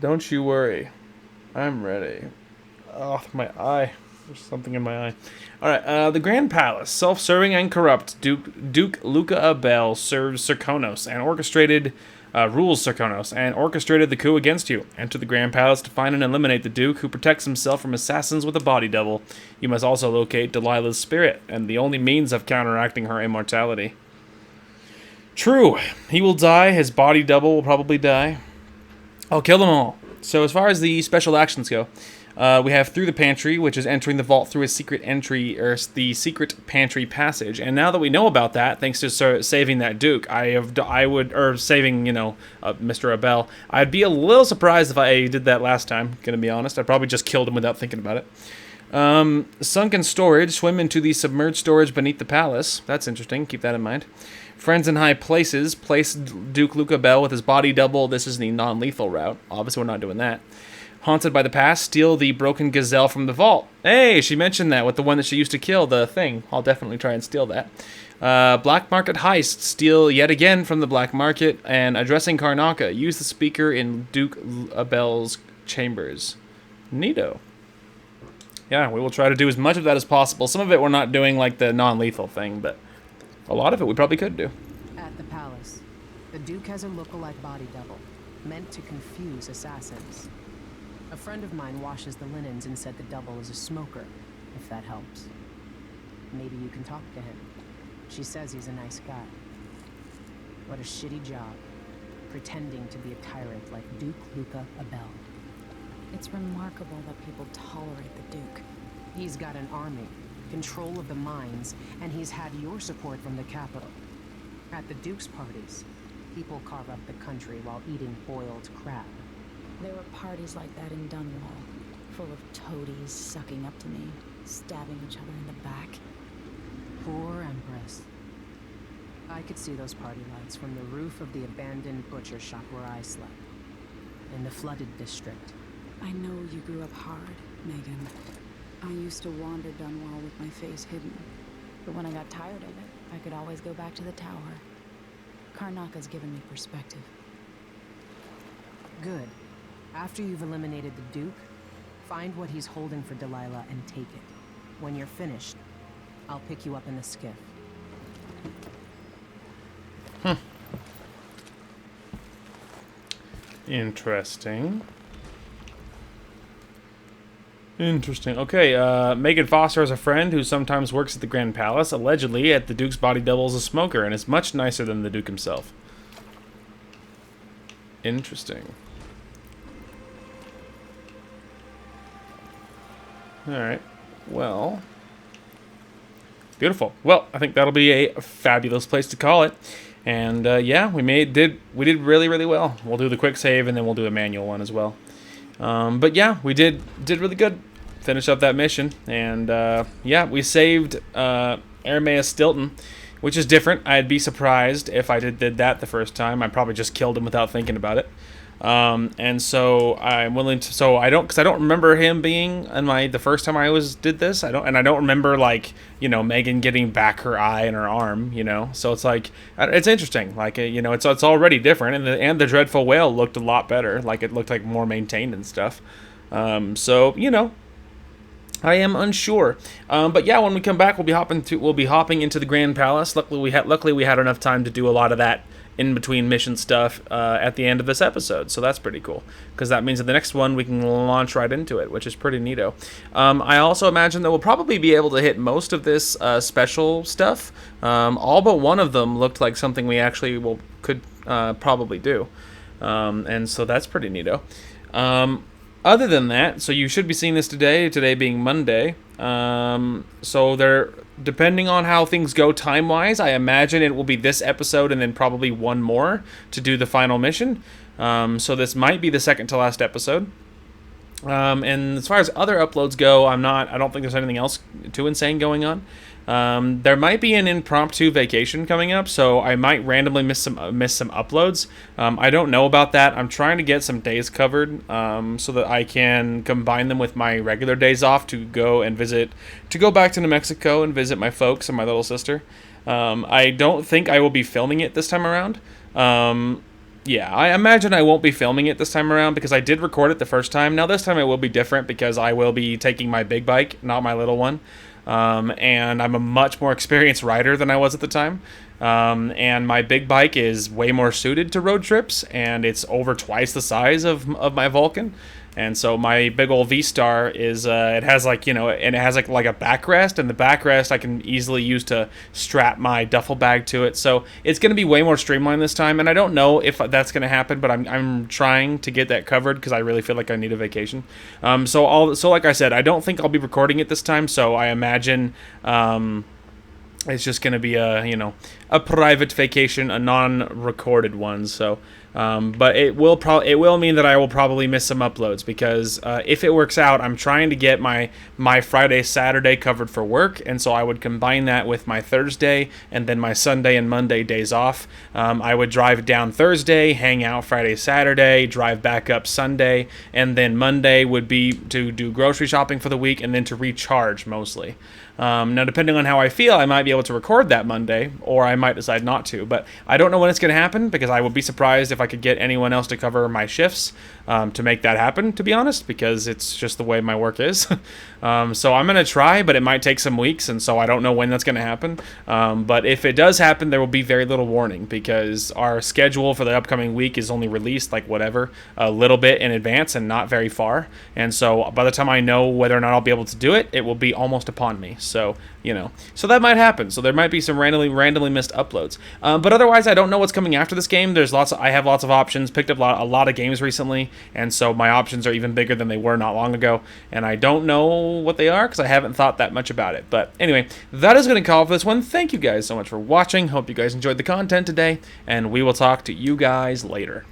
Don't you worry. I'm ready. Oh, my eye. There's something in my eye. Alright, the Grand Palace. Self-serving and corrupt. Duke Luca Abel serves Serkonos and rules Serkonos and orchestrated the coup against you. Enter the Grand Palace to find and eliminate the Duke, who protects himself from assassins with a body double. You must also locate Delilah's spirit, and the only means of counteracting her immortality. True. He will die. His body double will probably die. I'll kill them all. So as far as the special actions go, we have through the pantry, which is entering the vault through a secret entry, or the secret pantry passage. And now that we know about that, thanks to saving that Duke, saving, Mr. Abel, I'd be a little surprised if I did that last time, gonna be honest. I probably just killed him without thinking about it. Sunken storage, swim into the submerged storage beneath the palace. That's interesting, keep that in mind. Friends in high places. Place Duke Luca Bell with his body double. This is the non-lethal route. Obviously, we're not doing that. Haunted by the past. Steal the broken gazelle from the vault. Hey, she mentioned that with the one that she used to kill, the thing. I'll definitely try and steal that. Black market heist. Steal yet again from the black market. And addressing Karnaka. Use the speaker in Duke Bell's chambers. Neato. Yeah, we will try to do as much of that as possible. Some of it we're not doing like the non-lethal thing, but a lot of it we probably could do. At the palace, the Duke has a look-alike body double, meant to confuse assassins. A friend of mine washes the linens and said the double is a smoker, if that helps. Maybe you can talk to him. She says he's a nice guy. What a shitty job, pretending to be a tyrant like Duke Luca Abel. It's remarkable that people tolerate the Duke. He's got an army, control of the mines, and he's had your support from the capital. At the Duke's parties, people carve up the country while eating boiled crab. There were parties like that in Dunwall, full of toadies sucking up to me, stabbing each other in the back. Poor Empress. I could see those party lights from the roof of the abandoned butcher shop where I slept, in the flooded district. I know you grew up hard, Megan. I used to wander Dunwall with my face hidden. But when I got tired of it, I could always go back to the tower. Karnaka's given me perspective. Good. After you've eliminated the Duke, find what he's holding for Delilah and take it. When you're finished, I'll pick you up in the skiff. Interesting. Interesting. Okay, Megan Foster has a friend who sometimes works at the Grand Palace. Allegedly, at the Duke's body double is a smoker and is much nicer than the Duke himself. Interesting. Alright. Well. Beautiful. Well, I think that'll be a fabulous place to call it. And yeah, we did really, really well. We'll do the quick save and then we'll do a manual one as well. But yeah, we did really good. Finish up that mission, and yeah, we saved Ermaeus Stilton, which is different. I'd be surprised if I did that the first time. I probably just killed him without thinking about it. And so I'm willing to. So because I don't remember him being in the first time I did this. I don't remember like Megan getting back her eye and her arm. So it's like it's interesting. Like it's already different, and the dreadful whale looked a lot better. Like it looked like more maintained and stuff. So I am unsure, but yeah, when we come back, we'll be hopping into the Grand Palace. Luckily, we had enough time to do a lot of that in between mission stuff at the end of this episode, so that's pretty cool. Because that means that the next one we can launch right into it, which is pretty neato. I also imagine that we'll probably be able to hit most of this special stuff. All but one of them looked like something we actually could probably do, and so that's pretty neato. Other than that, so you should be seeing this today being Monday. So depending on how things go time-wise, I imagine it will be this episode and then probably one more to do the final mission. So this might be the second to last episode. And as far as other uploads go, I don't think there's anything else too insane going on. There might be an impromptu vacation coming up, so I might randomly miss some uploads. I don't know about that. I'm trying to get some days covered so that I can combine them with my regular days off to go back to New Mexico and visit my folks and my little sister. I don't think I will be filming it this time around. Yeah, I imagine I won't be filming it this time around because I did record it the first time. Now this time it will be different because I will be taking my big bike, not my little one. And I'm a much more experienced rider than I was at the time. And my big bike is way more suited to road trips, and it's over twice the size of my Vulcan. And so my big old V-Star is, it has like, and it has like a backrest, and the backrest I can easily use to strap my duffel bag to it. So it's going to be way more streamlined this time, and I don't know if that's going to happen, but I'm trying to get that covered because I really feel like I need a vacation. So like I said, I don't think I'll be recording it this time, so I imagine, It's just going to be a, you know, a private vacation, a non-recorded one. So, but it will mean that I will probably miss some uploads because if it works out, I'm trying to get my Friday, Saturday covered for work, and so I would combine that with my Thursday and then my Sunday and Monday days off. I would drive down Thursday, hang out Friday, Saturday, drive back up Sunday, and then Monday would be to do grocery shopping for the week and then to recharge mostly. Now, depending on how I feel, I might be able to record that Monday, or I might decide not to. But I don't know when it's going to happen, because I would be surprised if I could get anyone else to cover my shifts to make that happen, to be honest, because it's just the way my work is. So I'm going to try, but it might take some weeks, and so I don't know when that's going to happen. But if it does happen, there will be very little warning, because our schedule for the upcoming week is only released, like, whatever, a little bit in advance and not very far. And so by the time I know whether or not I'll be able to do it, it will be almost upon me. So, you know, so that might happen. So there might be some randomly missed uploads. But otherwise, I don't know what's coming after this game. I have lots of options, picked up a lot of games recently, and so my options are even bigger than they were not long ago. And I don't know what they are because I haven't thought that much about it. But anyway, that is going to call for this one. Thank you guys so much for watching. Hope you guys enjoyed the content today, and we will talk to you guys later.